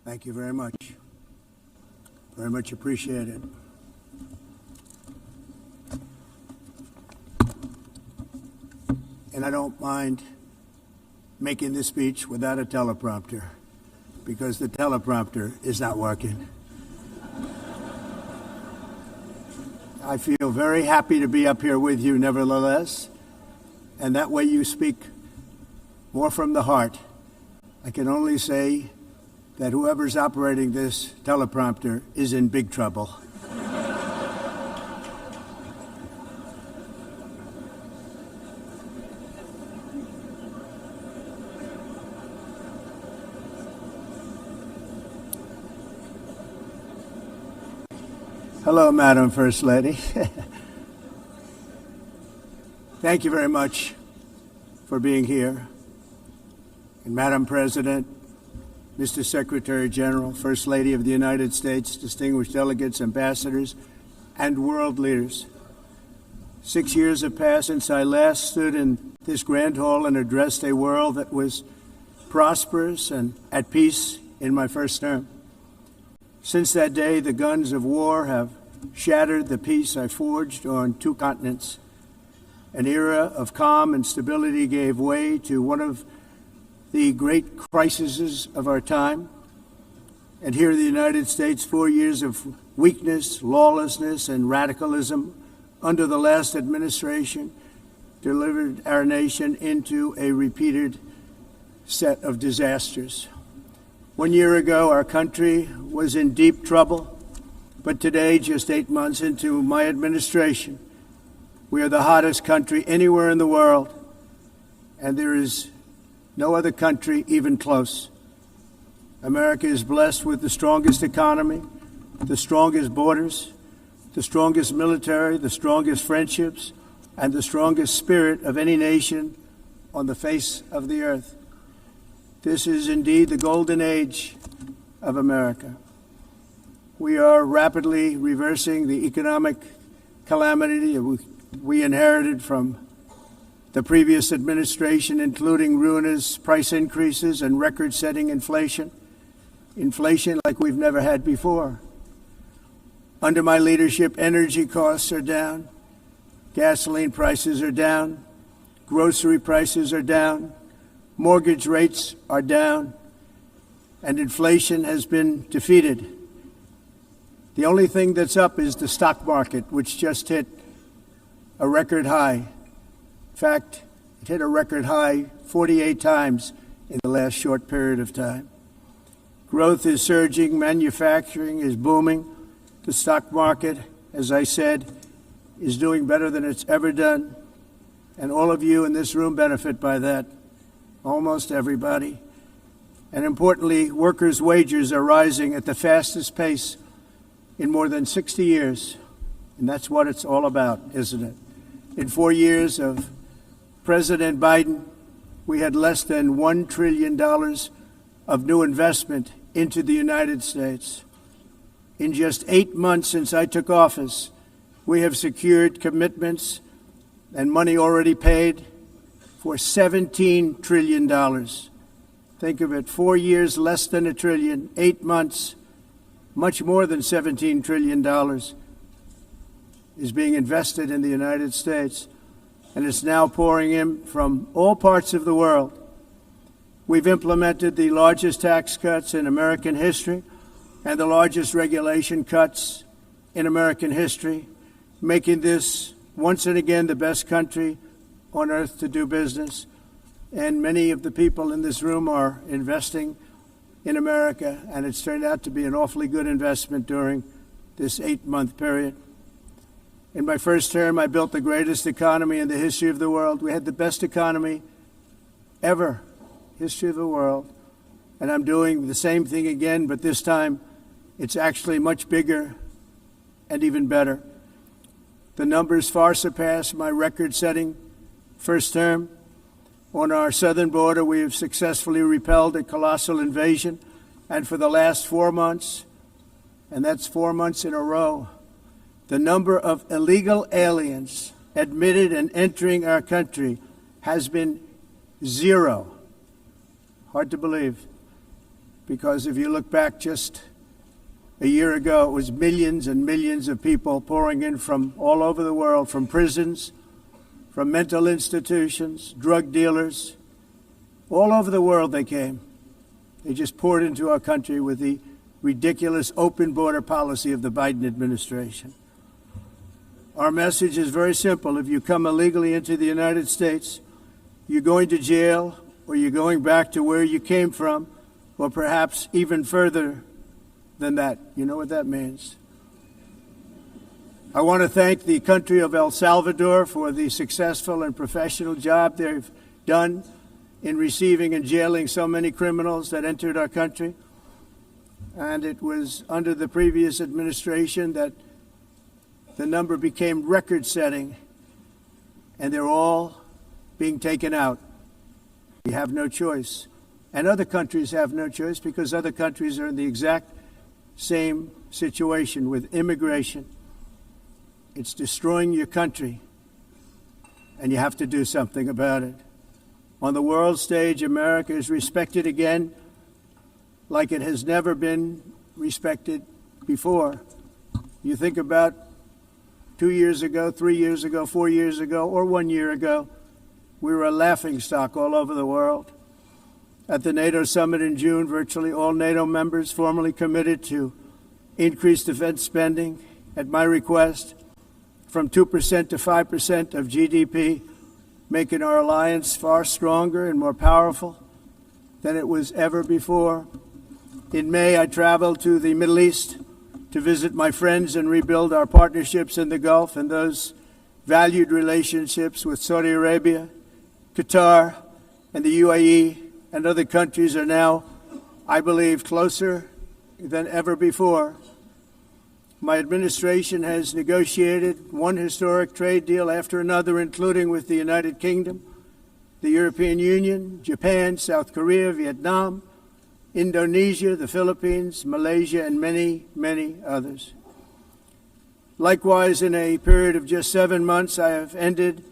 Thank you very much. Very much appreciated. And I don't mind making this speech without a teleprompter, because the teleprompter is not working. I feel very happy to be up here with you nevertheless, and that way you speak more from the heart. I can only say that whoever's operating this teleprompter is in big trouble. Hello, Madam First Lady. Thank you very much for being here. And Madam President, Mr. Secretary General, First Lady of the United States, distinguished delegates, ambassadors, and world leaders. 6 years have passed since I last stood in this grand hall and addressed a world that was prosperous and at peace in my first term. Since that day, the guns of war have shattered the peace I forged on 2 continents. An era of calm and stability gave way to one of the great crises of our time. And here in the United States, 4 years of weakness, lawlessness, and radicalism under the last administration delivered our nation into a repeated set of disasters. 1 year ago, our country was in deep trouble, but today, just 8 months into my administration, we are the hottest country anywhere in the world, and there is no other country even close. America is blessed with the strongest economy, the strongest borders, the strongest military, the strongest friendships, and the strongest spirit of any nation on the face of the earth. This is indeed the golden age of America. We are rapidly reversing the economic calamity we inherited from the previous administration, including ruinous price increases and record-setting inflation like we've never had before. Under my leadership, energy costs are down, gasoline prices are down, grocery prices are down, mortgage rates are down, and inflation has been defeated. The only thing that's up is the stock market, which just hit a record high. In fact, it hit a record high 48 times in the last short period of time. Growth is surging, manufacturing is booming. The stock market, as I said, is doing better than it's ever done. And all of you in this room benefit by that. Almost everybody. And importantly, workers' wages are rising at the fastest pace in more than 60 years. And that's what it's all about, isn't it? In 4 years of President Biden, we had less than $1 trillion of new investment into the United States. In just 8 months since I took office, we have secured commitments and money already paid for $17 trillion. Think of it, 4 years, less than $1 trillion, 8 months, much more than $17 trillion is being invested in the United States, and it's now pouring in from all parts of the world. We've implemented the largest tax cuts in American history and the largest regulation cuts in American history, making this once and again the best country on earth to do business. And many of the people in this room are investing in America, and it's turned out to be an awfully good investment during this 8-month period. In my first term, I built the greatest economy in the history of the world. We had the best economy ever, history of the world. And I'm doing the same thing again, but this time it's actually much bigger and even better. The numbers far surpass my record-setting first term. On our southern border, we have successfully repelled a colossal invasion. And for the last 4 months, and that's 4 months in a row, the number of illegal aliens admitted and entering our country has been 0. Hard to believe. because if you look back just a year ago, it was millions and millions of people pouring in from all over the world, from prisons, from mental institutions, drug dealers. All over the world they came. They just poured into our country with the ridiculous open border policy of the Biden administration. Our message is very simple. If you come illegally into the United States, you're going to jail, or you're going back to where you came from, or perhaps even further than that. You know what that means. I want to thank the country of El Salvador for the successful and professional job they've done in receiving and jailing so many criminals that entered our country. And it was under the previous administration that the number became record-setting, and they're all being taken out. We have no choice. And other countries have no choice, because other countries are in the exact same situation with immigration. It's destroying your country, and you have to do something about it. On the world stage, America is respected again like it has never been respected before. You think about 2 years ago, 3 years ago, 4 years ago, or 1 year ago, we were a laughingstock all over the world. At the NATO summit in June, virtually all NATO members formally committed to increase defense spending at my request from 2% to 5% of GDP, making our alliance far stronger and more powerful than it was ever before. In May, I traveled to the Middle East to visit my friends and rebuild our partnerships in the Gulf, and those valued relationships with Saudi Arabia, Qatar, and the UAE and other countries are now, I believe, closer than ever before. My administration has negotiated one historic trade deal after another, including with the United Kingdom, the European Union, Japan, South Korea, Vietnam, Indonesia, the Philippines, Malaysia, and many, many others. Likewise, in a period of just 7 months, I have ended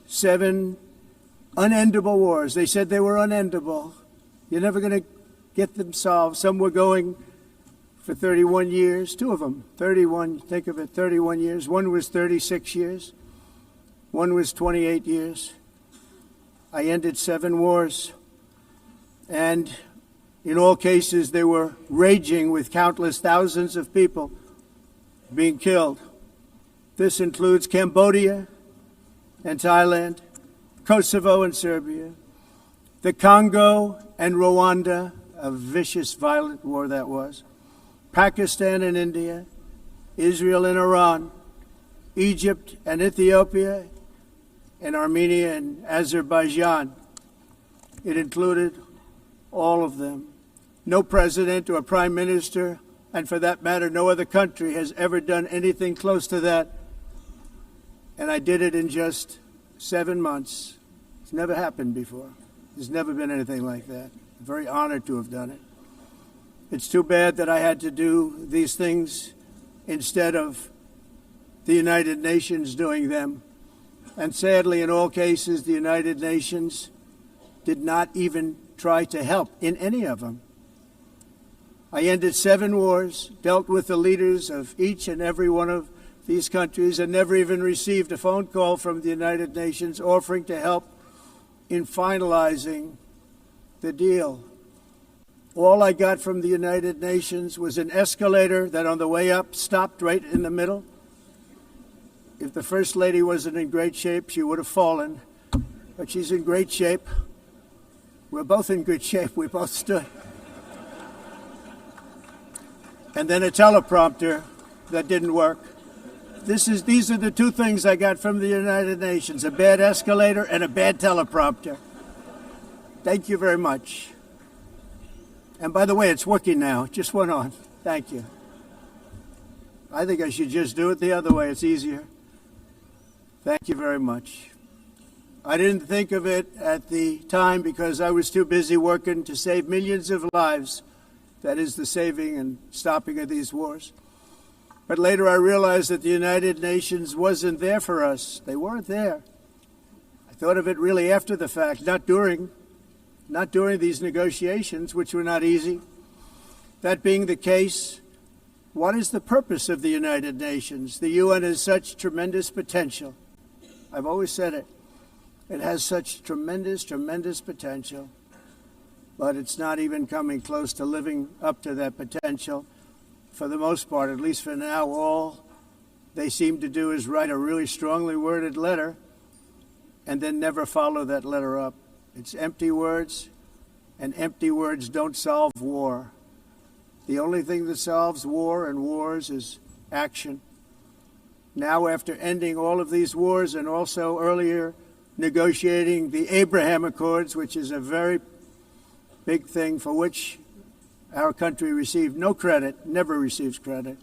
7 unendable wars. They said they were unendable. You're never going to get them solved. Some were going for 31 years, 2 of them, 31, think of it, 31 years. One was 36 years. One was 28 years. I ended 7 wars. And in all cases, they were raging with countless thousands of people being killed. This includes Cambodia and Thailand, Kosovo and Serbia, the Congo and Rwanda, a vicious, violent war that was, Pakistan and India, Israel and Iran, Egypt and Ethiopia, and Armenia and Azerbaijan. It included all of them. No president or prime minister, and for that matter, no other country has ever done anything close to that. And I did it in just 7 months. It's never happened before. There's never been anything like that. I'm very honored to have done it. It's too bad that I had to do these things instead of the United Nations doing them. And sadly, in all cases, the United Nations did not even try to help in any of them. I ended 7 wars, dealt with the leaders of each and every one of these countries, and never even received a phone call from the United Nations offering to help in finalizing the deal. All I got from the United Nations was an escalator that on the way up stopped right in the middle. If the First Lady wasn't in great shape, she would have fallen, but she's in great shape. We're both in good shape. We both stood. And then a teleprompter that didn't work. These are the 2 things I got from the United Nations, a bad escalator and a bad teleprompter. Thank you very much. And by the way, it's working now. It just went on. Thank you. I think I should just do it the other way. It's easier. Thank you very much. I didn't think of it at the time because I was too busy working to save millions of lives. That is the saving and stopping of these wars. But later I realized that the United Nations wasn't there for us. They weren't there. I thought of it really after the fact, not during these negotiations, which were not easy. That being the case, what is the purpose of the United Nations? The UN has such tremendous potential. I've always said it. It has such tremendous, tremendous potential, but it's not even coming close to living up to that potential. For the most part, at least for now, all they seem to do is write a really strongly worded letter and then never follow that letter up. It's empty words, and empty words don't solve war. The only thing that solves war and wars is action. Now, after ending all of these wars and also earlier negotiating the Abraham Accords, which is a very big thing for which our country received no credit, never receives credit.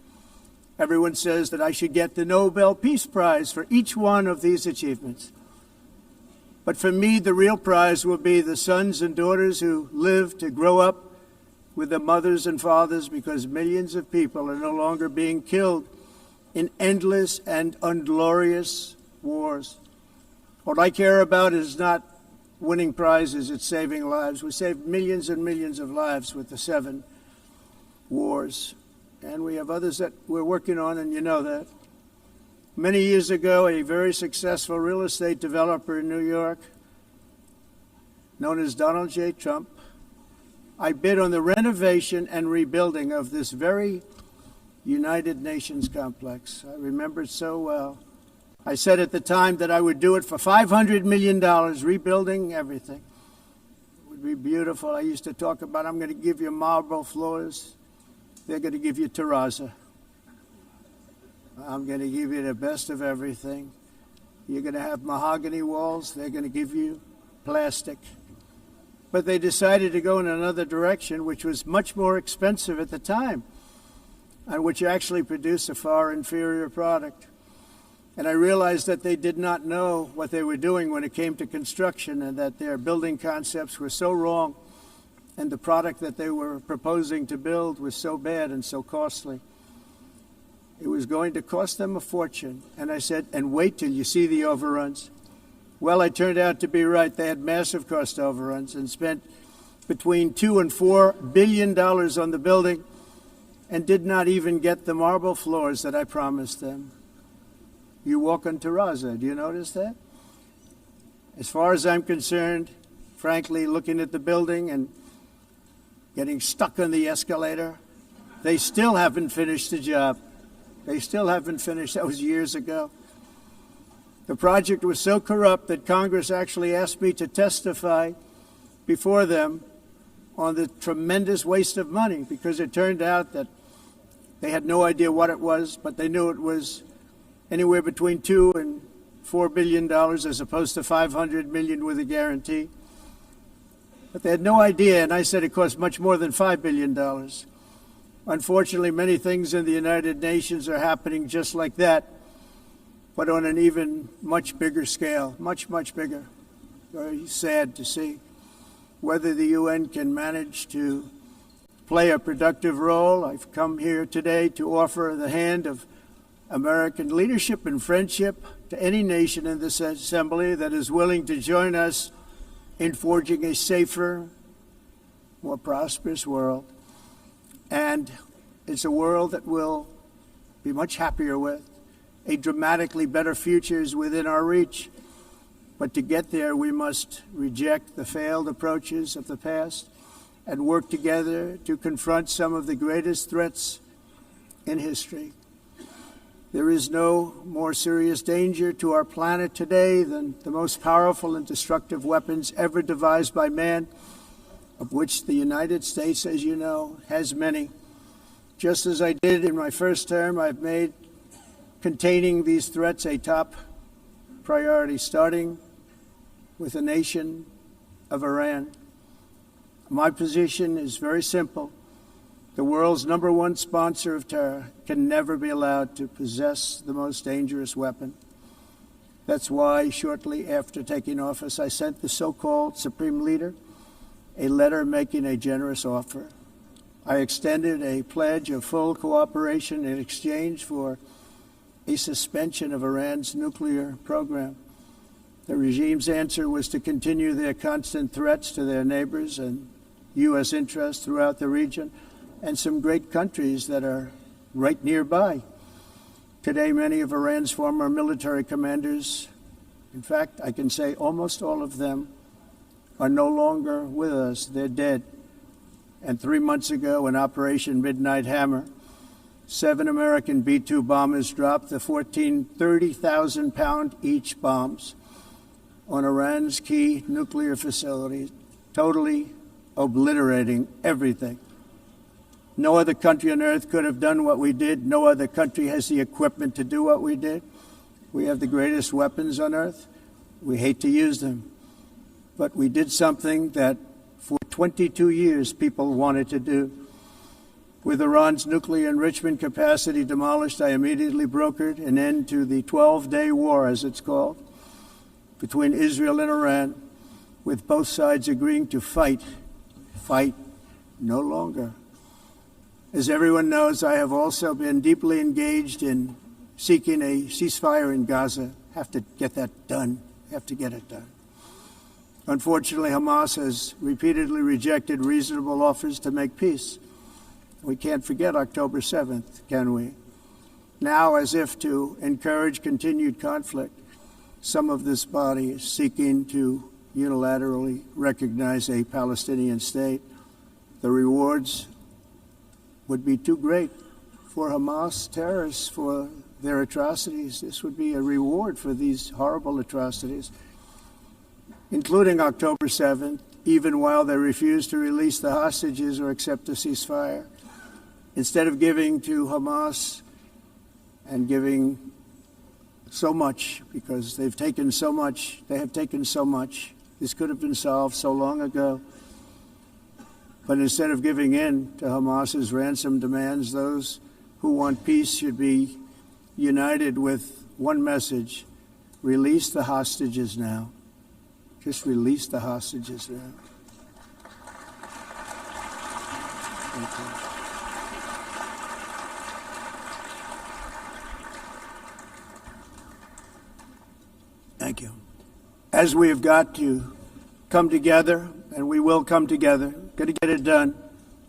Everyone says that I should get the Nobel Peace Prize for each one of these achievements. But for me, the real prize will be the sons and daughters who live to grow up with their mothers and fathers, because millions of people are no longer being killed in endless and unglorious wars. What I care about is not winning prizes, it's saving lives. We saved millions and millions of lives with the 7 wars. And we have others that we're working on, and you know that. Many years ago, a very successful real estate developer in New York, known as Donald J. Trump, I bid on the renovation and rebuilding of this very United Nations complex. I remember it so well. I said at the time that I would do it for $500 million, rebuilding everything. It would be beautiful. I used to talk about, I'm going to give you marble floors. They're going to give you terrazzo. I'm going to give you the best of everything. You're going to have mahogany walls. They're going to give you plastic. But they decided to go in another direction, which was much more expensive at the time, and which actually produced a far inferior product. And I realized that they did not know what they were doing when it came to construction, and that their building concepts were so wrong, and the product that they were proposing to build was so bad and so costly. It was going to cost them a fortune. And I said, and wait till you see the overruns. Well, I turned out to be right. They had massive cost overruns and spent between $2 and $4 billion on the building and did not even get the marble floors that I promised them. You walk on terrazzo. Do you notice that? As far as I'm concerned, frankly, looking at the building and getting stuck on the escalator, they still haven't finished the job. They still haven't finished. That was years ago. The project was so corrupt that Congress actually asked me to testify before them on the tremendous waste of money, because it turned out that they had no idea what it was, but they knew it was anywhere between $2 and $4 billion as opposed to $500 million with a guarantee. But they had no idea, and I said it cost much more than $5 billion. Unfortunately, many things in the United Nations are happening just like that, but on an even much bigger scale, much, much bigger. Very sad to see. Whether the UN can manage to play a productive role, I've come here today to offer the hand of American leadership and friendship to any nation in this assembly that is willing to join us in forging a safer, more prosperous world. And it's a world that we'll be much happier with. A dramatically better future is within our reach. But to get there, we must reject the failed approaches of the past and work together to confront some of the greatest threats in history. There is no more serious danger to our planet today than the most powerful and destructive weapons ever devised by man, of which the United States, as you know, has many. Just as I did in my first term, I've made containing these threats a top priority, starting with the nation of Iran. My position is very simple. The world's #1 sponsor of terror can never be allowed to possess the most dangerous weapon. That's why, shortly after taking office, I sent the so-called Supreme Leader a letter making a generous offer. I extended a pledge of full cooperation in exchange for a suspension of Iran's nuclear program. The regime's answer was to continue their constant threats to their neighbors and U.S. interests throughout the region, and some great countries that are right nearby. Today, many of Iran's former military commanders, in fact, I can say almost all of them, are no longer with us. They're dead. And 3 months ago, in Operation Midnight Hammer, 7 American B-2 bombers dropped the 14 30,000-pound each bombs on Iran's key nuclear facilities, totally obliterating everything. No other country on earth could have done what we did. No other country has the equipment to do what we did. We have the greatest weapons on earth. We hate to use them. But we did something that for 22 years people wanted to do. With Iran's nuclear enrichment capacity demolished, I immediately brokered an end to the 12-day war, as it's called, between Israel and Iran, with both sides agreeing to fight no longer. As everyone knows, I have also been deeply engaged in seeking a ceasefire in Gaza. Have to get that done. Have to get it done. Unfortunately, Hamas has repeatedly rejected reasonable offers to make peace. We can't forget October 7th, can we? Now, as if to encourage continued conflict, some of this body is seeking to unilaterally recognize a Palestinian state. The rewards would be too great for Hamas terrorists for their atrocities. This would be a reward for these horrible atrocities, including October 7th, even while they refuse to release the hostages or accept a ceasefire. Instead of giving to Hamas and giving so much, because they've taken so much, they have taken so much. This could have been solved so long ago. But instead of giving in to Hamas's ransom demands, those who want peace should be united with one message: release the hostages now. Just release the hostages now. Thank you. Thank you. As we have got to come together, and we will come together, got to get it done.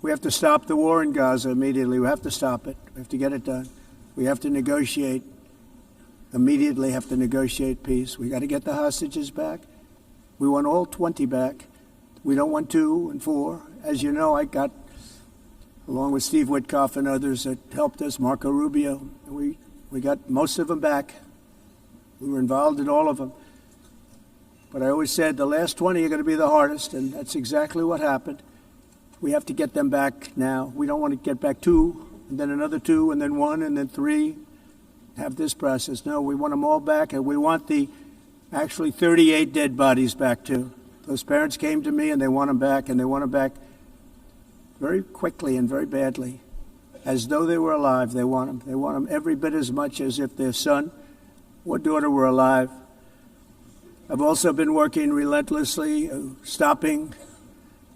We have to stop the war in Gaza immediately. We have to stop it. We have to get it done. We have to negotiate, immediately have to negotiate peace. We got to get the hostages back. We want all 20 back. We don't want 2 and 4. As you know, I got, along with Steve Witkoff and others that helped us, Marco Rubio, we got most of them back. We were involved in all of them. But I always said the last 20 are going to be the hardest, and that's exactly what happened. We have to get them back now. We don't want to get back 2, and then another 2, and then 1, and then 3. Have this process. No, we want them all back, and we want the actually 38 dead bodies back too. Those parents came to me, and they want them back, and they want them back very quickly and very badly, as though they were alive. They want them. They want them every bit as much as if their son or daughter were alive. I've also been working relentlessly, stopping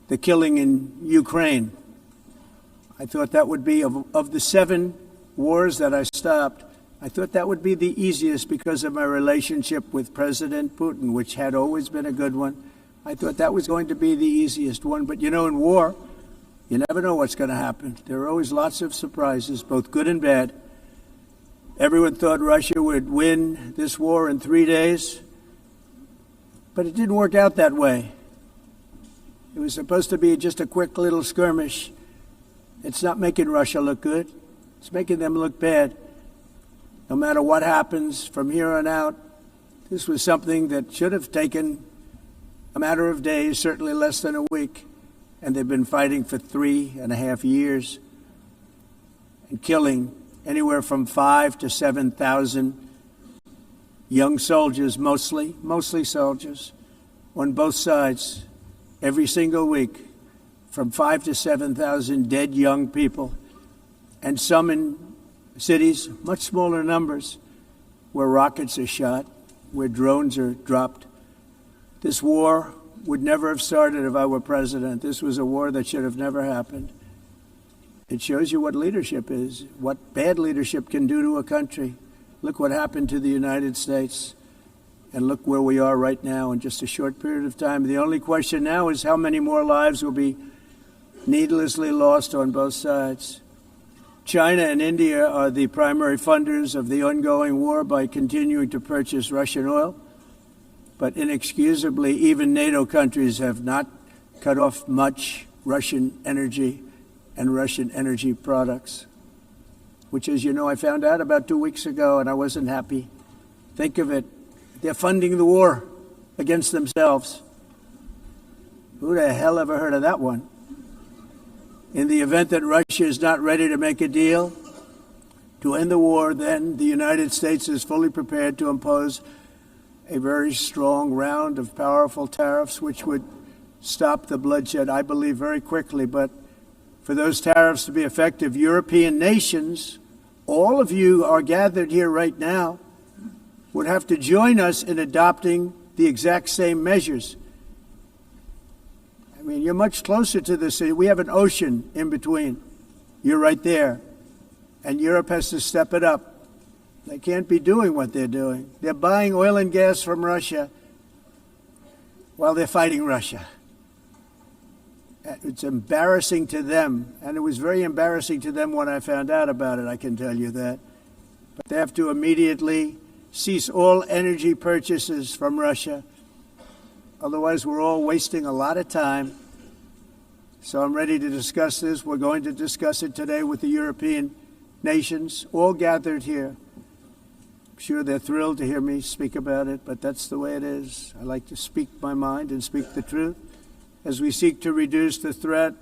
the killing in Ukraine. I thought that would be, of the 7 wars that I stopped, I thought that would be the easiest because of my relationship with President Putin, which had always been a good one. I thought that was going to be the easiest one. But, you know, in war, you never know what's going to happen. There are always lots of surprises, both good and bad. Everyone thought Russia would win this war in 3 days, but it didn't work out that way. It was supposed to be just a quick little skirmish. It's not making Russia look good. It's making them look bad. No matter what happens from here on out, this was something that should have taken a matter of days, certainly less than a week, and they've been fighting for 3.5 years and killing anywhere from 5,000 to 7,000 young soldiers, mostly soldiers, on both sides, every single week, from 5,000 to 7,000 dead young people, and some in cities, much smaller numbers, where rockets are shot, where drones are dropped. This war would never have started if I were president. This was a war that should have never happened. It shows you what leadership is, what bad leadership can do to a country. Look what happened to the United States, and look where we are right now in just a short period of time. The only question now is how many more lives will be needlessly lost on both sides. China and India are the primary funders of the ongoing war by continuing to purchase Russian oil. But inexcusably, even NATO countries have not cut off much Russian energy and Russian energy products, which, as you know, I found out about 2 weeks ago, and I wasn't happy. Think of it. They're funding the war against themselves. Who the hell ever heard of that one? In the event that Russia is not ready to make a deal to end the war, then the United States is fully prepared to impose a very strong round of powerful tariffs, which would stop the bloodshed, I believe, very quickly. But for those tariffs to be effective, European nations, all of you are gathered here right now, would have to join us in adopting the exact same measures. I mean, you're much closer to this. We have an ocean in between. You're right there. And Europe has to step it up. They can't be doing what they're doing. They're buying oil and gas from Russia while they're fighting Russia. It's embarrassing to them, and it was very embarrassing to them when I found out about it, I can tell you that. But they have to immediately cease all energy purchases from Russia. Otherwise, we're all wasting a lot of time. So I'm ready to discuss this. We're going to discuss it today with the European nations, all gathered here. I'm sure they're thrilled to hear me speak about it, but that's the way it is. I like to speak my mind and speak the truth. As we seek to reduce the threat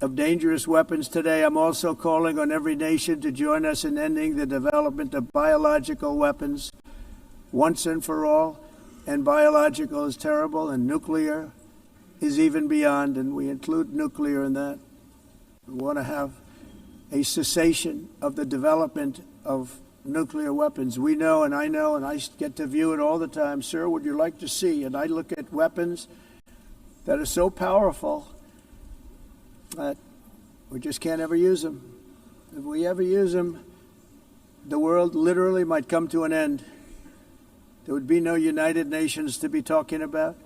of dangerous weapons today, I'm also calling on every nation to join us in ending the development of biological weapons once and for all. And biological is terrible, and nuclear is even beyond, and we include nuclear in that. We want to have a cessation of the development of nuclear weapons. We know, and I get to view it all the time. Sir, would you like to see? And I look at weapons that are so powerful that we just can't ever use them. If we ever use them, the world literally might come to an end. There would be no United Nations to be talking about.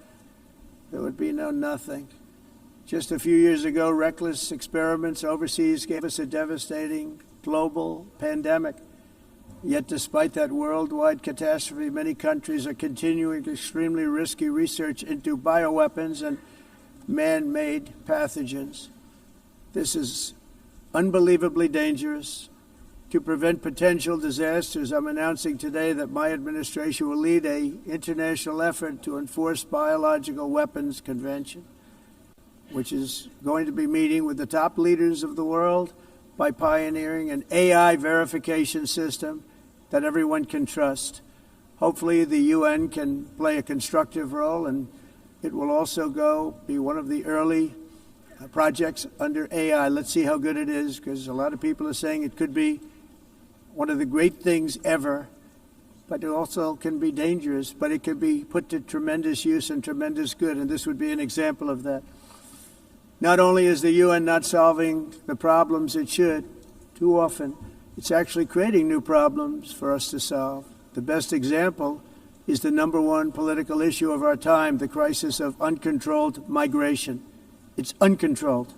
There would be no nothing. Just a few years ago, reckless experiments overseas gave us a devastating global pandemic. Yet despite that worldwide catastrophe, many countries are continuing extremely risky research into bioweapons and man-made pathogens. This is unbelievably dangerous. To prevent potential disasters, I'm announcing today that my administration will lead an international effort to enforce Biological Weapons Convention, which is going to be meeting with the top leaders of the world by pioneering an AI verification system that everyone can trust. Hopefully the UN can play a constructive role, and it will also be one of the early projects under AI. Let's see how good it is, because a lot of people are saying it could be one of the great things ever, but it also can be dangerous, but it can be put to tremendous use and tremendous good, and this would be an example of that. Not only is the UN not solving the problems it should, too often, it's actually creating new problems for us to solve. The best example is the number one political issue of our time, the crisis of uncontrolled migration. It's uncontrolled.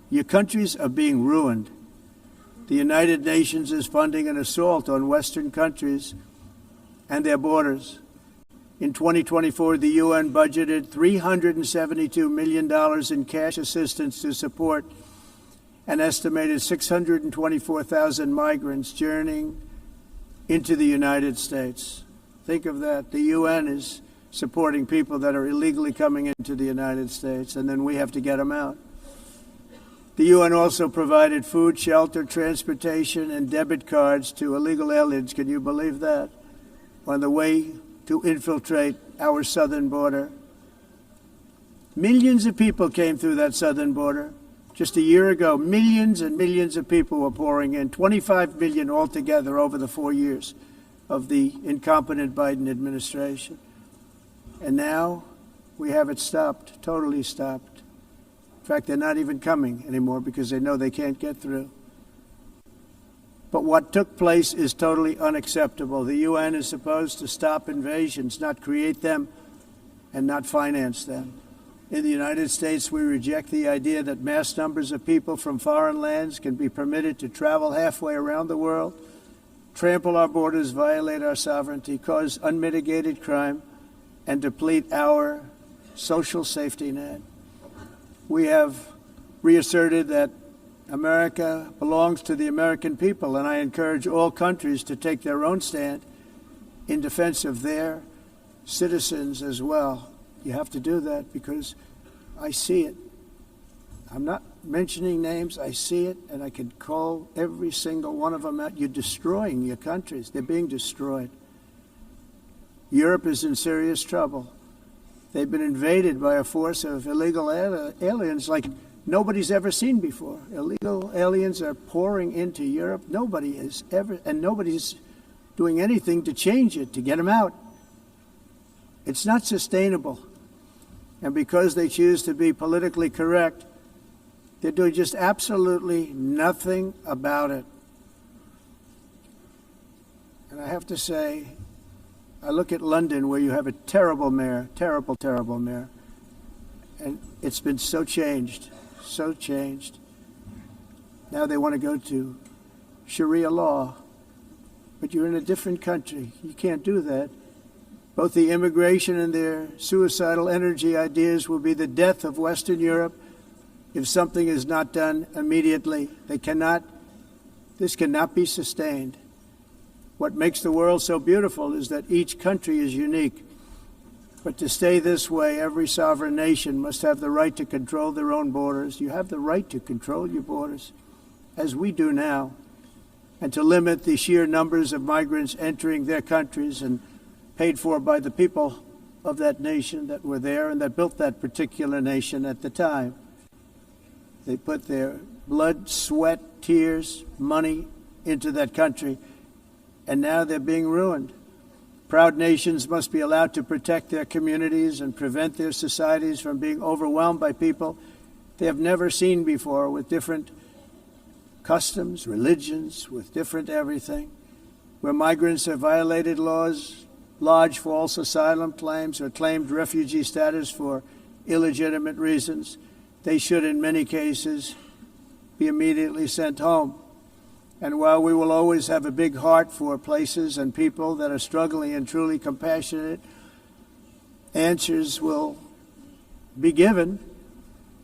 Your countries are being ruined. The United Nations is funding an assault on Western countries and their borders. In 2024, the UN budgeted $372 million in cash assistance to support an estimated 624,000 migrants journeying into the United States. Think of that. The UN is supporting people that are illegally coming into the United States, and then we have to get them out. The UN also provided food, shelter, transportation, and debit cards to illegal aliens. Can you believe that? On the way to infiltrate our southern border. Millions of people came through that southern border. Just a year ago, millions and millions of people were pouring in, 25 million altogether over the 4 years of the incompetent Biden administration. And now we have it stopped, totally stopped. In fact, they're not even coming anymore because they know they can't get through. But what took place is totally unacceptable. The UN is supposed to stop invasions, not create them and not finance them. In the United States, we reject the idea that mass numbers of people from foreign lands can be permitted to travel halfway around the world, trample our borders, violate our sovereignty, cause unmitigated crime, and deplete our social safety net. We have reasserted that America belongs to the American people, and I encourage all countries to take their own stand in defense of their citizens as well. You have to do that because I see it. I'm not mentioning names. I see it, and I can call every single one of them out. You're destroying your countries. They're being destroyed. Europe is in serious trouble. They've been invaded by a force of illegal aliens like nobody's ever seen before. Illegal aliens are pouring into Europe. Nobody is ever, and nobody's doing anything to change it, to get them out. It's not sustainable. And because they choose to be politically correct, they're doing just absolutely nothing about it. And I have to say, I look at London, where you have a terrible mayor, terrible, terrible mayor, and it's been so changed, so changed. Now they want to go to Sharia law, but you're in a different country. You can't do that. Both the immigration and their suicidal energy ideas will be the death of Western Europe if something is not done immediately. This cannot be sustained. What makes the world so beautiful is that each country is unique. But to stay this way, every sovereign nation must have the right to control their own borders. You have the right to control your borders, as we do now, and to limit the sheer numbers of migrants entering their countries and paid for by the people of that nation that were there and that built that particular nation at the time. They put their blood, sweat, tears, money into that country, and now they're being ruined. Proud nations must be allowed to protect their communities and prevent their societies from being overwhelmed by people they have never seen before, with different customs, religions, with different everything. Where migrants have violated laws, lodged false asylum claims, or claimed refugee status for illegitimate reasons, they should, in many cases, be immediately sent home. And while we will always have a big heart for places and people that are struggling and truly compassionate, answers will be given.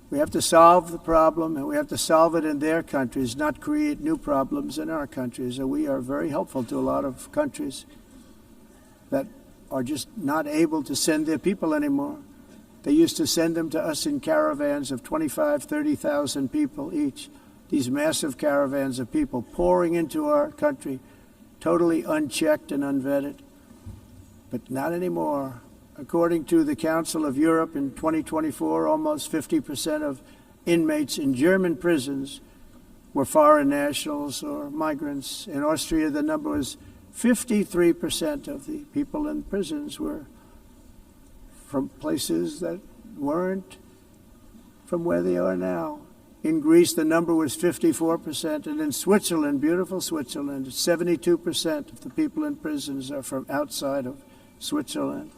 We have to solve the problem, and we have to solve it in their countries, not create new problems in our countries. And we are very helpful to a lot of countries that are just not able to send their people anymore. They used to send them to us in caravans of 25,000, 30,000 people each. These massive caravans of people pouring into our country, totally unchecked and unvetted. But not anymore. According to the Council of Europe, in 2024, almost 50% of inmates in German prisons were foreign nationals or migrants. In Austria, the number was 53% of the people in prisons were from places that weren't from where they are now. In Greece, the number was 54%, and in Switzerland, beautiful Switzerland, 72% of the people in prisons are from outside of Switzerland.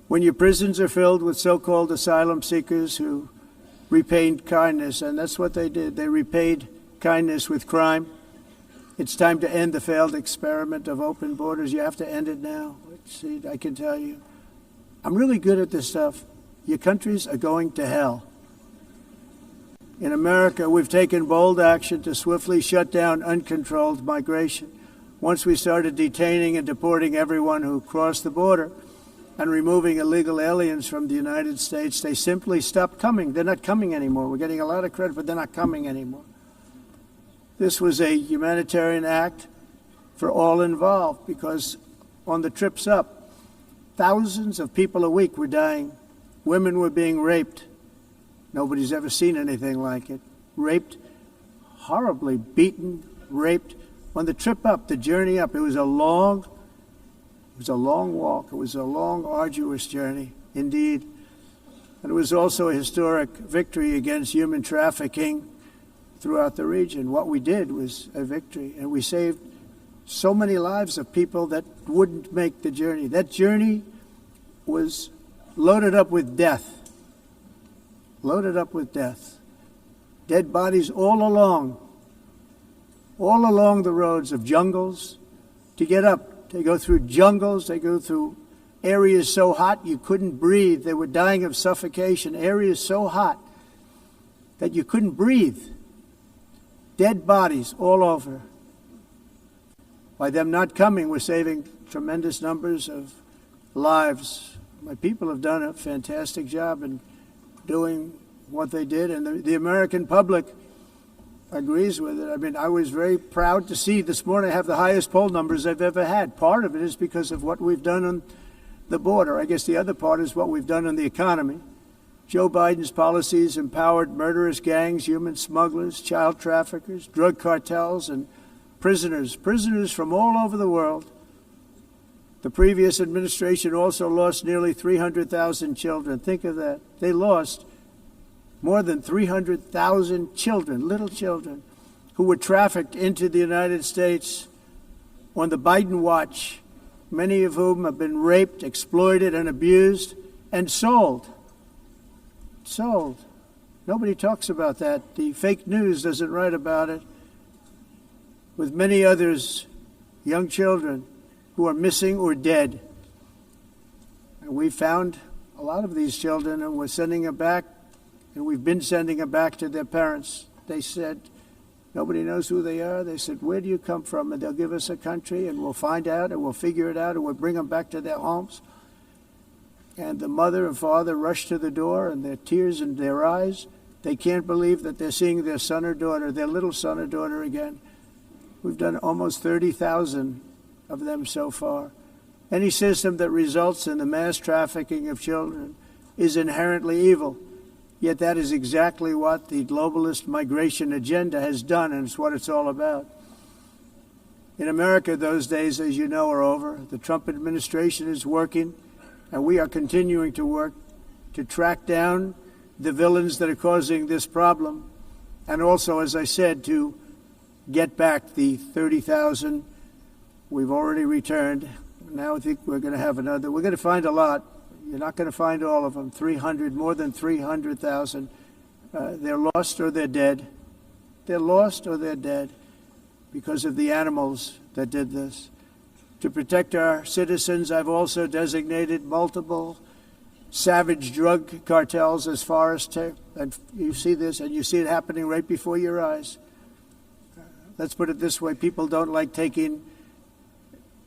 When your prisons are filled with so-called asylum seekers who repaid kindness, and that's what they did, they repaid kindness with crime, it's time to end the failed experiment of open borders. You have to end it now. See, I can tell you, I'm really good at this stuff. Your countries are going to hell. In America, we've taken bold action to swiftly shut down uncontrolled migration. Once we started detaining and deporting everyone who crossed the border and removing illegal aliens from the United States, they simply stopped coming. They're not coming anymore. We're getting a lot of credit, but they're not coming anymore. This was a humanitarian act for all involved, because on the trips up, thousands of people a week were dying. Women were being raped. Nobody's ever seen anything like it. Raped, horribly beaten, raped. On the trip up, the journey up, it was a long walk. It was a long, arduous journey, indeed. And it was also a historic victory against human trafficking throughout the region. What we did was a victory, and we saved so many lives of people that wouldn't make the journey. That journey was loaded up with death. loaded up with death. Dead bodies all along the roads of jungles. To get up, they go through jungles, they go through areas so hot you couldn't breathe. They were dying of suffocation, areas so hot that you couldn't breathe. Dead bodies all over. By them not coming, we're saving tremendous numbers of lives. My people have done a fantastic job in doing what they did, and the American public agrees with it. I mean, I was very proud to see this morning I have the highest poll numbers I've ever had. Part of it is because of what we've done on the border. I guess the other part is what we've done on the economy. Joe Biden's policies empowered murderous gangs, human smugglers, child traffickers, drug cartels, and prisoners from all over the world. The previous administration also lost nearly 300,000 children. Think of that. They lost more than 300,000 children, little children, who were trafficked into the United States on the Biden watch, many of whom have been raped, exploited, and abused, and sold. Sold. Nobody talks about that. The fake news doesn't write about it. With many others, young children who are missing or dead. And we found a lot of these children, and we're sending them back, and we've been sending them back to their parents. They said, nobody knows who they are. They said, where do you come from? And they'll give us a country, and we'll find out, and we'll figure it out, and we'll bring them back to their homes. And the mother and father rush to the door, and their tears in their eyes. They can't believe that they're seeing their son or daughter, their little son or daughter again. We've done almost 30,000 of them so far. Any system that results in the mass trafficking of children is inherently evil. Yet that is exactly what the globalist migration agenda has done, and it's what it's all about. In America, those days, as you know, are over. The Trump administration is working, and we are continuing to work to track down the villains that are causing this problem, and also, as I said, to get back the 30,000 we've already returned. Now I think we're going to have another. We're going to find a lot. You're not going to find all of them. 300, more than 300,000. They're lost or they're dead. They're lost or they're dead because of the animals that did this. To protect our citizens, I've also designated multiple savage drug cartels as far as and you see this, and you see it happening right before your eyes. Let's put it this way. People don't like taking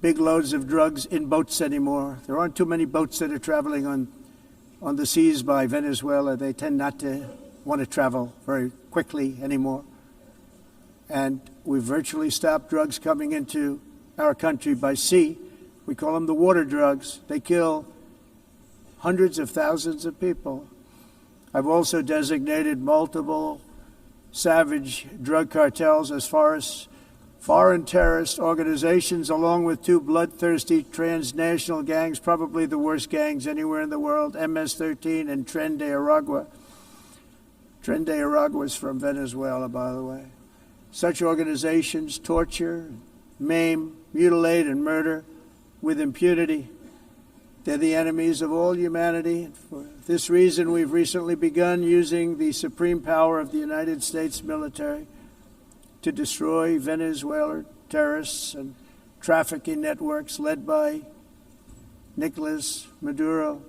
big loads of drugs in boats anymore. There aren't too many boats that are traveling on the seas by Venezuela. They tend not to want to travel very quickly anymore. And we've virtually stopped drugs coming into our country by sea. We call them the water drugs. They kill hundreds of thousands of people. I've also designated multiple savage drug cartels as far as foreign terrorist organizations, along with two bloodthirsty transnational gangs, probably the worst gangs anywhere in the world, MS-13 and Tren de Aragua. Tren de Aragua is from Venezuela, by the way. Such organizations torture, maim, mutilate, and murder with impunity. They're the enemies of all humanity. For this reason, we've recently begun using the supreme power of the United States military to destroy Venezuelan terrorists and trafficking networks led by Nicolas Maduro.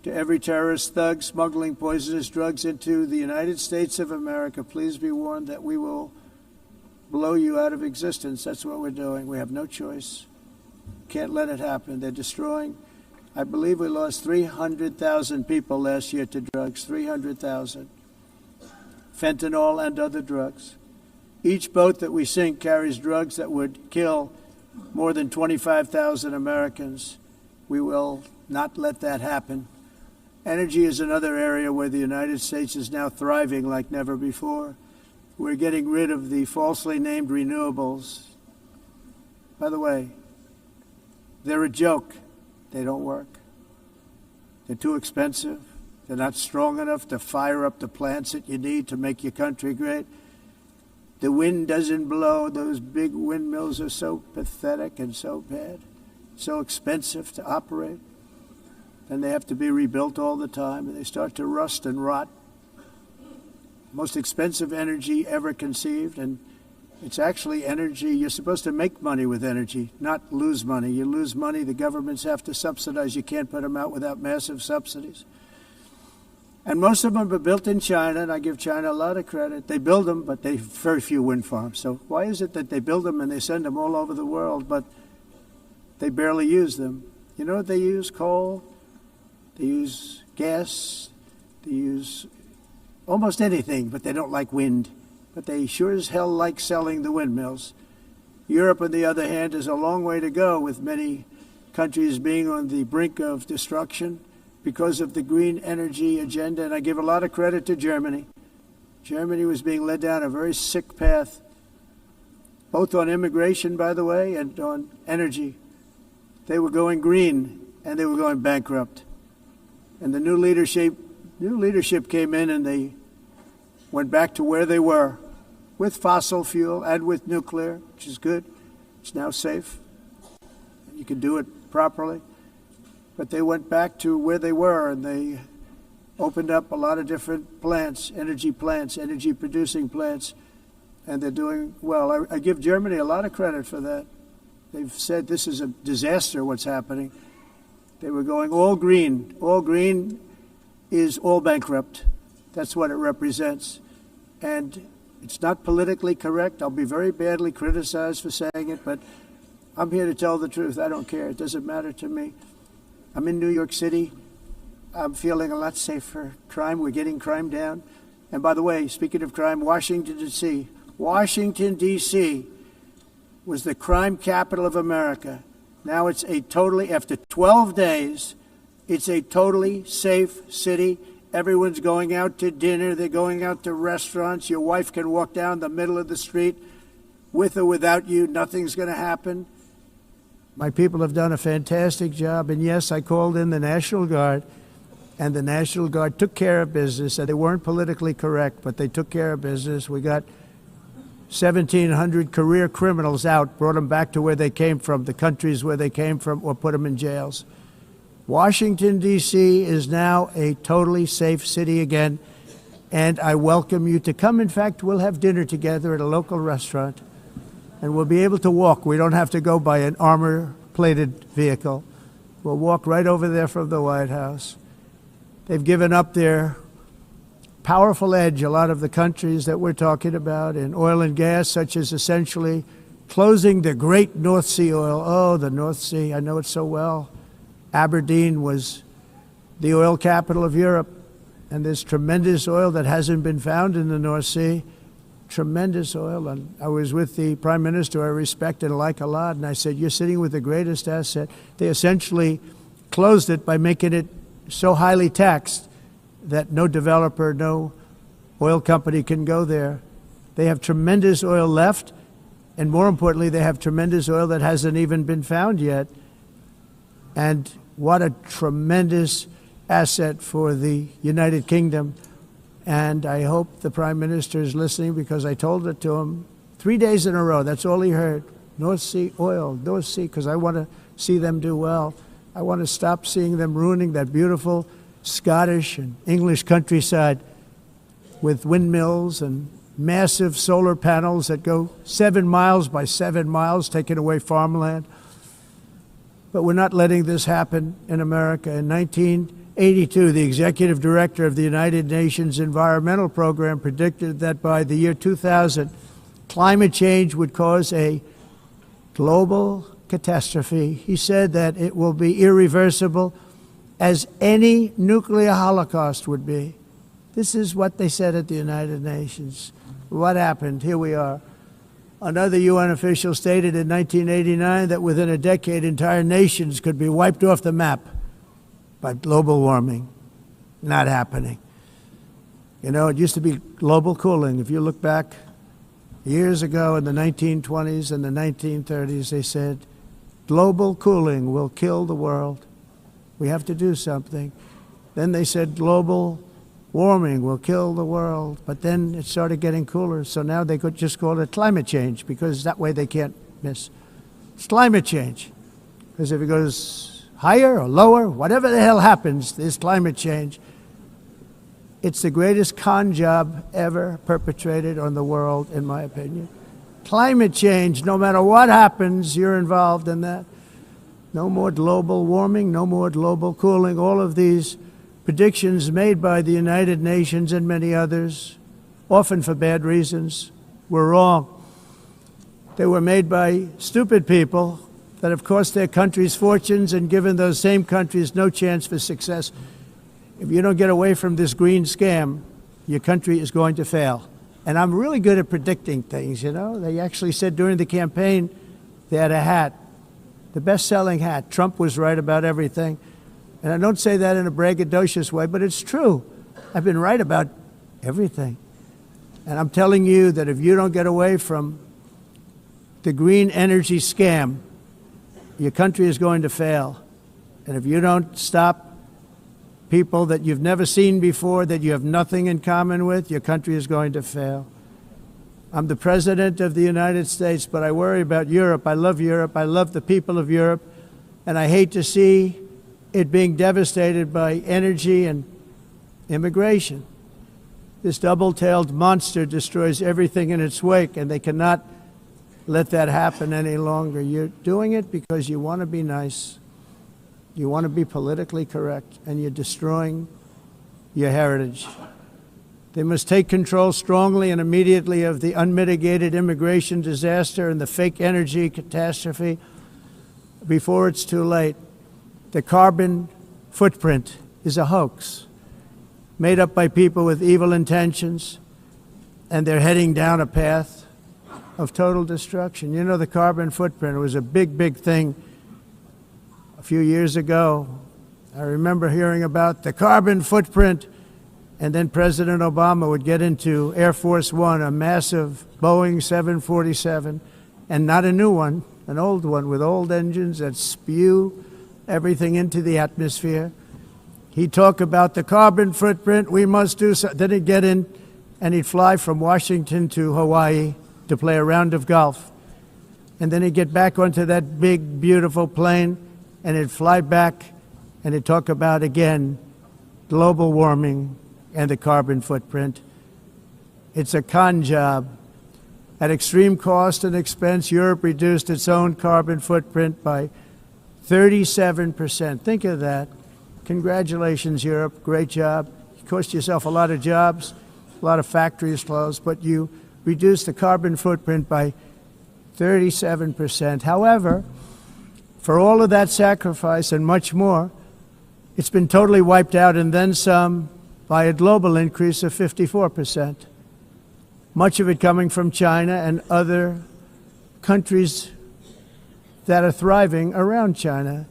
To every terrorist thug smuggling poisonous drugs into the United States of America, please be warned that we will blow you out of existence. That's what we're doing. We have no choice. Can't let it happen. They're destroying. I believe we lost 300,000 people last year to drugs, 300,000. Fentanyl and other drugs. Each boat that we sink carries drugs that would kill more than 25,000 Americans. We will not let that happen. Energy is another area where the United States is now thriving like never before. We're getting rid of the falsely named renewables. By the way, they're a joke. They don't work. They're too expensive. They're not strong enough to fire up the plants that you need to make your country great. The wind doesn't blow. Those big windmills are so pathetic and so bad, so expensive to operate. And they have to be rebuilt all the time, and they start to rust and rot. most expensive energy ever conceived, and it's actually energy. You're supposed to make money with energy, not lose money. You lose money, the governments have to subsidize. You can't put them out without massive subsidies. And most of them are built in China, and I give China a lot of credit. They build them, but they have very few wind farms. So why is it that they build them and they send them all over the world, but they barely use them? You know what they use? Coal. They use gas. They use almost anything, but they don't like wind. But they sure as hell like selling the windmills. Europe, on the other hand, has a long way to go, with many countries being on the brink of destruction because of the green energy agenda. And I give a lot of credit to Germany. Germany was being led down a very sick path, both on immigration, by the way, and on energy. They were going green, and they were going bankrupt. And the new leadership came in, and they went back to where they were, with fossil fuel and with nuclear, which is good. It's now safe. You can do it properly. But they went back to where they were, and they opened up a lot of different plants, energy-producing plants, and they're doing well. I give Germany a lot of credit for that. They've said this is a disaster, what's happening. They were going all green. All green is all bankrupt. That's what it represents. And it's not politically correct. I'll be very badly criticized for saying it, but I'm here to tell the truth. I don't care. It doesn't matter to me. I'm in New York City. I'm feeling a lot safer. Crime, we're getting crime down. And by the way, speaking of crime, Washington, D.C. Washington, D.C. was the crime capital of America. Now it's after 12 days, it's a totally safe city. Everyone's going out to dinner. They're going out to restaurants. Your wife can walk down the middle of the street with or without you. Nothing's going to happen. My people have done a fantastic job. And yes, I called in the National Guard, and the National Guard took care of business. And they weren't politically correct, but they took care of business. We got 1,700 career criminals out, brought them back to where they came from, the countries where they came from, or put them in jails. Washington, D.C. is now a totally safe city again, and I welcome you to come. In fact, we'll have dinner together at a local restaurant, and we'll be able to walk. We don't have to go by an armor-plated vehicle. We'll walk right over there from the White House. They've given up their powerful edge, a lot of the countries that we're talking about, in oil and gas, such as essentially closing the great North Sea oil. Oh, the North Sea, I know it so well. Aberdeen was the oil capital of Europe, and there's tremendous oil that hasn't been found in the North Sea. Tremendous oil. And I was with the Prime Minister I respect and like a lot, and I said, you're sitting with the greatest asset. They essentially closed it by making it so highly taxed that no developer, no oil company can go there. They have tremendous oil left, and more importantly, they have tremendous oil that hasn't even been found yet. And what a tremendous asset for the United Kingdom. And I hope the Prime Minister is listening, because I told it to him 3 days in a row. That's all he heard. North Sea oil, North Sea, because I want to see them do well. I want to stop seeing them ruining that beautiful Scottish and English countryside with windmills and massive solar panels that go 7 miles by 7 miles, taking away farmland. But we're not letting this happen in America. In 1982, the executive director of the United Nations Environmental Program predicted that by the year 2000, climate change would cause a global catastrophe. He said that it will be irreversible, as any nuclear holocaust would be. This is what they said at the United Nations. What happened? Here we are. Another UN official stated in 1989 that within a decade, entire nations could be wiped off the map by global warming. Not happening. You know, it used to be global cooling. If you look back years ago in the 1920s and the 1930s, they said, global cooling will kill the world. We have to do something. Then they said global warming will kill the world. But then it started getting cooler. So now they could just call it climate change, because that way they can't miss. It's climate change. Because if it goes higher or lower, whatever the hell happens, there's climate change. It's the greatest con job ever perpetrated on the world, in my opinion. Climate change, no matter what happens, you're involved in that. No more global warming, no more global cooling. All of these predictions made by the United Nations and many others, often for bad reasons, were wrong. They were made by stupid people that have cost their countries fortunes and given those same countries no chance for success. If you don't get away from this green scam, your country is going to fail. And I'm really good at predicting things, you know. They actually said during the campaign they had a hat, the best-selling hat. Trump was right about everything. And I don't say that in a braggadocious way, but it's true. I've been right about everything. And I'm telling you that if you don't get away from the green energy scam, your country is going to fail. And if you don't stop people that you've never seen before, that you have nothing in common with, your country is going to fail. I'm the President of the United States, but I worry about Europe. I love Europe. I love the people of Europe. And I hate to see it being devastated by energy and immigration. This double-tailed monster destroys everything in its wake, and they cannot let that happen any longer. You're doing it because you want to be nice. You want to be politically correct, and you're destroying your heritage. They must take control strongly and immediately of the unmitigated immigration disaster and the fake energy catastrophe before it's too late. The carbon footprint is a hoax made up by people with evil intentions, and they're heading down a path of total destruction. You know, the carbon footprint was a big, big thing a few years ago. I remember hearing about the carbon footprint, and then President Obama would get into Air Force One, a massive Boeing 747, and not a new one, an old one with old engines that spew everything into the atmosphere. He'd talk about the carbon footprint, we must do so. Then he'd get in and he'd fly from Washington to Hawaii to play a round of golf. And then he'd get back onto that big, beautiful plane and he'd fly back and he'd talk about, again, global warming and the carbon footprint. It's a con job. At extreme cost and expense, Europe reduced its own carbon footprint by 37%. Think of that. Congratulations, Europe. Great job. You cost yourself a lot of jobs, a lot of factories closed, but you reduced the carbon footprint by 37%. However, for all of that sacrifice and much more, it's been totally wiped out and then some by a global increase of 54%. Much of it coming from China and other countries that are thriving around China,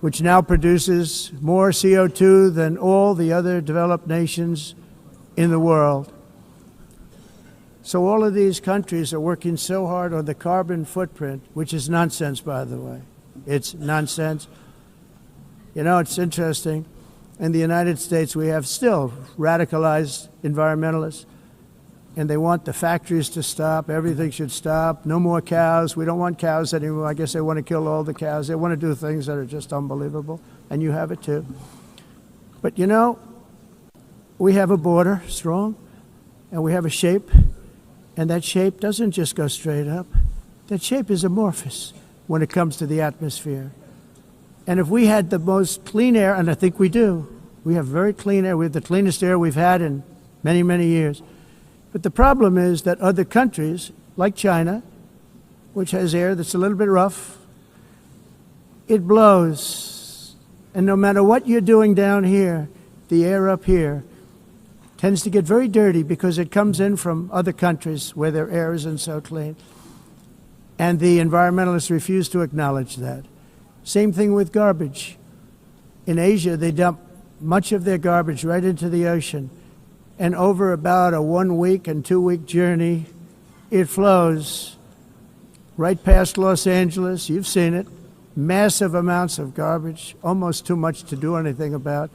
which now produces more CO2 than all the other developed nations in the world. So all of these countries are working so hard on the carbon footprint, which is nonsense, by the way. It's nonsense. You know, it's interesting. In the United States, we have still radicalized environmentalists, and they want the factories to stop. Everything should stop. No more cows. We don't want cows anymore. I guess they want to kill all the cows. They want to do things that are just unbelievable, and you have it too. But you know, we have a border, strong, and we have a shape, and that shape doesn't just go straight up. That shape is amorphous when it comes to the atmosphere. And if we had the most clean air, and I think we do, we have very clean air. We have the cleanest air we've had in many, many years. But the problem is that other countries, like China, which has air that's a little bit rough, it blows. And no matter what you're doing down here, the air up here tends to get very dirty because it comes in from other countries where their air isn't so clean. And the environmentalists refuse to acknowledge that. Same thing with garbage. In Asia, they dump much of their garbage right into the ocean. And over about a 1 week and 2 week journey, it flows right past Los Angeles. You've seen it. Massive amounts of garbage, almost too much to do anything about,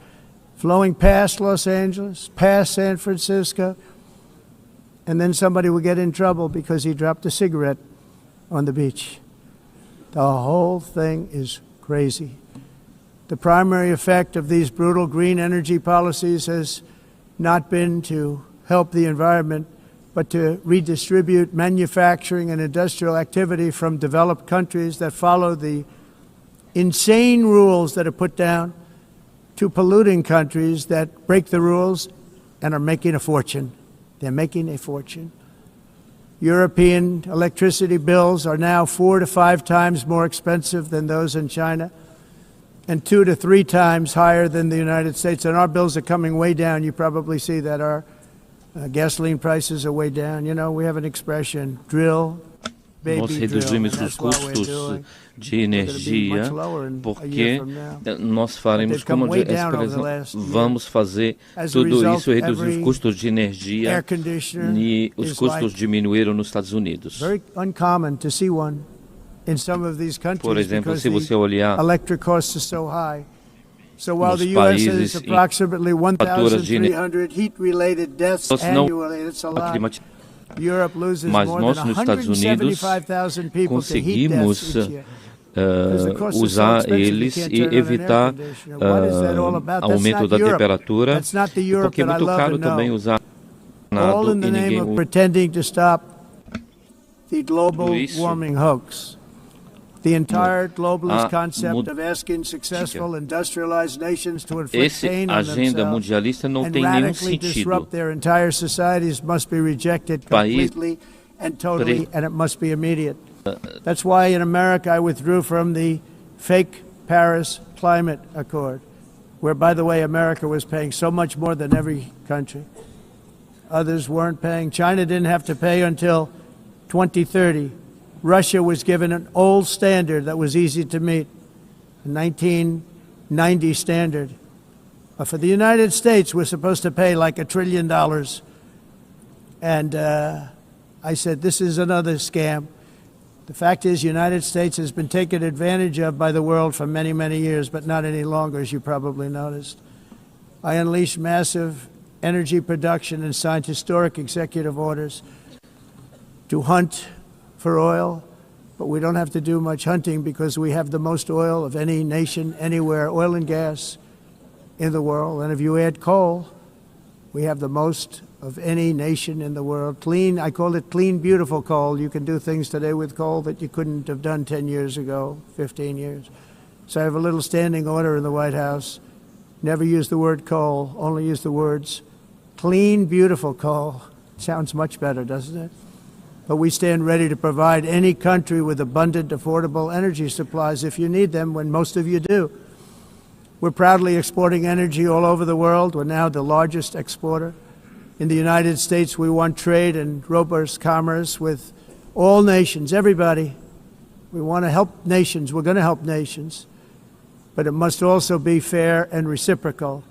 flowing past Los Angeles, past San Francisco, and then somebody will get in trouble because he dropped a cigarette on the beach. The whole thing is crazy. The primary effect of these brutal green energy policies has not been to help the environment, but to redistribute manufacturing and industrial activity from developed countries that follow the insane rules that are put down to polluting countries that break the rules and are making a fortune. They're making a fortune. European electricity bills are now 4 to 5 times more expensive than those in China, and 2 to 3 times higher than the United States. And our bills are coming way down. You probably see that our gasoline prices are way down. You know, we have an expression, drill, baby, Nós drill. reduzimos And os that's what we're custos doing. de They're gonna be energia much lower in a porque year from now. nós faremos They've come como way a down over the expressão, last year. vamos fazer As a tudo result, isso, reduzir os every custos de energia air conditioner e os is custos like diminuíram nos Estados Unidos. very uncommon to see one in some of these countries Por exemplo, because se você the olhar electric costs are so high. So while nos the U.S. has países approximately faturas de 1,300 heat-related deaths Nós não annually, it's a lot. climatizar, Europe loses mas more nós than nos Estados Unidos 175,000 people to heat conseguimos deaths each year. Because the cost is so usar expensive, you eles can't e turn on an air evitar conditioner. What is that all about? That's aumento not da Europe. temperatura, That's not the Europe porque é that I muito love caro and know. também usar All in the e name ninguém of usa pretending to stop the global tudo isso. warming hoax. The entire globalist A concept of asking successful industrialized nations to inflict Esse pain on agenda themselves mundialista não and tem nenhum radically sentido. disrupt their entire societies must be rejected País- completely and totally, and it must be immediate. That's why in America I withdrew from the fake Paris Climate Accord, where, by the way, America was paying so much more than every country. Others weren't paying. China didn't have to pay until 2030. Russia was given an old standard that was easy to meet, a 1990 standard. But for the United States, we're supposed to pay like $1 trillion. And I said, this is another scam. The fact is, the United States has been taken advantage of by the world for many, many years, but not any longer, as you probably noticed. I unleashed massive energy production and signed historic executive orders to hunt for oil, but we don't have to do much hunting because we have the most oil of any nation anywhere, oil and gas in the world. And if you add coal, we have the most of any nation in the world. Clean, I call it clean, beautiful coal. You can do things today with coal that you couldn't have done 10 years ago, 15 years. So I have a little standing order in the White House. Never use the word coal, only use the words clean, beautiful coal. Sounds much better, doesn't it? But we stand ready to provide any country with abundant, affordable energy supplies if you need them, when most of you do. We're proudly exporting energy all over the world. We're now the largest exporter. In the United States, we want trade and robust commerce with all nations, everybody. We want to help nations. We're going to help nations. But it must also be fair and reciprocal.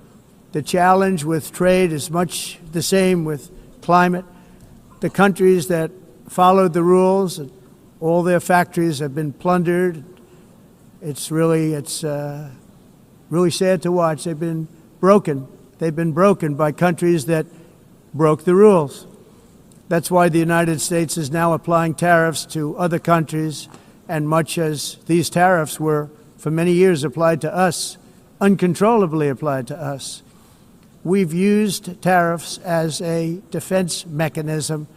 The challenge with trade is much the same with climate. The countries that followed the rules, all their factories have been plundered. It's really sad to watch. They've been broken. They've been broken by countries that broke the rules. That's why the United States is now applying tariffs to other countries, and much as these tariffs were for many years applied to us, uncontrollably applied to us. We've used tariffs as a defense mechanism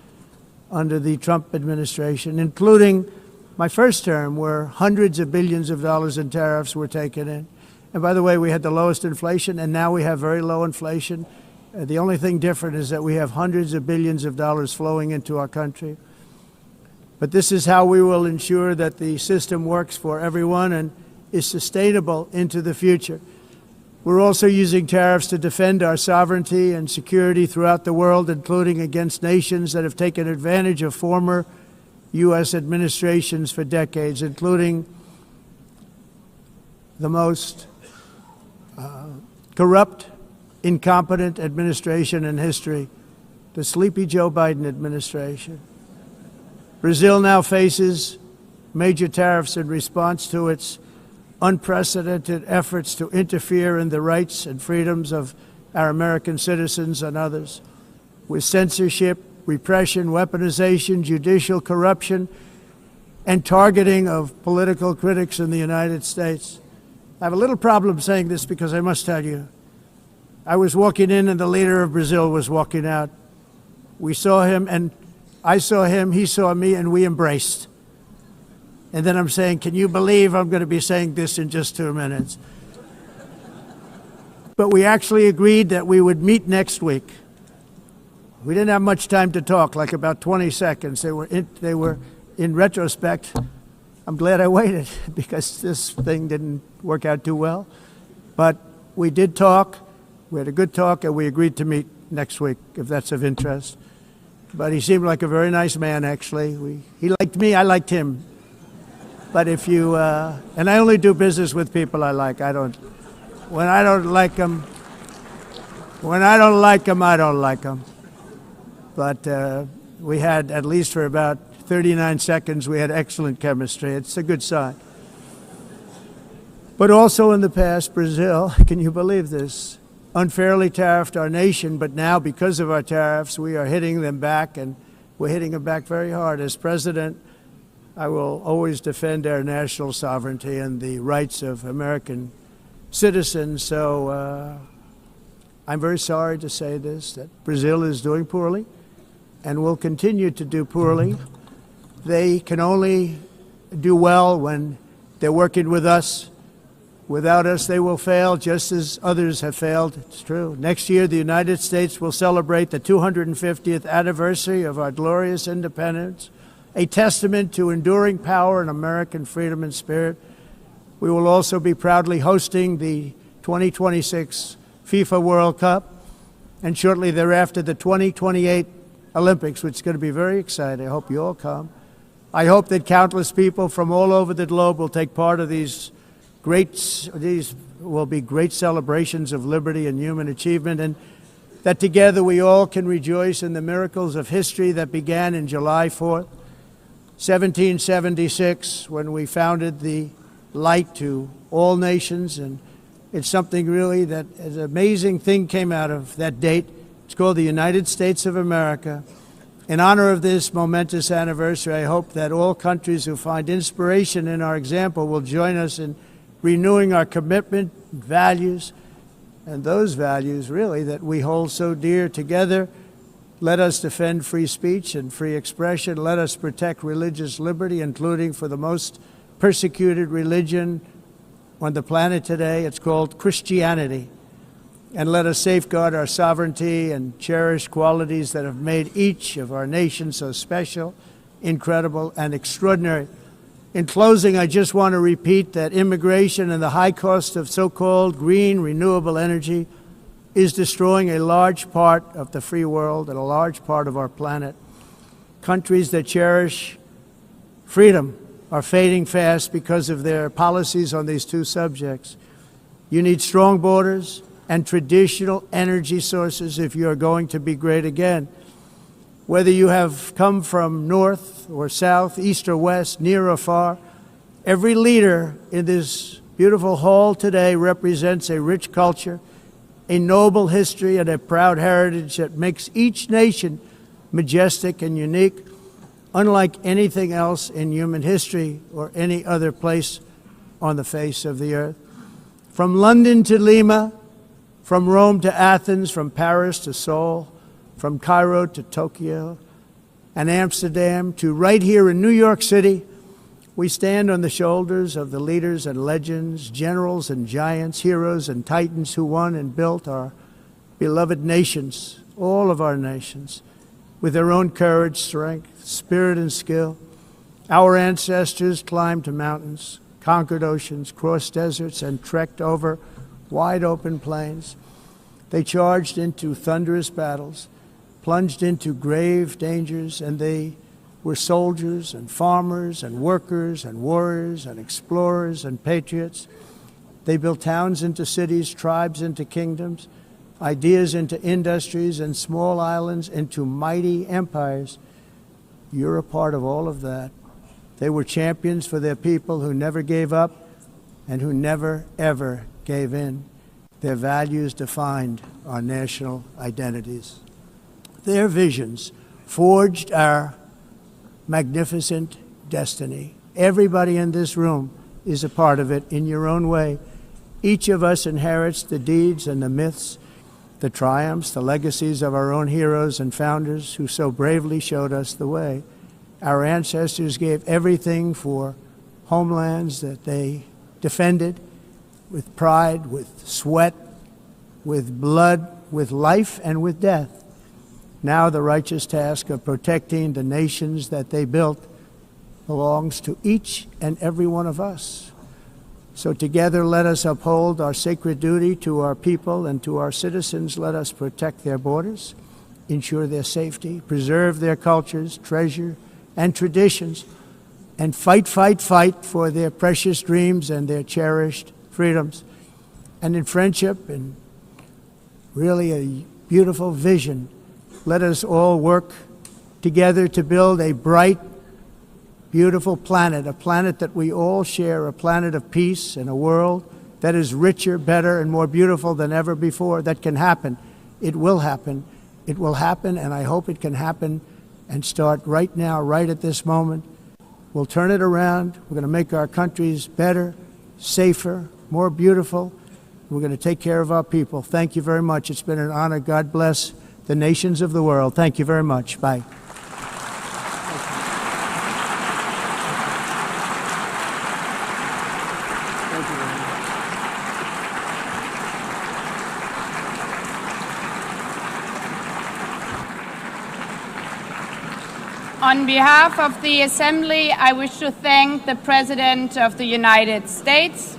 under the Trump administration, including my first term, where hundreds of billions of dollars in tariffs were taken in. And by the way, we had the lowest inflation, and now we have very low inflation. The only thing different is that we have hundreds of billions of dollars flowing into our country. But this is how we will ensure that the system works for everyone and is sustainable into the future. We're also using tariffs to defend our sovereignty and security throughout the world, including against nations that have taken advantage of former U.S. administrations for decades, including the most corrupt, incompetent administration in history, the sleepy Joe Biden administration. Brazil now faces major tariffs in response to its unprecedented efforts to interfere in the rights and freedoms of our American citizens and others, with censorship, repression, weaponization, judicial corruption, and targeting of political critics in the United States. I have a little problem saying this because I must tell you, I was walking in and the leader of Brazil was walking out. We saw him and I saw him, he saw me, and we embraced. And then I'm saying, can you believe I'm going to be saying this in just 2 minutes? But we actually agreed that we would meet next week. We didn't have much time to talk, like about 20 seconds. They were in retrospect, I'm glad I waited because this thing didn't work out too well. But we did talk, we had a good talk, and we agreed to meet next week, if that's of interest. But he seemed like a very nice man, actually. He liked me, I liked him. But if you, and I only do business with people I like. When I don't like them, I don't like them. But we had, at least for about 39 seconds, we had excellent chemistry. It's a good sign. But also in the past, Brazil, can you believe this, unfairly tariffed our nation, but now because of our tariffs, we are hitting them back, and we're hitting them back very hard. As president, I will always defend our national sovereignty and the rights of American citizens. So I'm very sorry to say this, that Brazil is doing poorly and will continue to do poorly. They can only do well when they're working with us. Without us, they will fail, just as others have failed. It's true. Next year, the United States will celebrate the 250th anniversary of our glorious independence, a testament to enduring power and American freedom and spirit. We will also be proudly hosting the 2026 FIFA World Cup, and shortly thereafter, the 2028 Olympics, which is going to be very exciting. I hope you all come. I hope that countless people from all over the globe will take part of these will be great celebrations of liberty and human achievement, and that together we all can rejoice in the miracles of history that began in July 4th, 1776, when we founded the light to all nations. And it's something really that an amazing thing came out of that date. It's called the United States of America. In honor of this momentous anniversary, I hope that all countries who find inspiration in our example will join us in renewing our commitment, values, and those values really that we hold so dear together. Let us defend free speech and free expression. Let us protect religious liberty, including for the most persecuted religion on the planet today. It's called Christianity. And let us safeguard our sovereignty and cherish qualities that have made each of our nations so special, incredible, and extraordinary. In closing, I just want to repeat that immigration and the high cost of so-called green renewable energy is destroying a large part of the free world and a large part of our planet. Countries that cherish freedom are fading fast because of their policies on these two subjects. You need strong borders and traditional energy sources if you are going to be great again. Whether you have come from north or south, east or west, near or far, every leader in this beautiful hall today represents a rich culture, a noble history, and a proud heritage that makes each nation majestic and unique, unlike anything else in human history or any other place on the face of the earth. From London to Lima, from Rome to Athens, from Paris to Seoul, from Cairo to Tokyo and Amsterdam to right here in New York City, we stand on the shoulders of the leaders and legends, generals and giants, heroes and titans who won and built our beloved nations, all of our nations, with their own courage, strength, spirit, and skill. Our ancestors climbed mountains, conquered oceans, crossed deserts, and trekked over wide open plains. They charged into thunderous battles, plunged into grave dangers, and they were soldiers and farmers and workers and warriors and explorers and patriots. They built towns into cities, tribes into kingdoms, ideas into industries, and small islands into mighty empires. You're a part of all of that. They were champions for their people who never gave up and who never, ever gave in. Their values defined our national identities. Their visions forged our magnificent destiny. Everybody in this room is a part of it in your own way. Each of us inherits the deeds and the myths the triumphs, the legacies of our own heroes and founders who so bravely showed us the way. Our ancestors gave everything for homelands that they defended with pride, with sweat, with blood, with life, and with death. Now the righteous task of protecting the nations that they built belongs to each and every one of us. So together let us uphold our sacred duty to our people and to our citizens. Let us protect their borders, ensure their safety, preserve their cultures, treasure, and traditions, and fight for their precious dreams and their cherished freedoms. And in friendship and really a beautiful vision, let us all work together to build a bright, beautiful planet, a planet that we all share, a planet of peace and a world that is richer, better, and more beautiful than ever before. That can happen. It will happen. It will happen, and I hope it can happen and start right now, right at this moment. We'll turn it around. We're going to make our countries better, safer, more beautiful. We're going to take care of our people. Thank you very much. It's been an honor. God bless the nations of the world. Thank you very much. Bye. On behalf of the Assembly, I wish to thank the President of the United States,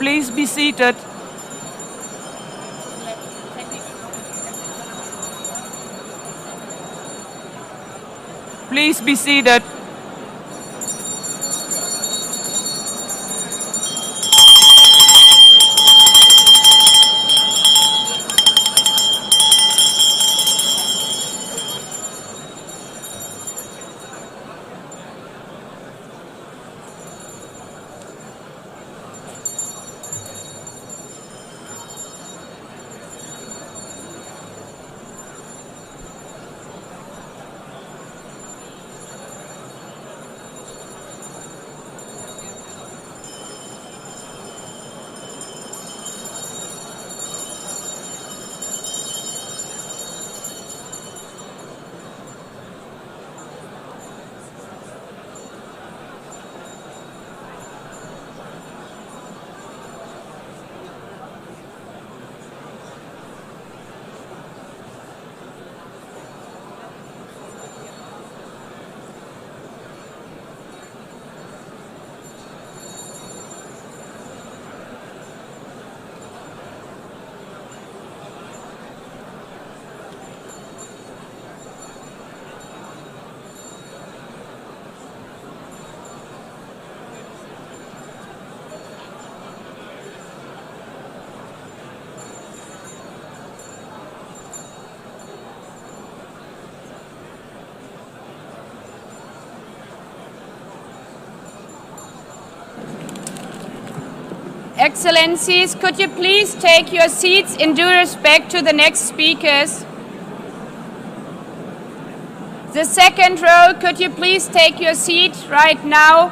please be seated. Please be seated. Excellencies, could you please take your seats in due respect to the next speakers? The second row, could you please take your seat right now?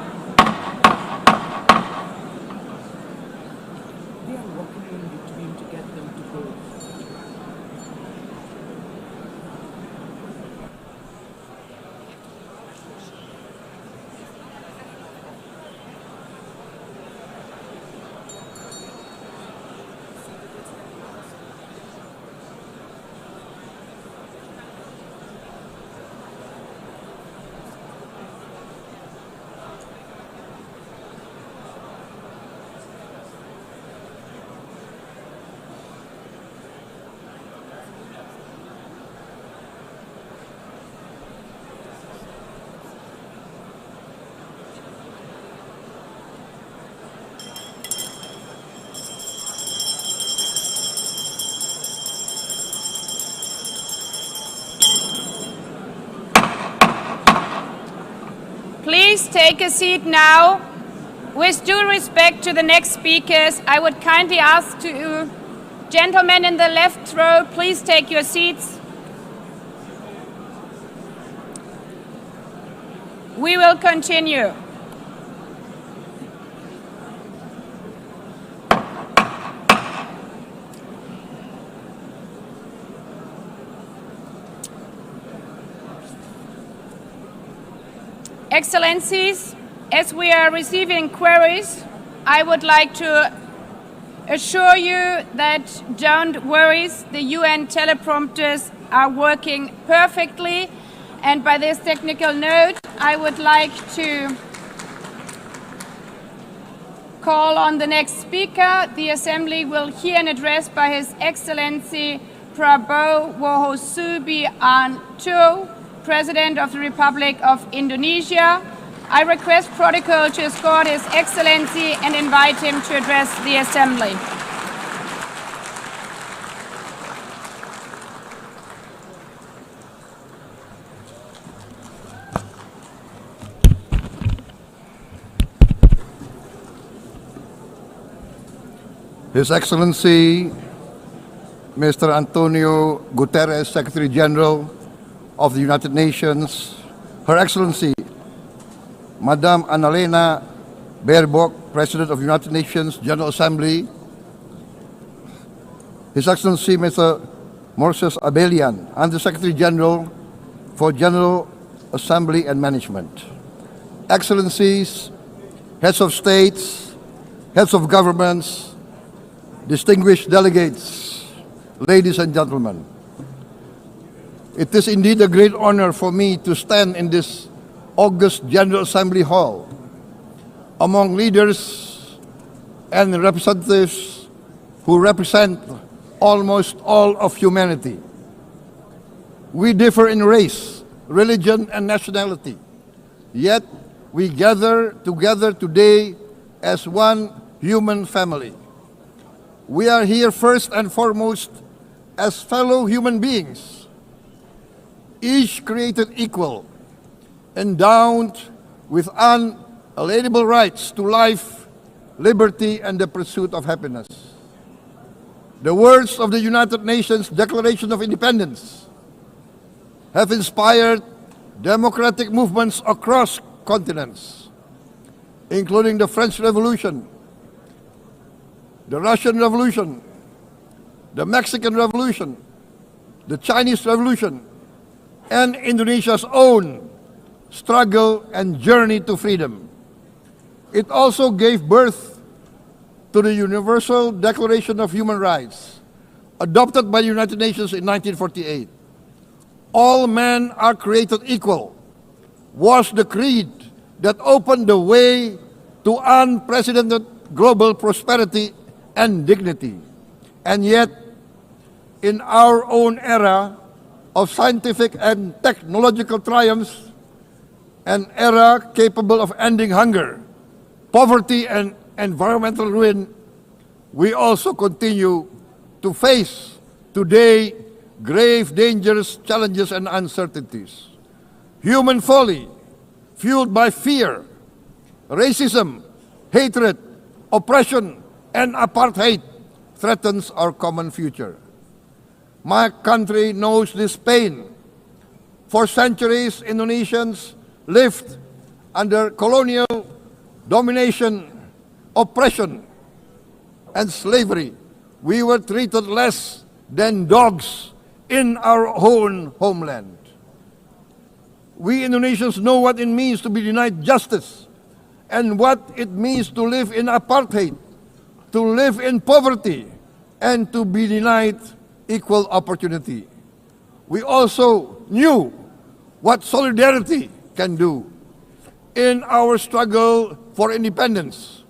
Please take a seat now. With due respect to the next speakers, I would kindly ask you, gentlemen in the left row, please take your seats. We will continue. Excellencies, as we are receiving queries, I would like to assure you that don't worry, the UN teleprompters are working perfectly. And by this technical note, I would like to call on the next speaker. The Assembly will hear an address by His Excellency Prabowo Berpidato, President of the Republic of Indonesia. I request protocol to escort His Excellency and invite him to address the Assembly. His Excellency Mr. Antonio Guterres, Secretary General of the United Nations, Her Excellency Madame Annalena Baerbock, President of the United Nations General Assembly, His Excellency Mr. Moses Abelian, Under Secretary General for General Assembly and Management, Excellencies, Heads of States, Heads of Governments, distinguished delegates, ladies and gentlemen. It is indeed a great honor for me to stand in this august General Assembly Hall among leaders and representatives who represent almost all of humanity. We differ in race, religion, and nationality, yet we gather together today as one human family. We are here first and foremost as fellow human beings, each created equal, endowed with unalienable rights to life, liberty, and the pursuit of happiness. The words of the United Nations Declaration of Independence have inspired democratic movements across continents, including the French Revolution, the Russian Revolution, the Mexican Revolution, the Chinese Revolution, and Indonesia's own struggle and journey to freedom. It also gave birth to the Universal Declaration of Human Rights, adopted by the United Nations in 1948. All men are created equal was the creed that opened the way to unprecedented global prosperity and dignity. And yet, in our own era of scientific and technological triumphs, an era capable of ending hunger, poverty, and environmental ruin, we also continue to face today grave dangers, challenges, and uncertainties. Human folly, fueled by fear, racism, hatred, oppression, and apartheid, threatens our common future. My country knows this pain. For centuries, Indonesians lived under colonial domination, oppression, and slavery. We were treated less than dogs in our own homeland. We Indonesians know what it means to be denied justice and what it means to live in apartheid, to live in poverty, and to be denied equal opportunity. We also knew what solidarity can do in our struggle for independence,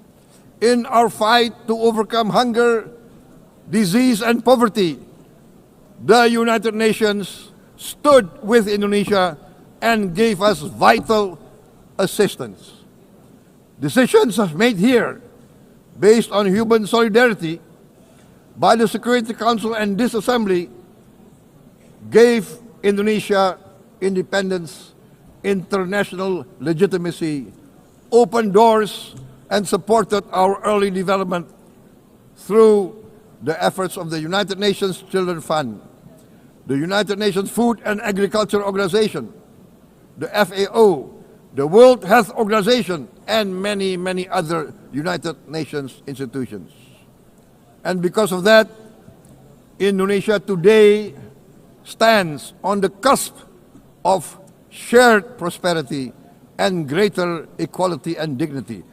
in our fight to overcome hunger, disease, and poverty. The United Nations stood with Indonesia and gave us vital assistance. Decisions made here based on human solidarity by the Security Council and this Assembly gave Indonesia independence, international legitimacy, opened doors, and supported our early development through the efforts of the United Nations Children Fund, the United Nations Food and Agriculture Organization, the FAO, the World Health Organization, and many, many other United Nations institutions. And because of that, Indonesia today stands on the cusp of shared prosperity and greater equality and dignity.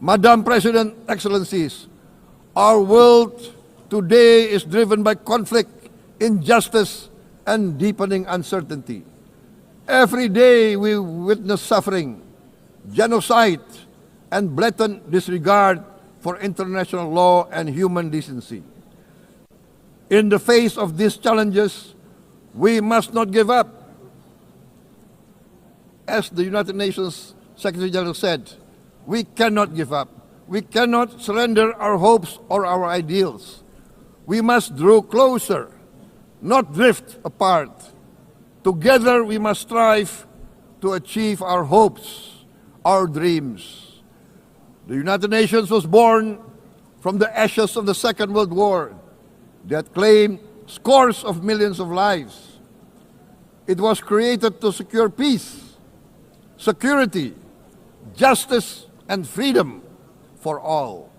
Madam President, Excellencies, our world today is driven by conflict, injustice, and deepening uncertainty. Every day we witness suffering, genocide, and blatant disregard for international law and human decency. In the face of these challenges, we must not give up. As the United Nations Secretary General said, we cannot give up. We cannot surrender our hopes or our ideals. We must draw closer, not drift apart. Together we must strive to achieve our hopes, our dreams. The United Nations was born from the ashes of the Second World War that claimed scores of millions of lives. It was created to secure peace, security, justice, and freedom for all.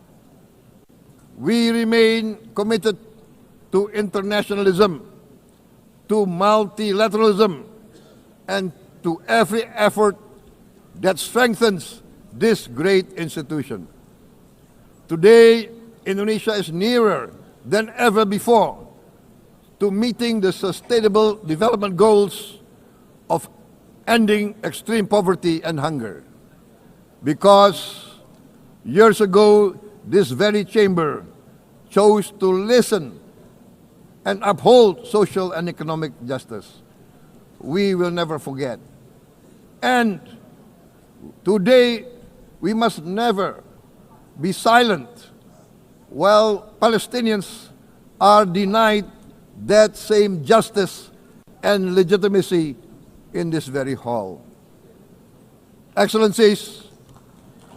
We remain committed to internationalism, to multilateralism, and to every effort that strengthens this great institution. Today, Indonesia is nearer than ever before to meeting the sustainable development goals of ending extreme poverty and hunger. Because years ago, this very chamber chose to listen and uphold social and economic justice, we will never forget. And today, we must never be silent while Palestinians are denied that same justice and legitimacy in this very hall. Excellencies,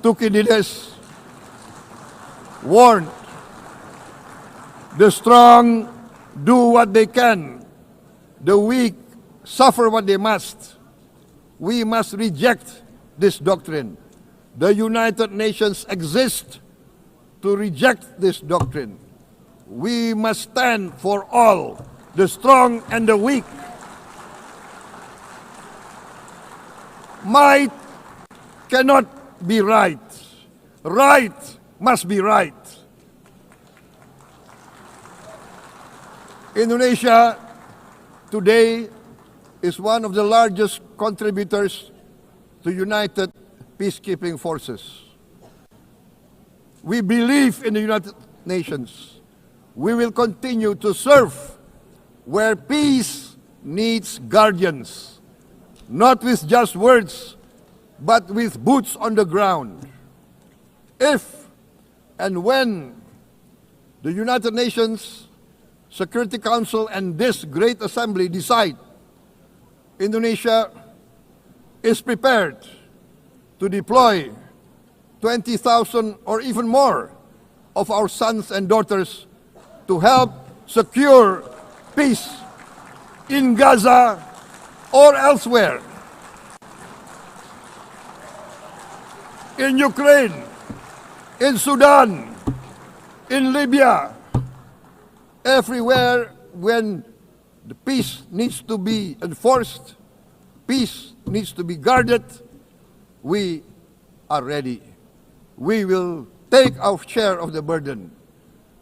Thucydides warned, the strong do what they can, the weak suffer what they must. We must reject this doctrine. The United Nations exist to reject this doctrine. We must stand for all, the strong and the weak. Might cannot be right. Right must be right. Indonesia today is one of the largest contributors to United Peacekeeping Forces. We believe in the United Nations. We will continue to serve where peace needs guardians, not with just words, but with boots on the ground. If and when the United Nations Security Council and this great assembly decide Indonesia is prepared to deploy 20,000 or even more of our sons and daughters to help secure peace in Gaza or elsewhere, in Ukraine, in Sudan, in Libya, everywhere when the peace needs to be enforced, peace needs to be guarded, we are ready. We will take our share of the burden,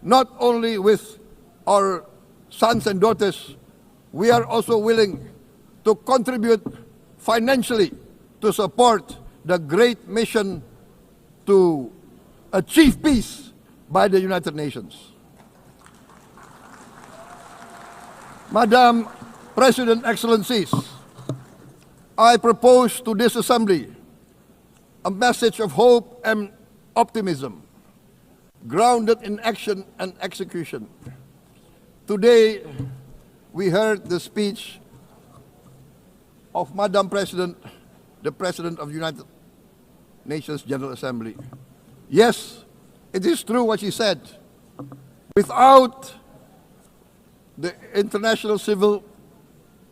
not only with our sons and daughters, we are also willing to contribute financially to support the great mission to achieve peace by the United Nations. Madam President, Excellencies, I propose to this Assembly a message of hope and optimism, grounded in action and execution. Today, we heard the speech of Madam President, the President of the United Nations General Assembly. Yes, it is true what she said. Without the International Civil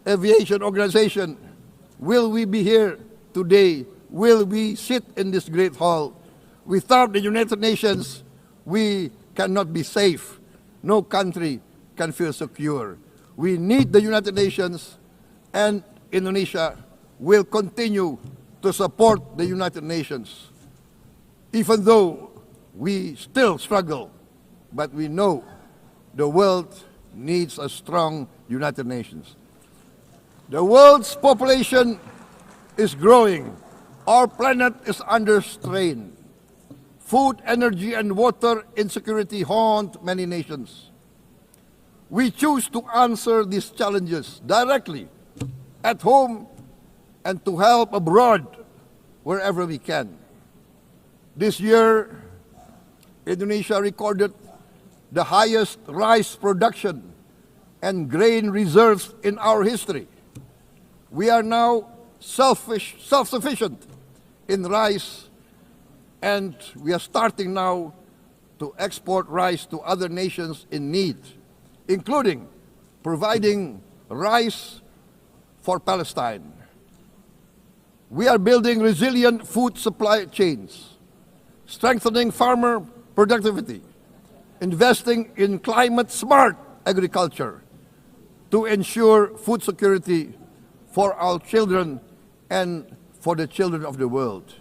Aviation Organization, will we be here today? Will we sit in this great hall? Without the United Nations, we cannot be safe. No country can feel secure. We need the United Nations, and Indonesia will continue to support the United Nations, even though we still struggle, but we know the world needs a strong United Nations. The world's population is growing. Our planet is under strain. Food, energy, and water insecurity haunt many nations. We choose to answer these challenges directly at home and to help abroad wherever we can. This year, Indonesia recorded the highest rice production and grain reserves in our history. We are now self-sufficient in rice, and we are starting now to export rice to other nations in need, including providing rice for Palestine. We are building resilient food supply chains, strengthening farmer productivity, investing in climate-smart agriculture to ensure food security for our children and for the children of the world.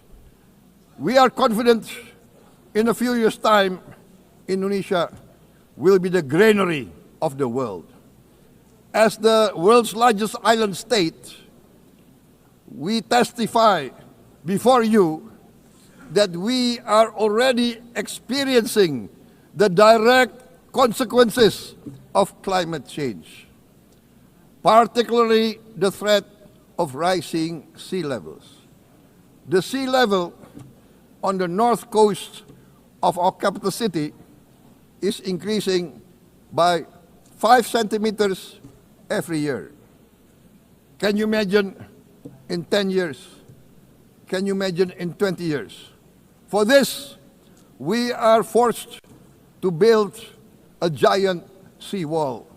We are confident in a few years' time, Indonesia will be the granary of the world. As the world's largest island state, we testify before you that we are already experiencing the direct consequences of climate change, particularly the threat of rising sea levels. The sea level on the north coast of our capital city is increasing by 5 centimeters every year. Can you imagine in 10 years? Can you imagine in 20 years? For this, we are forced to build a giant seawall,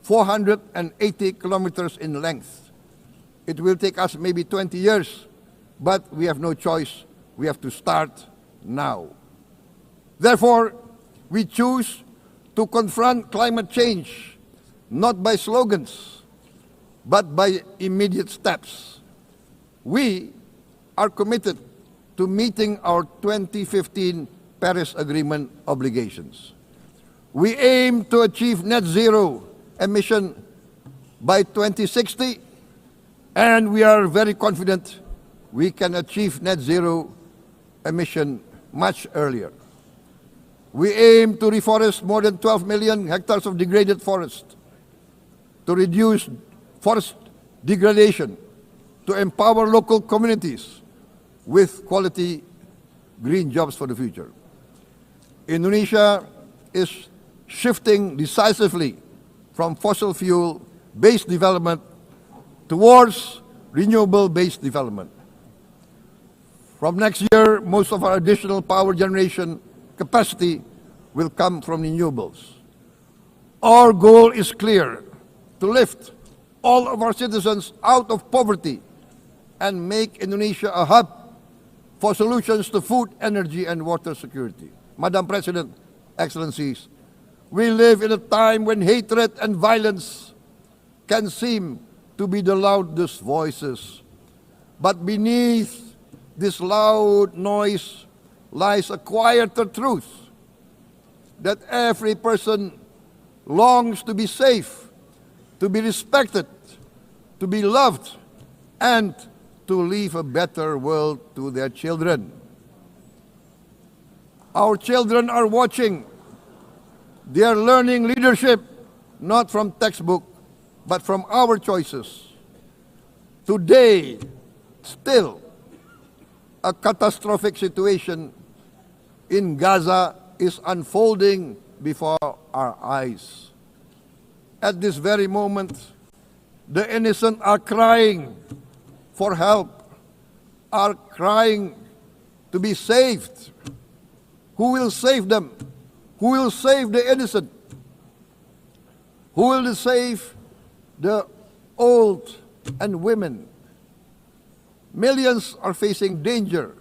480 kilometers in length. It will take us maybe 20 years, but we have no choice. We have to start now. Therefore, we choose to confront climate change not by slogans, but by immediate steps. We are committed to meeting our 2015 Paris Agreement obligations. We aim to achieve net zero emission by 2060, and we are very confident we can achieve net zero emission much earlier. We aim to reforest more than 12 million hectares of degraded forest, to reduce forest degradation, to empower local communities with quality green jobs for the future. Indonesia is shifting decisively from fossil fuel-based development towards renewable-based development. From next year, most of our additional power generation capacity will come from renewables. Our goal is clear: to lift all of our citizens out of poverty and make Indonesia a hub for solutions to food, energy, and water security. Madam President, Excellencies, we live in a time when hatred and violence can seem to be the loudest voices. But beneath this loud noise lies a quieter truth, that every person longs to be safe, to be respected, to be loved, and to leave a better world to their children. Our children are watching. They are learning leadership, not from textbook, but from our choices. Today, still, a catastrophic situation in Gaza is unfolding before our eyes. At this very moment, the innocent are crying for help, are crying to be saved. Who will save them? Who will save the innocent? Who will save the old and women? Millions are facing danger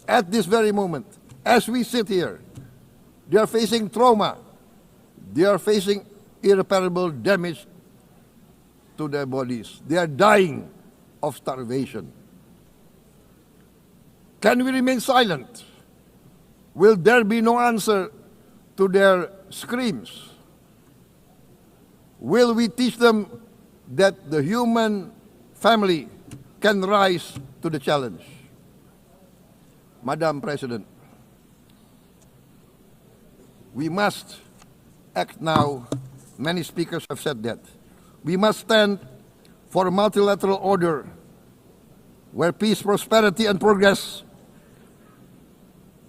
at this very moment. As we sit here, they are facing trauma. They are facing irreparable damage to their bodies. They are dying of starvation. Can we remain silent? Will there be no answer to their screams? Will we teach them that the human family can rise to the challenge? Madam President, we must act now. Many speakers have said that. We must stand for a multilateral order where peace, prosperity, and progress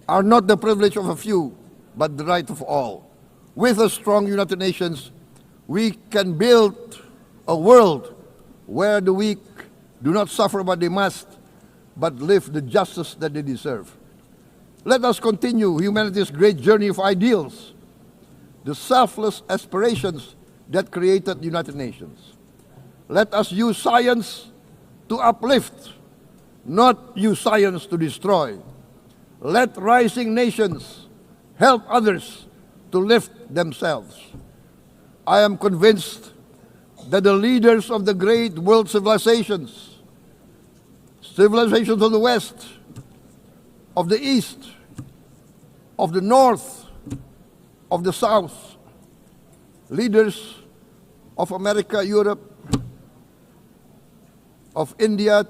are not the privilege of a few, but the right of all. With a strong United Nations, we can build a world where the weak do not suffer what they must, but live the justice that they deserve. Let us continue humanity's great journey of ideals, the selfless aspirations that created the United Nations. Let us use science to uplift, not use science to destroy. Let rising nations help others to lift themselves. I am convinced that the leaders of the great world civilizations of the West, of the East, of the North, of the South, leaders of America, Europe, of India,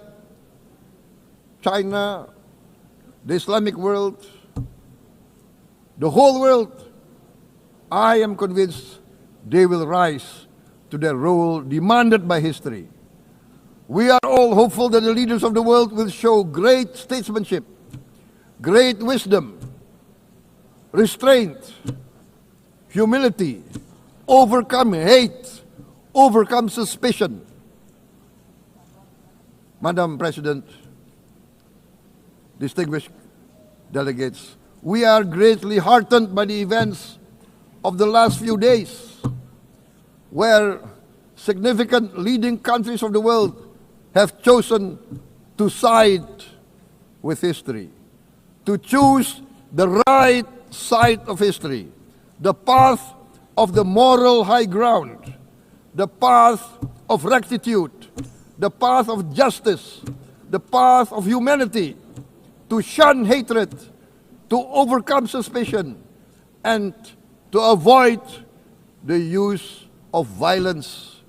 China, the Islamic world, the whole world, I am convinced they will rise to their role demanded by history. We are all hopeful that the leaders of the world will show great statesmanship, great wisdom, restraint, humility, overcome hate, overcome suspicion. Madam President, distinguished delegates, we are greatly heartened by the events of the last few days, where significant leading countries of the world have chosen to side with history, to choose the right side of history, the path of the moral high ground, the path of rectitude, the path of justice, the path of humanity, to shun hatred, to overcome suspicion, and to avoid the use of violence.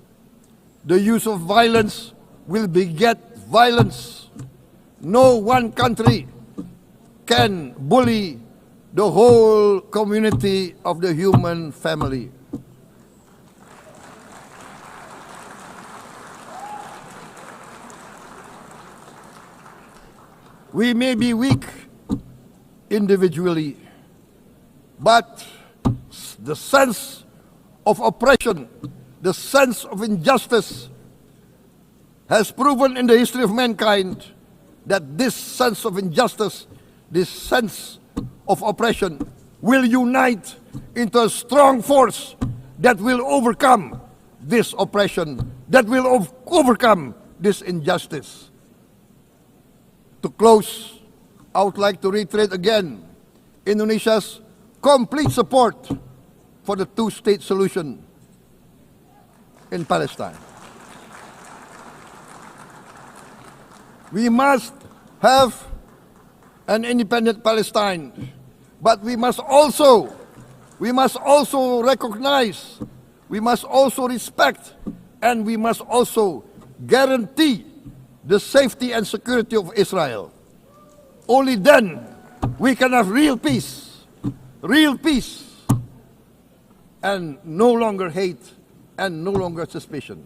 The use of violence will beget violence. No one country can bully the whole community of the human family. We may be weak individually, but the sense of oppression, the sense of injustice has proven in the history of mankind that this sense of injustice, this sense of oppression will unite into a strong force that will overcome this oppression, that will overcome this injustice. To close, I would like to reiterate again Indonesia's complete support for the two-state solution in Palestine. We must have an independent Palestine, but we must also recognize, we must also respect, and we must also guarantee the safety and security of Israel. Only then we can have real peace, and no longer hate and no longer suspicion.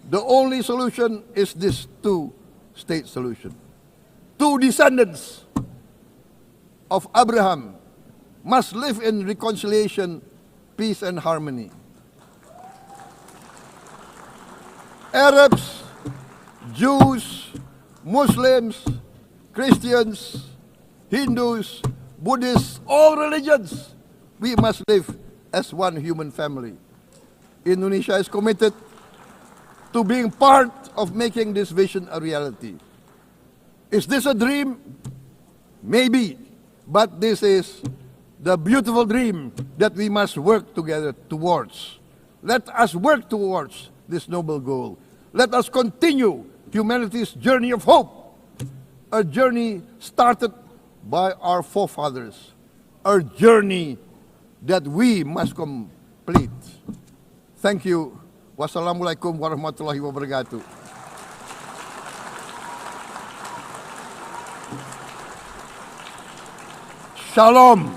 The only solution is this two-state solution. Two descendants of Abraham must live in reconciliation, peace, and harmony. Arabs, Jews, Muslims, Christians, Hindus, Buddhists, all religions, we must live as one human family. Indonesia is committed to being part of making this vision a reality. Is this a dream? Maybe, but this is the beautiful dream that we must work together towards. Let us work towards this noble goal. Let us continue humanity's journey of hope, a journey started by our forefathers, a journey that we must complete. Thank you. Wassalamualaikum warahmatullahi wabarakatuh. Shalom.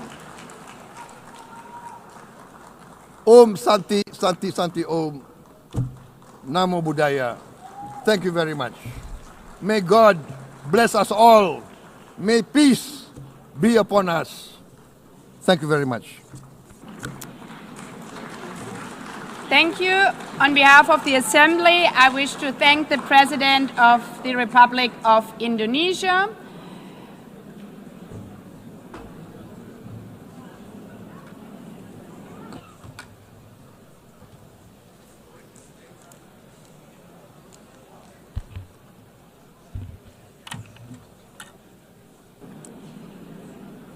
Om Santi, Santi, Santi Om. Namo Buddhaya. Thank you very much. May God bless us all. May peace be upon us. Thank you very much. Thank you. On behalf of the Assembly, I wish to thank the President of the Republic of Indonesia.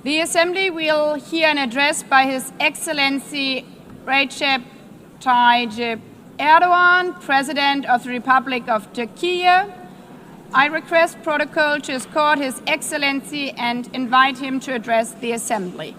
The Assembly will hear an address by His Excellency Recep Tayyip Erdogan, President of the Republic of Turkey. I request protocol to escort His Excellency and invite him to address the Assembly.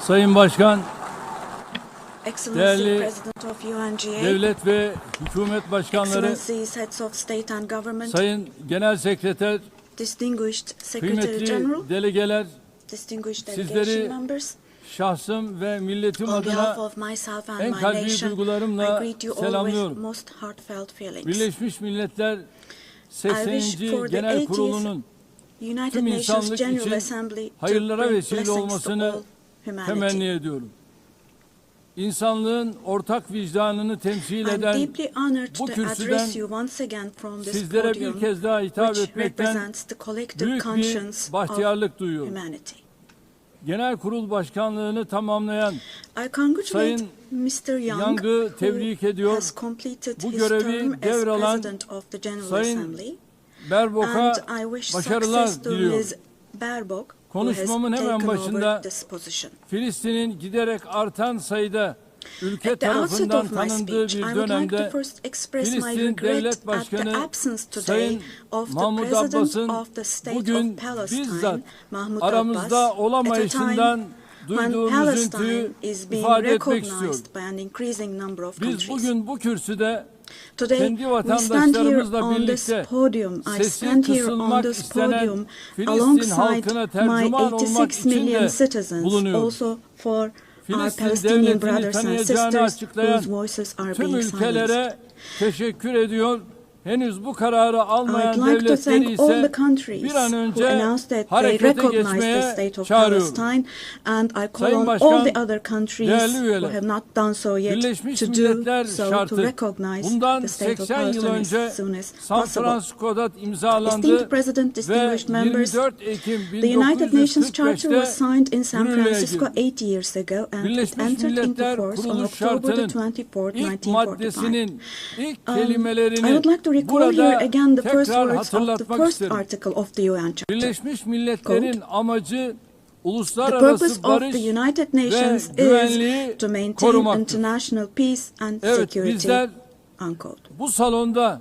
Sayın Başkan, Excellency değerli President of UNGA, devlet ve hükümet başkanları, Excellencies, Heads of State and Government, Sayın Genel Sekreter, Distinguished Secretary General, kıymetli delegeler, Distinguished sizleri Delegation Members, şahsım ve milletim on behalf adına of myself and en my kalbi nation, duygularımla I greet you all with selamlıyorum. most heartfelt feelings. Birleşmiş Milletler I wish 80. for the Genel 80th Kurulu'nun United tüm Nations insanlık General için Assembly to hayırlara bring vesile blessings to olmasını all humanity. temenni ediyorum. İnsanlığın ortak vicdanını temsil I'm eden deeply honored bu to kürsüden address you once again from this sizlere bir podium, kez daha hitap which etmekten represents the collective büyük conscience bir of bahtiyarlık duyuyorum. humanity. Genel Kurul Başkanlığını tamamlayan I congratulate Sayın Mr. Young, Young'ı tebrik who ediyor. has completed Bu his görevi term as devralan President of the General Sayın Assembly. Berbok'a And I wish başarılar success to diliyorum. Ms. Baerbock, who has Konuşmamın hemen taken başında over this position. Filistin'in giderek artan sayıda ülke At the outset tarafından of my tanındığı speech, bir I would like to dönemde first express my Filistin regret Devlet at the Başkanı absence today Sayın of the Mahmut President Abbas'ın of the State bugün of Palestine, bizzat Mahmut aramızda Abbas, at a olamayışından time when duyduğum Palestine üzüntüyü is being ifade etmek istiyorum. recognized by an increasing number of Biz countries. bugün bu kürsüde Today, kendi we stand here vatandaşlarımızla on this birlikte podium. I sesi stand here on kısılmak this istenen podium Filistin alongside halkına my tercüman olmak 86 için million de citizens, bulunuyorum. also for our Filistin Palestinian devletini brothers and tanıyacağını sisters açıklayan whose voices are tüm being silenced. ülkelere teşekkür ediyor. Henüz bu kararı almayan I'd like to devletleri thank all the ise countries bir an who önce announced that they harekete recognize the geçmeye state of çağırıyorum. Palestine, and I call Sayın on Başkan, all the other countries değerli who üyeler, have not done so yet Birleşmiş to do Milletler so, to şartı recognize bundan the state of 80 yıl Palestine önce as soon as San possible. Francisco'da Esteemed imzalandı President, ve distinguished members, 24 Ekim the United Nations Charter was 1945'te signed in San yürürlüğe Francisco girdi. 8 years ago, and it Birleşmiş entered into Milletler force on Kuruluş October the Şartı'nın 24th, ilk 1945. maddesinin ilk I kelimelerini would like to recall burada here again the first tekrar words of the hatırlatmak first isterim. article of the UN Charter. Birleşmiş Milletler'in amacı The uluslararası purpose of barış the United ve Nations güvenliği is to maintain korumaktır. international peace and Evet, security. bizler Unquote. bu salonda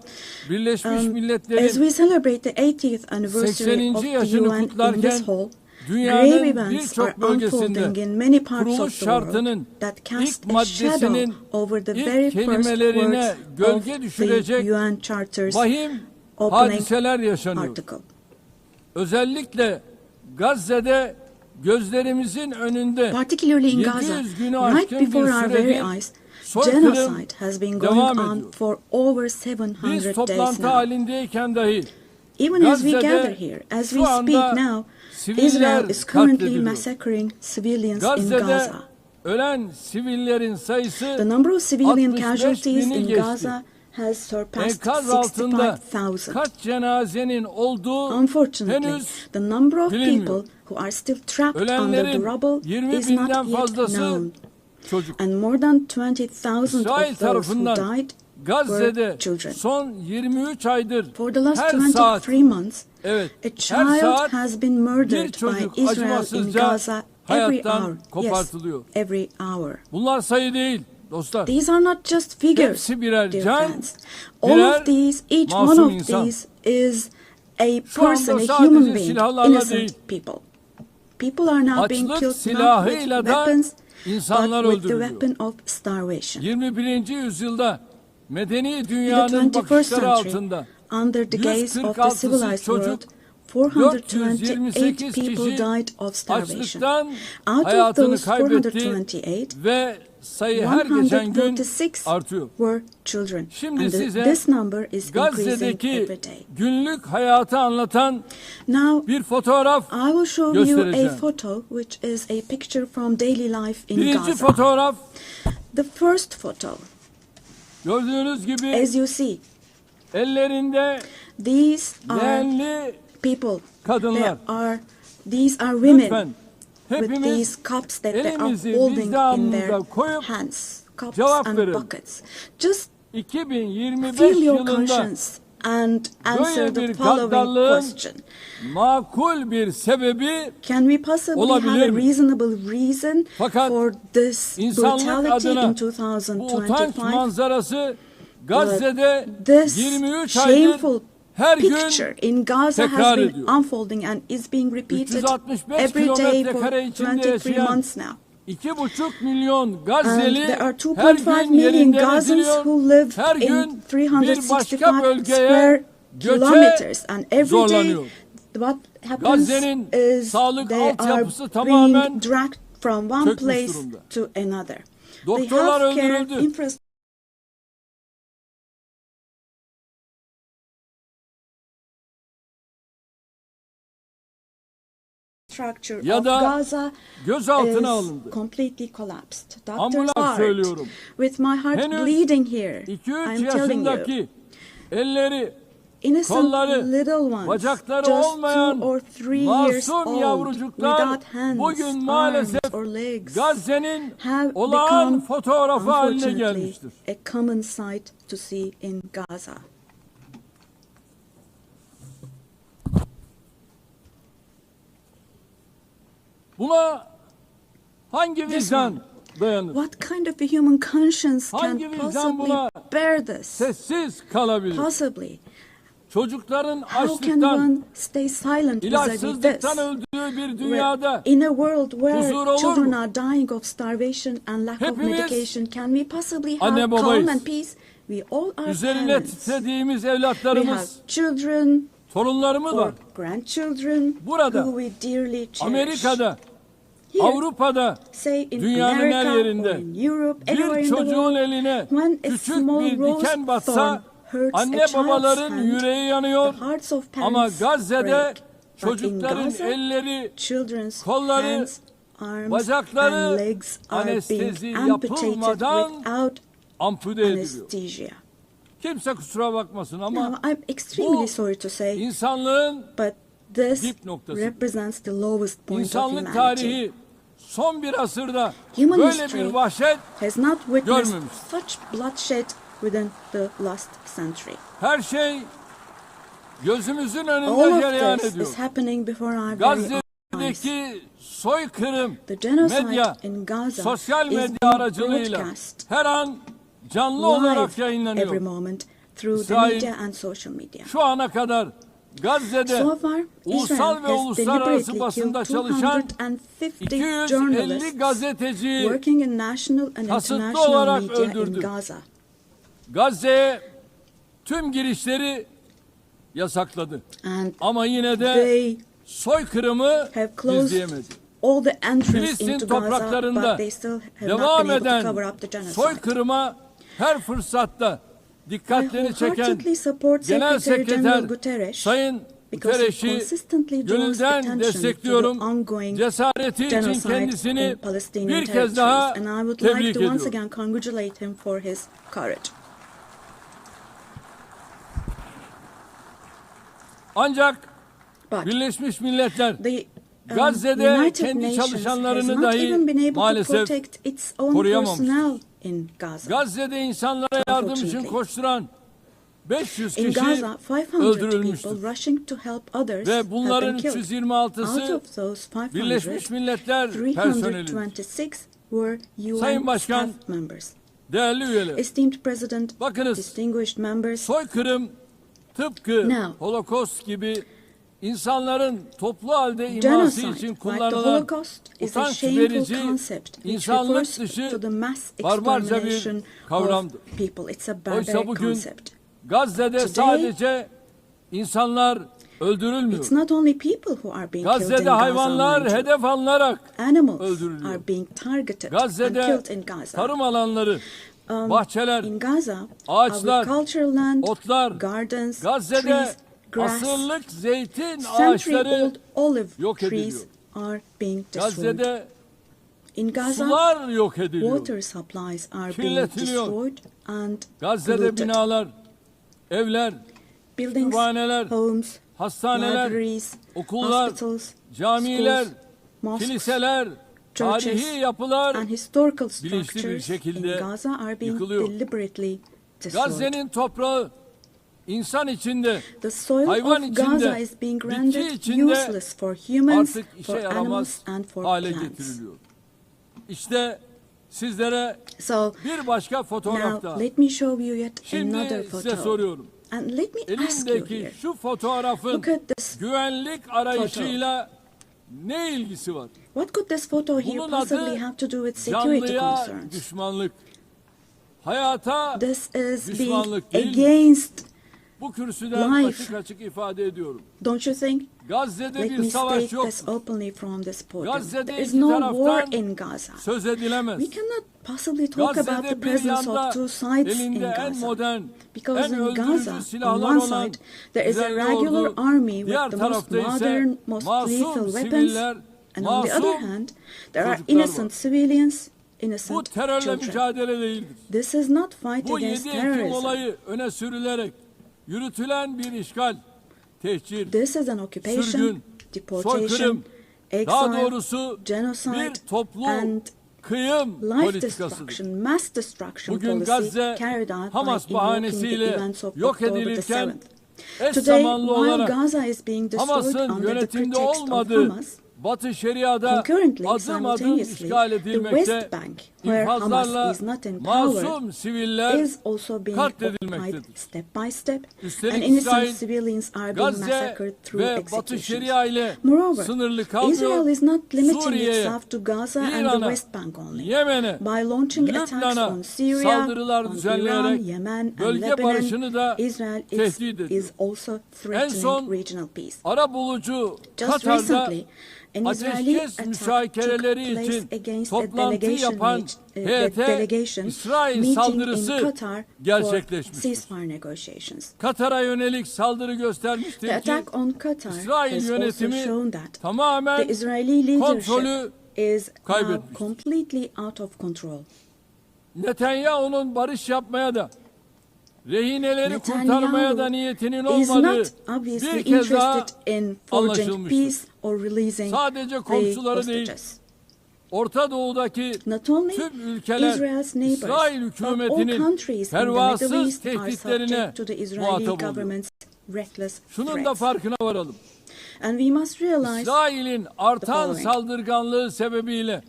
Birleşmiş As Milletler'in we celebrate the 80th anniversary 80. of the yaşını UN in kutlarken this hall, grave dünyanın events are birçok bölgesinde unfolding in many parts kuruluş of the world şartının that cast ilk a shadow maddesinin over the ilk very first kelimelerine words gölge of düşürecek the UN Charter's vahim opening hadiseler yaşanıyor. article. Özellikle Gazze'de gözlerimizin önünde Particularly in Gaza, 700 günü right aşkın bir before our very süredir eyes, soykırım genocide has been going devam on ediyor. for over Biz 700 days toplantı now. halindeyken dahi Even as we Gazze'de gather here, as we şu anda speak now, siviller Israel is currently katlediliyor. massacring civilians in Gazze'de Gaza. ölen sivillerin sayısı The number of civilian 65 casualties bini in geçti. Gaza has surpassed Enkaz altında 65,000. kaç cenazenin olduğu Unfortunately, henüz the number of bilinmiyor. people who are still trapped under the Ölenlerin rubble 20 is binden not yet fazlası known. çocuk. And more than 20,000 İsrail of those who tarafından died Gazze'de were children. son 23 aydır For the last her 23 saat months, evet a her child saat has been bir murdered by çocuk Israel in acımasızca Gaza every hour. hayattan Yes, kopartılıyor. every hour. Bunlar sayı değil dostlar. These are not just figures, Hepsi birer dear can, friends. All birer of these, each one masum of insan. these is a Şu anda person, a sadece human being, silahlarla innocent değil, people. People are now being açlık killed not with silahıyla da weapons, insanlar but with the öldürülüyor. weapon of starvation. 21. yüzyılda medeni In the dünyanın 21st bakışları century, altında under the gaze of the 146 civilized çocuk, world, 428 428 people kişi died of starvation. açlıktan Out of hayatını those kaybetti 428, ve sayı her geçen gün 146 artıyor. were children. Şimdi And size this number is increasing Gazze'deki every day. günlük hayatı anlatan Now, bir fotoğraf I will show you a göstereceğim. photo, which is a picture from daily life in Birinci Gaza. fotoğraf The first photo, gördüğünüz gibi as you see, ellerinde these are leğenli people. kadınlar. These are women Lütfen with hepimiz these cups that they are elimizi holding in their vicdanımıza koyup hands, cups cevap and verelim. buckets. Just 2025 feel your yılında conscience and answer böyle the bir following gaddallığın question. makul bir sebebi Can we possibly olabilir have a mi? reasonable reason Fakat for this insanlık brutality adına in bu utanç 2025? manzarası Gazze'de This 23 aydır shameful her gün picture in Gaza tekrar has been ediyor. unfolding and is being repeated 365 every day kilometre for kare içinde 23 yaşayan months now. 2,5 milyon And Gazze'li there are her 2.5 gün million yerinden Gazans ediliyor. who live Her in gün bir başka 365 bölgeye square göçe kilometers. And every day zorlanıyor. what happens Gazze'nin is sağlık they are altyapısı tamamen being dragged from one çökmüş place durumda. to another. The Doktorlar healthcare öldürüldü. infrastructure Ya of da Gaza gözaltına is alındı. completely collapsed. Doctors Ambulans are, söylüyorum. with my heart Henüz bleeding here, 2-3 I'm telling you, yaşındaki elleri, innocent kolları, little ones, bacakları just olmayan 2 or 3 years masum old, yavrucuklar without hands, bugün arms maalesef or legs, Gazze'nin have olağan become, fotoğrafı haline unfortunately, gelmiştir. a common sight to see in Gaza. Buna hangi vicdan dayanır? What kind of a human conscience Hangi can vicdan possibly buna bear this? Sessiz kalabilir. Possibly. Çocukların How can açlıktan, one stay silent vis-a-vis this? ilaçsızlıktan öldüğü bir dünyada In a world where huzur olur children mu? are dying of starvation and lack of Hepimiz medication, can we possibly have anne calm babayız. and peace? We all are üzerine parents. titrediğimiz We have evlatlarımız, children torunlarımız or var. grandchildren Burada, who we dearly cherish. Amerika'da, Here, Avrupa'da, say in dünyanın her America or yerinde in Europe, everywhere bir in the çocuğun world, eline when a küçük small bir rose diken batsa thorn hurts a anne child's babaların hand, yüreği yanıyor. the hearts of Ama parents Gazze'de break. But in çocukların Gaza, elleri, children's kolları, hands, arms, bacakları and legs are anestezi being amputated yapılmadan without ampute ediliyor. anesthesia. Kimse kusura bakmasın ama Now, I'm extremely bu sorry to say, insanlığın but this dip noktası. represents the lowest point of İnsanlık humanity. tarihi son bir asırda Human böyle history bir vahşet has not witnessed görmemiş. such bloodshed within the last century. Her şey gözümüzün önünde All cereyan of this ediyor. is happening before our very eyes. Gazze'deki soykırım, The genocide medya, in Gaza sosyal is medya being aracılığıyla broadcast her an canlı olarak live every yayınlanıyor. moment through the İsrail, media and social media. Şu ana kadar Gazze'de So far, ulusal Israel ve has uluslararası deliberately basında killed çalışan 250 250 journalists gazeteciyi working in national and kasıtlı international olarak media in öldürdü. Gaza. Gazze'ye tüm girişleri yasakladı. And Ama yine de they soykırımı have closed gizleyemedi. all the entrance Filistin into Gaza, topraklarında but they still have not devam been able to eden cover up the genocide. soykırıma her fırsatta I dikkatleri çeken wholeheartedly support Genel Secretary General Sekreter Guterres Sayın because he Guterres'i consistently draws gönülden attention to the destekliyorum. ongoing Cesareti için genocide kendisini in Palestinian bir kez daha territories, and I would like tebrik to once ediyorum. again congratulate him for his courage. Ancak But Birleşmiş Milletler the Gazze'de United kendi Nations has çalışanlarını not dahi even been able to maalesef protect its own koruyamamıştır. personnel in Gaza. Gazze'de insanlara yardım için Unfortunately. koşturan 500 In kişi Gaza, 500 öldürülmüştür. people rushing to help others Ve have bunların been killed. Out 326'sı of those 500, Birleşmiş Milletler personeli. 326 were Sayın UN Başkan, staff members. Değerli üyeler, Esteemed President, bakınız, distinguished members, soykırım tıpkı Now, Holocaust gibi insanların toplu halde iması genocide, için like the kullanılan Holocaust, is a utanç shameful verici, concept which insanlık refers dışı to the mass barbarca bir extermination kavramdır. of people. It's a Oysa barbaric bugün concept. Gazze'de Today, sadece insanlar öldürülmüyor. It's not only people who are being killed in Gazze'de Gaza, hayvanlar mind you. hedef alınarak Animals öldürülüyor. are being targeted and Gazze'de killed in Gaza. tarım alanları, bahçeler, In Gaza, ağaçlar, agricultural land, otlar, gardens, Gazze'de trees, grass, asırlık zeytin ağaçları century-old olive yok trees ediliyor. are being destroyed. Gazze'de In Gaza, sular yok ediliyor. water supplies are being Kirletiliyor. destroyed and Gazze'de polluted. binalar, evler, Buildings, kütüphaneler, homes, hastaneler, libraries, okullar, hospitals, camiler, schools, mosques, kiliseler, churches, tarihi yapılar and historical bilinçli bir structures şekilde in Gaza are being yıkılıyor. deliberately destroyed. Gazze'nin toprağı insan içinde, The soil hayvan of Gaza içinde, is being bitki rendered içinde useless for humans, artık for işe animals, yaramaz and for hale plants. getiriliyor. İşte sizlere So bir başka fotoğraf daha. now let me show you yet Şimdi another size photo. soruyorum. And let me ask you Elimdeki here. şu fotoğrafın Look at this güvenlik arayışıyla ne ilgisi var? What could this photo here Bunun possibly adı have to do with security canlıya concerns? düşmanlık. Hayata This is being düşmanlık değil. against, Bu kürsüden life. açık açık ifade ediyorum. don't you think? Gazze'de Let bir me savaş state yok. this openly from this podium. Gazze'de There is iki no war taraftan in Gaza. söz edilemez. We cannot possibly talk about the Gazze'de bir presence yanda of two sides in elinde en Gaza. modern, Because en in öldürücü Gaza, on silahlar one olan side, there is a düzenli regular ordu, army diğer with the most tarafta ise modern, most lethal masum weapons, siviller, and on the other masum hand, there are çocuklar var. innocent civilians, Bu innocent terörle children. mücadele değildir. This is not fight Bu against 7 Ekim terrorism. olayı öne sürülerek yürütülen bir işgal, tehcir, This is an occupation, sürgün, deportation, soykırım, daha exile, doğrusu genocide, bir toplu and kıyım life politikasıdır. destruction, mass destruction Bugün policy Gazze carried out Hamas by invoking the bahanesiyle events of yok October the edilirken 7th. eş Today, zamanlı while olarak Gaza is being destroyed Hamas'ın under the yönetimde pretext of olmadığı Hamas, Batı Şeria'da concurrently, adım adım simultaneously, işgal the edilmekte, West Bank, where Hamas infazlarla is not empowered, masum siviller is also being occupied katledilmektedir. step by step, Üstelik and innocent İsrail, civilians are being Gazze massacred through ve Batı executions. Şeria ile Moreover, sınırlı Israel kalmıyor, is not limiting Suriye'ye, itself to Gaza and the İran'a, West Bank only. Yemen'e, By launching attacks Lübnan'a on Syria, saldırılar on Iran, düzenleyerek Yemen, and bölge barışını da Lebanon, Israel tehdit ediyor. is also En threatening son regional peace. arabulucu Just Katar'da recently, an Israeli ateşkes attack took müzakereleri place için against a toplantı delegation, yapan heyete meeting İsrail in saldırısı Qatar for gerçekleşmiştir. ceasefire negotiations. Katar'a yönelik saldırı The göstermiştir ki attack on Qatar İsrail has also yönetimi shown that tamamen the Israeli leadership kontrolü is now kaybetmiştir. completely out of control. Netanyahu'nun barış yapmaya da rehineleri Netanyahu kurtarmaya da niyetinin is olmadığı not obviously bir kez daha interested in forging anlaşılmıştır. peace or releasing Sadece the komşuları değil, hostages. Orta Doğu'daki Not only tüm ülkeler Israel's neighbors, İsrail but all hükümetinin countries in the Middle pervasız East are tehditlerine subject to the Israeli muhatap oluyor. government's reckless Şunun da threats. farkına varalım. And we must realize, İsrail'in artan following. saldırganlığı sebebiyle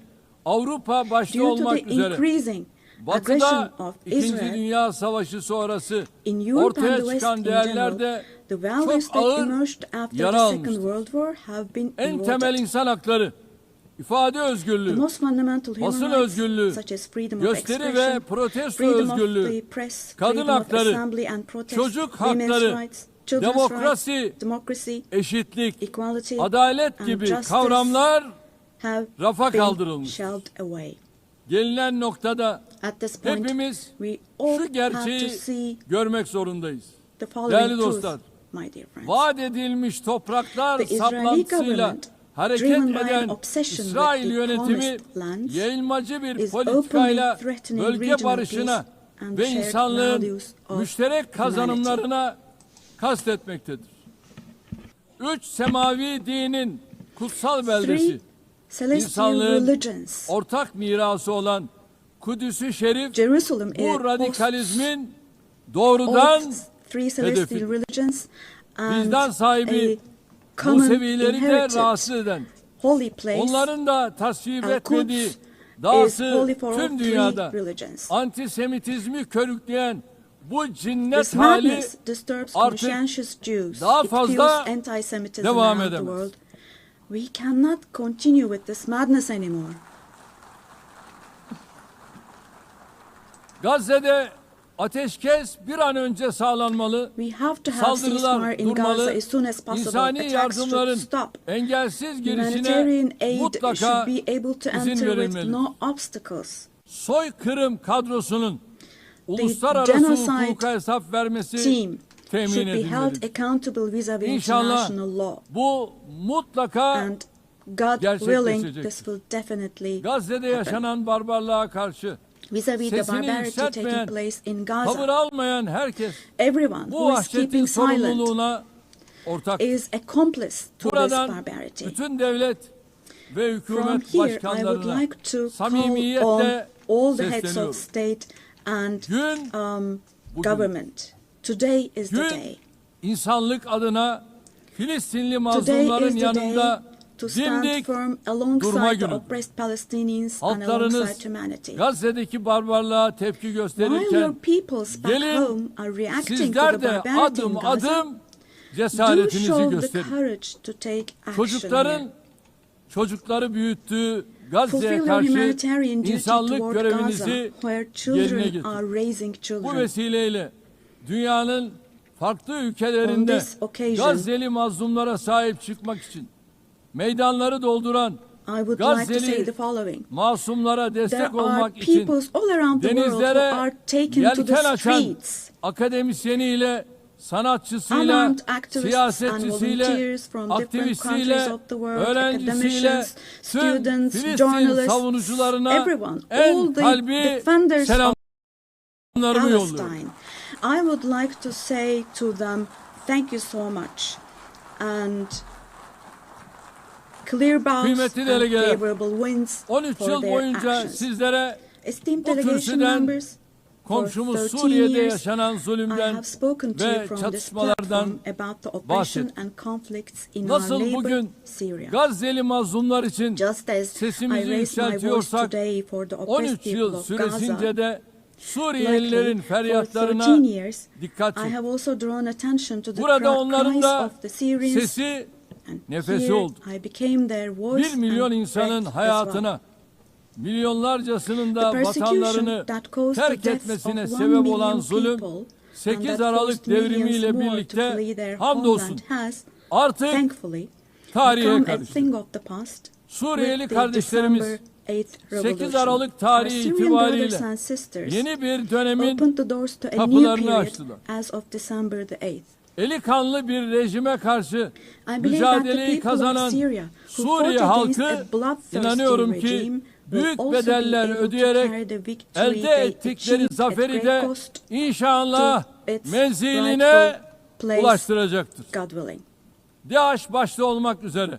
Avrupa başta due to olmak the üzere increasing Batı'da aggression of 2. Israel, Dünya Savaşı sonrası in Europe and the ortaya West çıkan in değerler general, de the values çok that ağır emerged after yara the Second almıştır. World War have been En temel eroded. insan hakları, ifade The özgürlüğü, most fundamental human basın rights, özgürlüğü, such as freedom of gösteri ve expression, protesto freedom of özgürlüğü, the press, kadın freedom of hakları, assembly and protest, çocuk women's hakları, rights, children's demokrasi, rights, democracy, eşitlik, equality, adalet and gibi justice kavramlar have rafa been kaldırılmıştır. shelved away. Gelinen noktada At this point, hepimiz we all şu have to gerçeği see görmek zorundayız. the following Değerli truth, dostlar, my dear friends. vaat edilmiş topraklar The Israeli saplantısıyla government, hareket driven by an eden obsession İsrail with the yönetimi promised lands, yayılmacı bir is politikayla openly threatening bölge regional barışına peace and ve shared insanlığın values of müşterek humanity. kazanımlarına kastetmektedir. 3 semavi dinin kutsal beldesi, Three celestial insanlığın religions. ortak mirası olan Kudüs-ü Şerif Jerusalem bu radikalizmin hosts doğrudan all three celestial hedefi. religions and Vicdan sahibi a common Musevileri de inherited rahatsız eden, holy place. onların da tasvip Al-Quds etmediği, is dahası holy for all tüm three dünyada religions. antisemitizmi körükleyen bu cinnet This hali madness disturbs artık conscientious Jews. daha It fazla fuels anti-Semitism devam around the edemez. world. We cannot continue with this madness anymore. Gazze'de ateşkes bir an önce sağlanmalı, We have to have saldırılar ceasefire in Gaza durmalı, as soon as possible. insani Attacks should yardımların stop. engelsiz girişine Humanitarian aid mutlaka should be able to izin enter with verilmelidir. no obstacles. Soykırım kadrosunun uluslararası genocide hukuka hesap vermesi Team temin should be held edilmelidir. accountable vis-a-vis İnşallah international law. bu mutlaka And God gerçekleşecektir. willing, this will definitely Gazze'de happen. yaşanan barbarlığa karşı Vis-a-vis the sesini barbarity yükseltmeyen, taking place in tavır Gaza, almayan herkes everyone bu who is vahşetin keeping silent sorumluluğuna ortak. is accomplice to this Buradan barbarity. bütün devlet ve From hükümet here, I would başkanlarına like to call on samimiyetle all the heads sesleniyorum. of state and Gün bugün. government. Today is the Gün day. insanlık adına Filistinli Today mazlumların is the yanında day to stand dimdik firm durma alongside the günü. oppressed Palestinians and Halklarınız alongside humanity. Gazze'deki barbarlığa tepki While your gösterirken peoples back gelin home are reacting to sizler the de barbarity in adım Gaza, adım do cesaretinizi show the gösterin. courage to take action Çocukların here. çocukları büyüttüğü Gazze'ye fulfill your karşı humanitarian duty insanlık toward Gaza, görevinizi where yerine children getirin. are raising Bu children. vesileyle dünyanın farklı On ülkelerinde this occasion, Gazze'li mazlumlara sahip çıkmak için meydanları dolduran I would like to say Gazze'li the following. masumlara There destek are olmak için peoples all around the world who denizlere are taken to yelken the açan streets. akademisyeniyle, sanatçısıyla, Unarmed activists and siyasetçisiyle, volunteers from different countries aktivistiyle, of the world, öğrencisiyle, academicians, tüm students, Filistin journalists, savunucularına everyone, all en the kalbi defenders of selamlarımı yolluyorum. Palestine. I would like to say to them, thank you so much, and clear bows Kıymetli and delegeler, favorable winds 13 for yıl their boyunca actions. sizlere Esteemed bu delegation kürsüden members, for komşumuz 13 Suriye'de years, yaşanan I zulümden have spoken to you ve from this çatışmalardan platform about the oppression bahsettim. and conflicts in our Nasıl neighbor bugün Syria. Gazze'li mazlumlar için Just as I sesimizi raised my voice yükseltiyorsak, today for the oppressed 13 people yıl of süresince Gaza, de Suriyelilerin likely for feryatlarına 13 years, dikkat I çek. have also drawn attention to the Burada onların cries da of the Syrians, sesi, and nefesi here oldu. I became their voice 1 milyon and insanın breath as well. hayatına, milyonlarcasının da The persecution vatanlarını that caused the terk deaths etmesine of 1 sebep olan million zulüm, people and 8 that Aralık forced millions devrimiyle more to birlikte flee their hamdolsun homeland has, artık thankfully, tarihe become a karıştı. thing of the past. Suriyeli With the kardeşlerimiz December 8th 8 revolution. Aralık tarihi Our Syrian itibariyle brothers and sisters yeni bir dönemin opened the doors to a new kapılarını period açtılar. as of December the 8th. Eli kanlı bir rejime karşı I believe that the mücadeleyi people of kazanan Syria who Suriye fought against halkı a bloodthirsty inanıyorum regime ki will büyük also be bedeller able to ödeyerek carry the victory elde they ettikleri achieved at zaferi great de cost inşallah to its menziline rightful place, ulaştıracaktır. God willing. DAEŞ başta olmak üzere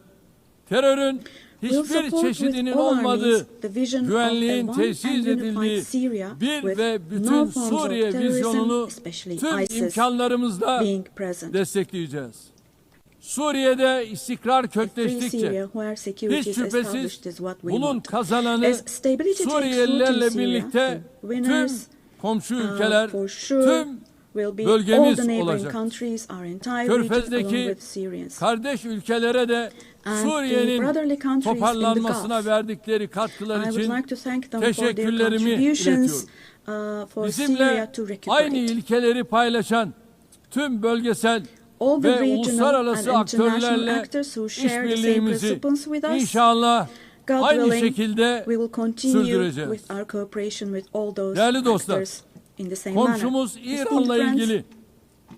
terörün We'll hiçbir support çeşidinin with all our olmadığı, means the vision of a güvenliğin one tesis and unified edildiği Syria bir with ve no bütün forms of Suriye terrorism, vizyonunu especially tüm ISIS imkanlarımızla being present. destekleyeceğiz. Suriye'de istikrar A free kökleştikçe Syria where security hiç is şüphesiz established is what we bunun want. kazananı As stability takes root in Suriyelilerle Syria, birlikte the tüm winners komşu ülkeler, for sure tüm will be all bölgemiz the neighboring olacak. countries, our entire region along Körfez'deki with Syrians. kardeş ülkelere de And the Suriye'nin brotherly countries in the toparlanmasına Gulf. verdikleri katkılar I would için like to thank them for their teşekkürlerimi contributions iletiyorum. for Bizimle Syria to aynı recuperate. ilkeleri paylaşan tüm bölgesel All the ve regional uluslararası and international aktörlerle actors who share the same işbirliğimizi principles with us, inşallah God aynı willing, şekilde we will continue sürdüreceğiz. with our cooperation with all those Değerli dostlar, actors in the same manner. komşumuz Esteemed İran'la friends, ilgili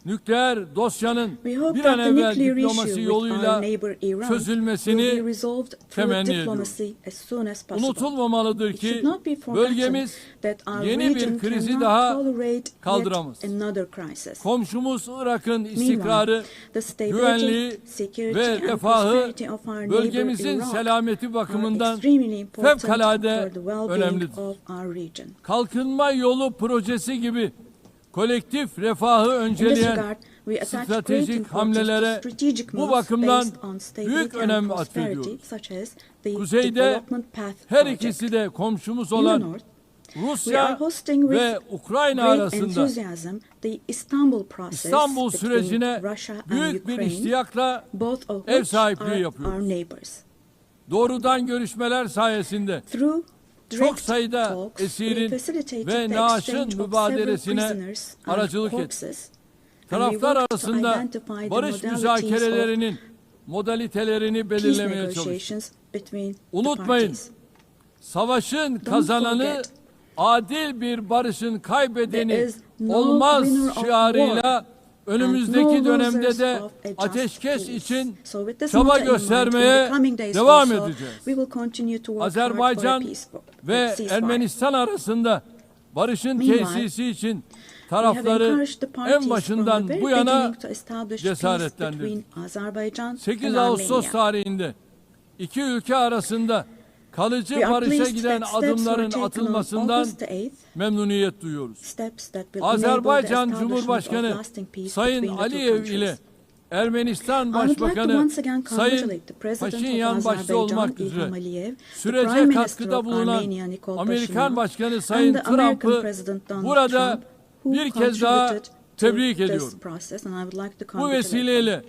nükleer dosyanın we hope bir an that the evvel nuclear diplomasi issue with our yoluyla neighbor Iran will be çözülmesini resolved through temenni diplomacy as soon as possible. unutulmamalıdır It ki should not be forgotten bölgemiz that our yeni region bir krizi cannot daha tolerate kaldıramaz. yet another crisis. Komşumuz Irak'ın istikrarı, Meanwhile, the stability, güvenliği security ve and refahı prosperity of our neighbor bölgemizin Iraq selameti are bakımından extremely important fevkalade for the well-being önemlidir. of our region. Kalkınma yolu projesi gibi kolektif refahı In this önceleyen regard, we attach great stratejik importance to hamlelere strategic bu moves bakımdan based on stability büyük and önem prosperity, atfediyoruz. such as the Kuzeyde development path her project. ikisi de komşumuz In the olan north, we are Rusya hosting ve with Ukrayna great arasında enthusiasm the Istanbul process İstanbul between sürecine Russia and büyük bir Ukraine, iştiyakla both of ev which sahipliği are yapıyoruz. our neighbors. Doğrudan görüşmeler sayesinde Through çok direct sayıda talks, we esirin facilitated ve the naaşın exchange of several mübadelesine prisoners and aracılık etti. corpses, and we Taraflar worked to arasında identify the barış modalities of müzakerelerinin modalitelerini peace belirlemeye çalıştık. negotiations between the Unutmayın, parties. savaşın kazananı forget, adil bir barışın there kaybedeni is no olmaz winner of şiarıyla önümüzdeki and no dönemde losers de of a just ateşkes peace. için So with this çaba motto in mind, in göstermeye the coming days devam also, edeceğiz. we will continue to work hard for a Azerbaycan peaceful ve ceasefire. Ermenistan arasında barışın Meanwhile, tesisi için We have tarafları encouraged the parties en başından from the bu very yana beginning to establish peace cesaretlendirdik. between Azerbaijan 8 and Ağustos Armenia. tarihinde iki ülke arasında kalıcı We are barışa pleased giden that steps were adımların taken on atılmasından August the 8th, memnuniyet duyuyoruz. steps that will Azerbaycan enable the establishment Cumhurbaşkanı of lasting peace Sayın between the two Aliyev countries. ile Ermenistan I would like to Başbakanı once again Sayın congratulate the President Paşinyan of başta Azerbaijan, olmak İlham üzere Aliyev, the sürece Prime Minister katkıda of bulunan Armenia, Nikol Amerikan Pashinyan, Başkanı Sayın and the American Trump'ı President Donald burada Trump, who bir kez daha contributed to tebrik this ediyorum. process, and I would like to Bu congratulate them. vesileyle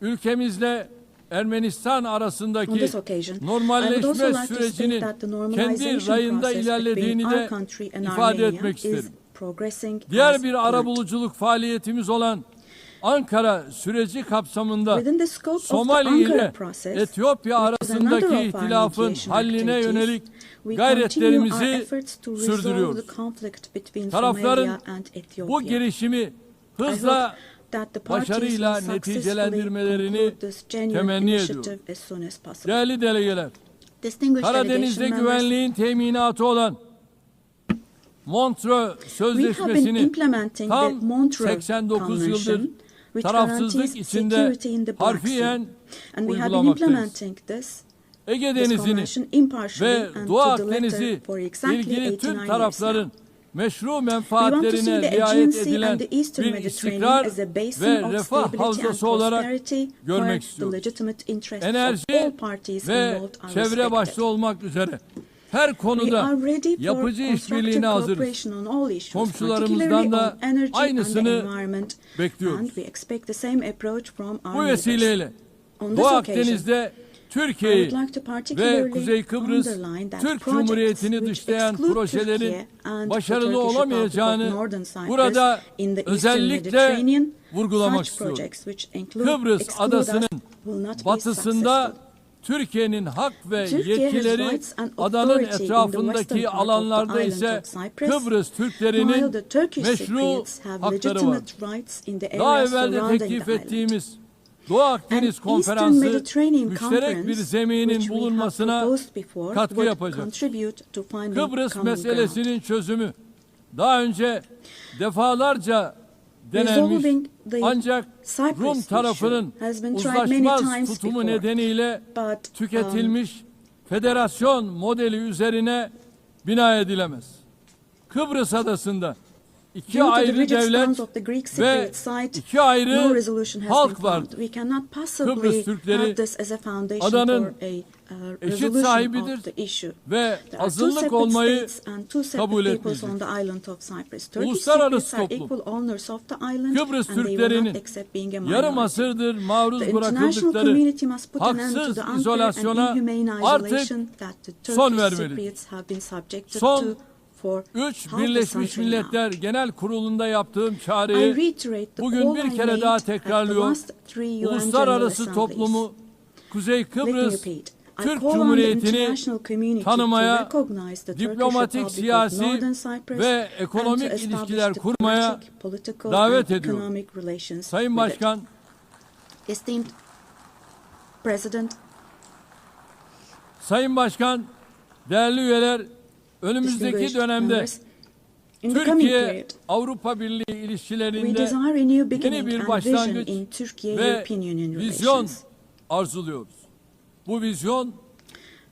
ülkemizle Ermenistan On arasındaki this occasion, I would also normalleşme like to state sürecinin that the kendi normalization rayında process ilerlediğini between our de country and ifade Armenia etmek is isterim. progressing Diğer as bir planned. arabuluculuk faaliyetimiz olan Ankara süreci kapsamında Within the scope of the Somali Ankara ile process, Etiyopya which is another arasındaki of our ihtilafın mediation halline activities, yönelik we continue our gayretlerimizi efforts to resolve sürdürüyoruz. the conflict between Tarafların Somalia and Ethiopia. bu girişimi I hope hızla that the parties başarıyla will successfully neticelendirmelerini conclude this genuine temenni initiative ediyorum. as soon as possible. Değerli delegeler, Distinguished Karadeniz'de delegation members, güvenliğin teminatı olan Montreux we have been Sözleşmesi'ni implementing the tam Montreux 89 yıldır Convention, which tarafsızlık guarantees içinde security in the Black Sea. harfiyen And we have been uygulamaktayız. implementing this Ege this Denizi'ni convention impartially ve and Doğu to the letter Akdeniz'i for exactly ilgili 89 tüm years tarafların now. meşru We want to see menfaatlerine the riayet Aegean Sea edilen and the Eastern bir Mediterranean istikrar as a basin ve of refah stability and havzası olarak prosperity görmek where the istiyoruz. legitimate interests of Enerji all parties ve involved are çevre respected. başta olmak üzere her We konuda are ready for yapıcı constructive işbirliğine hazırız. cooperation on all issues, Komşularımızdan particularly da on energy and the aynısını environment, bekliyoruz. and we expect the same approach from our Bu neighbors. vesileyle On this Doğu occasion, Akdeniz'de I Türkiye'yi would like to ve particularly Kuzey Kıbrıs underline that Türk projects Cumhuriyeti'ni which dışlayan exclude projelerin Türkiye and the başarılı Turkish Republic of olamayacağını Northern Cyprus burada in the Eastern özellikle Mediterranean, vurgulamak such istiyorum. projects which include Kıbrıs exclude adasının us will not be batısında successful. Türkiye'nin hak ve Türkiye has yetkileri rights and adanın authority in the western etrafındaki part of the alanlarda island ise of Cyprus, Kıbrıs while Türklerinin the Turkish meşru Cypriots have hakları var. legitimate rights in the Daha areas evvel de surrounding teklif the island. ettiğimiz Doğu Akdeniz Eastern Konferansı Mediterranean müşterek bir Conference, zeminin which we have bulunmasına proposed before, katkı would yapacak. contribute to finding Kıbrıs common ground. meselesinin çözümü daha önce defalarca denenmiş Resolving the ancak Cyprus Rum tarafının issue has been tried many uzlaşmaz times tutumu before, nedeniyle but, tüketilmiş federasyon modeli üzerine bina edilemez. Kıbrıs adasında iki Due to the ayrı rigid devlet stance of the Greek ve Cypriot side, iki ayrı no resolution has halk been vardır. found. We cannot possibly Kıbrıs Türkleri have this as a foundation adanın for a eşit resolution sahibidir of the issue. ve There are two azınlık separate olmayı states and two kabul separate peoples on etmeyecek. the island of Cyprus. Turkish Uluslararası Cypriots are toplum, equal owners of the island Kıbrıs and they will Türklerinin not accept being a yarım minority. asırdır maruz The international bırakıldıkları community must put an end to haksız the unfair and izolasyona inhumane artık isolation that the son Turkish vermelidir. Cypriots have been subjected Son to for 3 half a Birleşmiş century now. Milletler Genel Kurulu'nda yaptığım I çağrıyı reiterate the bugün call bir I kere made daha at the tekrarlıyor. last three UN Uluslararası General toplumu Kuzey Let me Kıbrıs repeat. I Türk call on the Cumhuriyeti'ni international community tanımaya, to recognize the Turkish diplomatik, Republic of siyasi Northern Cyprus ve and to ekonomik establish ilişkiler kurmaya diplomatic, political davet and ediyorum. economic relations Sayın with it. Başkan, Esteemed President, Sayın Başkan, değerli üyeler, önümüzdeki distinguished dönemde members, in the coming period, Türkiye-Avrupa Birliği we ilişkilerinde desire a new yeni beginning bir and vision başlangıç in ve Turkey-European Union vizyon relations. arzuluyoruz. Bu vizyon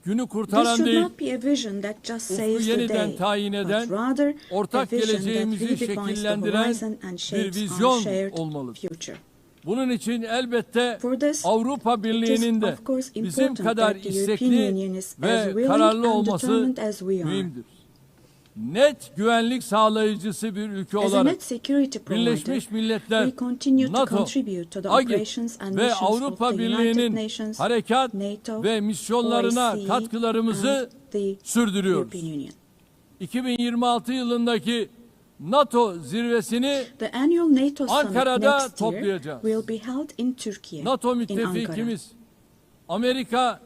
günü This kurtaran should değil, not be a vision that just ufku saves the yeniden day, tayin eden, but rather a ortak vision that geleceğimizi redefines the şekillendiren horizon and bir shapes our vizyon shared olmalıdır. future. Bunun için elbette For this, Avrupa it is Birliği'nin de of course bizim important kadar that the European istekli Union is as ve willing kararlı and olması determined as we are. mühimdir. Net güvenlik sağlayıcısı bir ülke As a olarak net security provider, Birleşmiş Milletler, we continue to NATO, contribute to the AGİ operations and ve missions of Avrupa the United Birliği'nin Nations, harekat NATO, ve misyonlarına OSCE, katkılarımızı and the sürdürüyoruz. European Union. 2026 yılındaki NATO zirvesini The annual NATO summit Ankara'da next year toplayacağız. will be held in Turkey, NATO in Ankara. müttefikimiz Amerika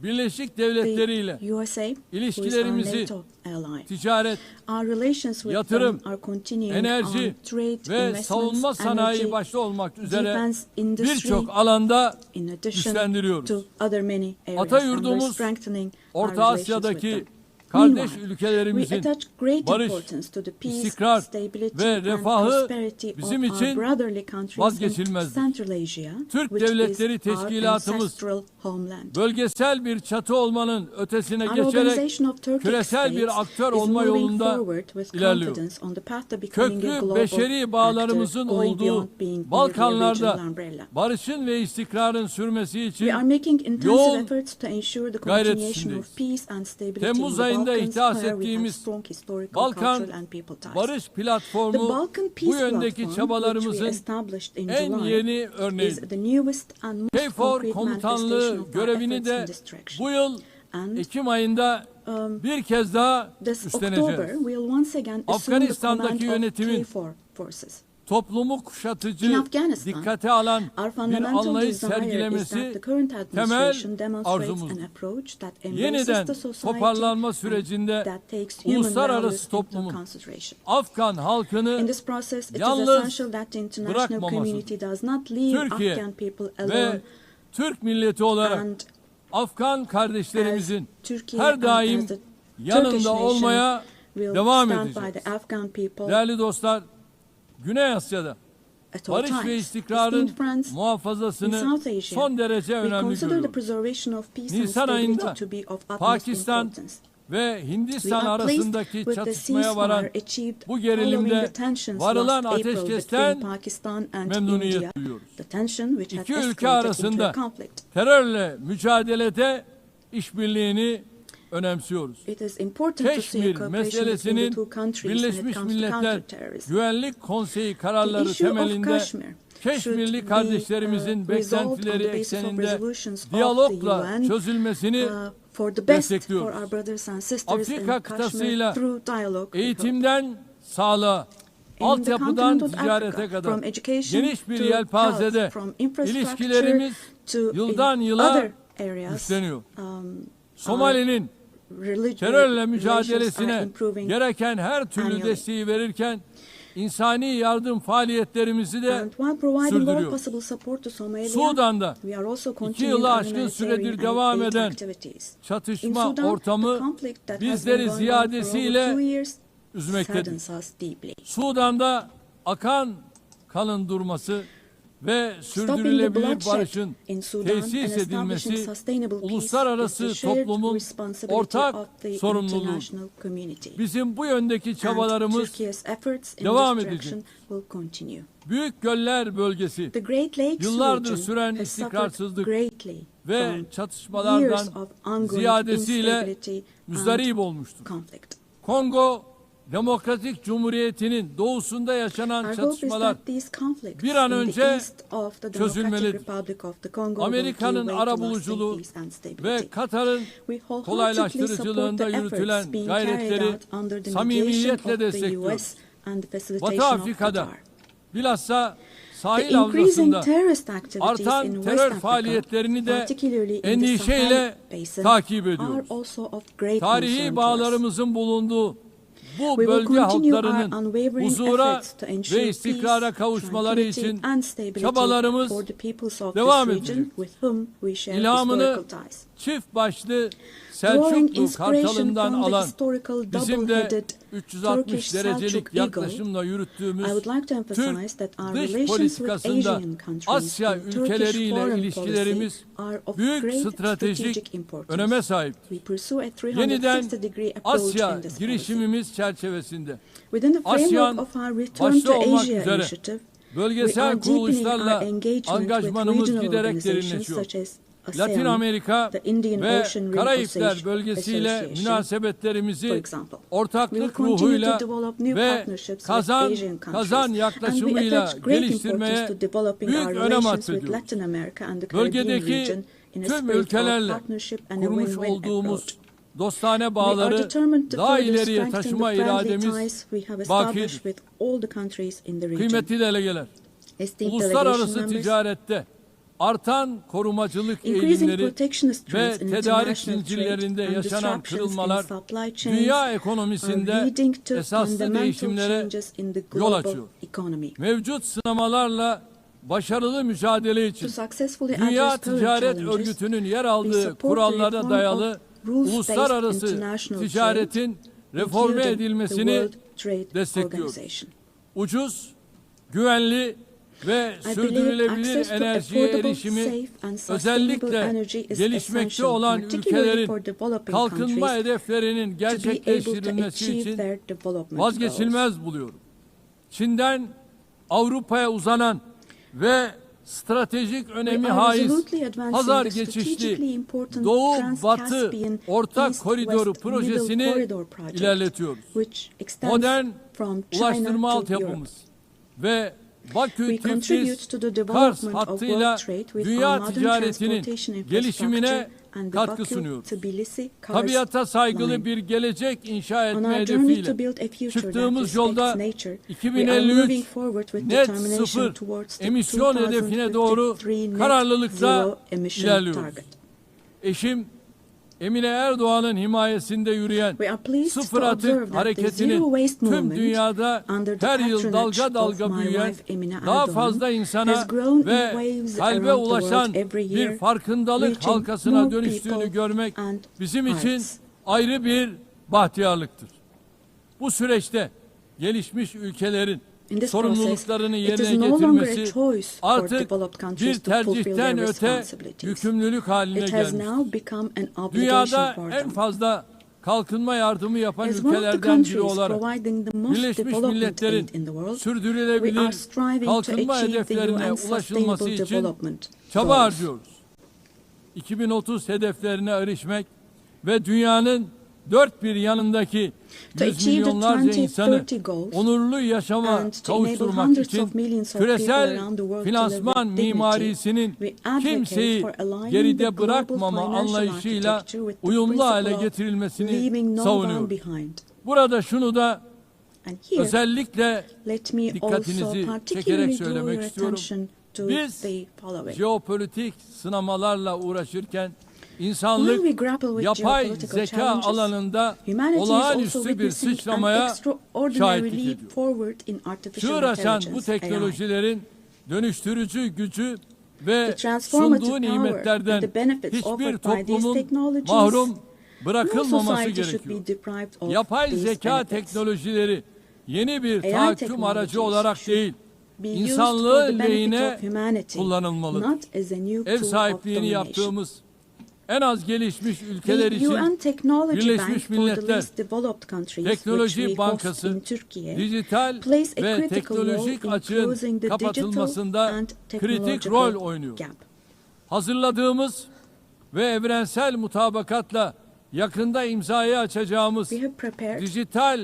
Birleşik Devletleri ile The USA, who is our ilişkilerimizi NATO ally. ticaret, Our relations with yatırım, them are continuing enerji on trade, ve investments, savunma sanayi energy, başta olmak üzere defense industry, birçok alanda in addition güçlendiriyoruz. to other many areas, Ata and we're yurdumuz, strengthening our Orta relations Asya'daki with them. kardeş Meanwhile, we ülkelerimizin attach great barış, importance to the peace, istikrar stability ve and refahı prosperity bizim of our için brotherly countries in vazgeçilmezdir. Central Asia, Türk which Devletleri is our Teşkilatımız, ancestral homeland. bölgesel bir çatı olmanın ötesine Our geçerek organization of Turkic küresel bir states aktör is olma moving yolunda forward with ilerliyor. confidence on the path to becoming a Köklü global beşeri bağlarımızın actor, going olduğu beyond being merely a Balkanlarda regional umbrella. barışın ve istikrarın sürmesi için We are making intensive yoğun efforts to ensure the gayret continuation içindeyiz. of peace and stability Temmuz in the ayında ayında ihdas ettiğimiz Balkan Barış Platformu bu yöndeki çabalarımızın en yeni örneğidir. KFOR komutanlığı görevini de bu yıl Ekim ayında bir kez daha üstleneceğiz. Afganistan'daki yönetimin toplumu kuşatıcı, dikkate alan bir anlayış sergilemesi temel arzumuzdur. Yeniden toparlanma sürecinde uluslararası toplumun Afgan halkını yalnız bırakmaması, Türkiye ve Türk milleti olarak Afgan kardeşlerimizin her daim yanında olmaya devam edeceğiz. Değerli dostlar, Güney Asya'da barış ve istikrarın muhafazasını son derece önemli görüyoruz. Nisan ayında Pakistan ve Hindistan arasındaki çatışmaya varan bu gerilimde varılan ateşkesten memnuniyet duyuyoruz. İki ülke arasında terörle mücadelede işbirliğini önemsiyoruz. Keşmir meselesinin Birleşmiş Milletler Güvenlik Konseyi kararları temelinde Keşmirli kardeşlerimizin beklentileri ekseninde diyalogla çözülmesini destekliyoruz. Afrika kıtasıyla eğitimden sağlığa, altyapıdan ticarete kadar geniş bir yelpazede ilişkilerimiz yıldan yıla güçleniyor. Somali'nin terörle mücadelesine gereken her türlü desteği verirken insani yardım faaliyetlerimizi de sürdürüyor. Sudan'da 2 yılı aşkın süredir devam eden çatışma ortamı bizleri ziyadesiyle üzmektedir. Sudan'da akan kanın durması ve sürdürülebilir barışın tesis edilmesi uluslararası toplumun ortak sorumluluğu. Bizim bu yöndeki çabalarımız devam edecek. Büyük Göller bölgesi yıllardır süren istikrarsızlık ve çatışmalardan ziyadesiyle müzdarip olmuştur. Kongo Demokratik Cumhuriyeti'nin doğusunda yaşanan çatışmalar bir an önce çözülmelidir. Amerika'nın arabuluculuğu ve Katar'ın kolaylaştırıcılığında yürütülen gayretleri samimiyetle destekliyoruz. Batı Afrika'da bilhassa sahil havzasında artan terör faaliyetlerini de endişeyle takip ediyoruz. Tarihi bağlarımızın bulunduğu bu bölge halklarının huzura ve istikrara kavuşmaları için çabalarımız devam edecek. İlhamını çift başlı Selçuklu Kartalı'ndan alan bizim de 360 derecelik yaklaşımla yürüttüğümüz Türk dış politikasında Asya ülkeleriyle ilişkilerimiz büyük stratejik öneme sahiptir. Yeniden Asya girişimimiz çerçevesinde ASEAN başta olmak üzere bölgesel kuruluşlarla angajmanımız giderek derinleşiyor. Latin Amerika ve Karayipler bölgesiyle münasebetlerimizi ortaklık ruhuyla ve kazan yaklaşımıyla geliştirmeye büyük önem atfediyoruz. Bölgedeki tüm ülkelerle kurmuş olduğumuz dostane bağları daha ileriye taşıma irademiz bakidir. Kıymetli delegeler, uluslararası ticarette artan korumacılık eğilimleri ve tedarik zincirlerinde yaşanan kırılmalar dünya ekonomisinde esaslı değişimlere yol açıyor. Mevcut sınamalarla başarılı mücadele için Dünya Ticaret Örgütü'nün yer aldığı kurallara dayalı uluslararası ticaretin reforme edilmesini destekliyoruz. Ucuz, güvenli ve sürdürülebilir enerjiye erişimi özellikle gelişmekte olan ülkelerin kalkınma hedeflerinin gerçekleştirilmesi için vazgeçilmez buluyorum. Çin'den Avrupa'ya uzanan ve stratejik önemi We are haiz resolutely advancing pazar the strategically geçişli important Doğu-Batı Trans-Caspian Ortak East-West Koridoru Middle projesini Corridor project, ilerletiyoruz. which extends Modern from China ulaştırma to altyapımız Europe. ve Bakü We contribute Tiflis to the Kars development of hattıyla world trade with our dünya modern ticaretinin transportation gelişimine infrastructure and the katkı Bakü sunuyoruz. Tbilisi Kars Tabiata saygılı line. bir gelecek inşa On etme our journey to hedefiyle build a future that çıktığımız respects yolda nature, we are 2053 moving forward with net determination sıfır towards the emisyon hedefine doğru 2053 net kararlılıkla zero emission ilerliyoruz. target. Eşim Emine Erdoğan'ın himayesinde yürüyen We are pleased sıfır to observe atık that the hareketinin Zero Waste tüm Movement, dünyada under the her yıl patronage dalga of dalga my büyüyen, wife Emine daha Erdoğan, fazla insana has grown in ve waves kalbe around the ulaşan world every bir year, farkındalık reaching halkasına more dönüştüğünü people görmek and bizim için hearts. ayrı bir bahtiyarlıktır. Bu süreçte gelişmiş ülkelerin In this sorumluluklarını process, it is yerine no longer a getirmesi choice for artık developed bir countries to fulfill tercihten their öte responsibilities. yükümlülük haline It has gelmiştir. now become an obligation Dünyada for en them. fazla kalkınma yardımı yapan As one of the ülkelerden biri countries olarak providing the most Birleşmiş development Milletler'in aid in the world, we sürdürülebilir are striving to kalkınma achieve the hedeflerine UN's ulaşılması sustainable için development çaba goals. harcıyoruz. 2030 hedeflerine erişmek ve dünyanın dört bir yanındaki To yüz achieve the milyonlarca insanı 2030 goals onurlu yaşama and to enable kavuşturmak hundreds için of millions of people küresel around the world to live finansman with dignity, mimarisinin we advocate kimseyi for aligning the geride global bırakmama financial anlayışıyla architecture with the uyumlu hale principle of getirilmesini leaving no one savunuyoruz. behind. Burada şunu da And here, özellikle let me also dikkatinizi particularly çekerek draw söylemek your istiyorum. attention to Biz the following. jeopolitik sınamalarla uğraşırken While insanlık we grapple with yapay geopolitical zeka challenges, alanında humanity is also olağanüstü bir witnessing an sıçramaya extraordinary şahitlik leap ediyor. forward in artificial Çığır açan bu intelligence, AI. teknolojilerin dönüştürücü gücü ve The transformative sunduğu power nimetlerden and the benefits hiçbir offered by these toplumun technologies, mahrum no bırakılmaması society should gerekiyor. be deprived of Yapay these zeka benefits. teknolojileri yeni bir AI tahakküm aracı technologies olarak should değil, be used for insanlığın the benefit lehine of humanity, kullanılmalıdır. not as a new Ev tool of sahipliğini domination. yaptığımız en az gelişmiş ülkeler The için UN Technology Bank Birleşmiş for the Milletler least developed countries, Teknoloji which we host Bankası in Turkey, dijital plays a ve critical teknolojik role in açığın closing the kapatılmasında digital and kritik technological rol oynuyor. gap. Hazırladığımız ve evrensel mutabakatla yakında imzaya açacağımız We have prepared dijital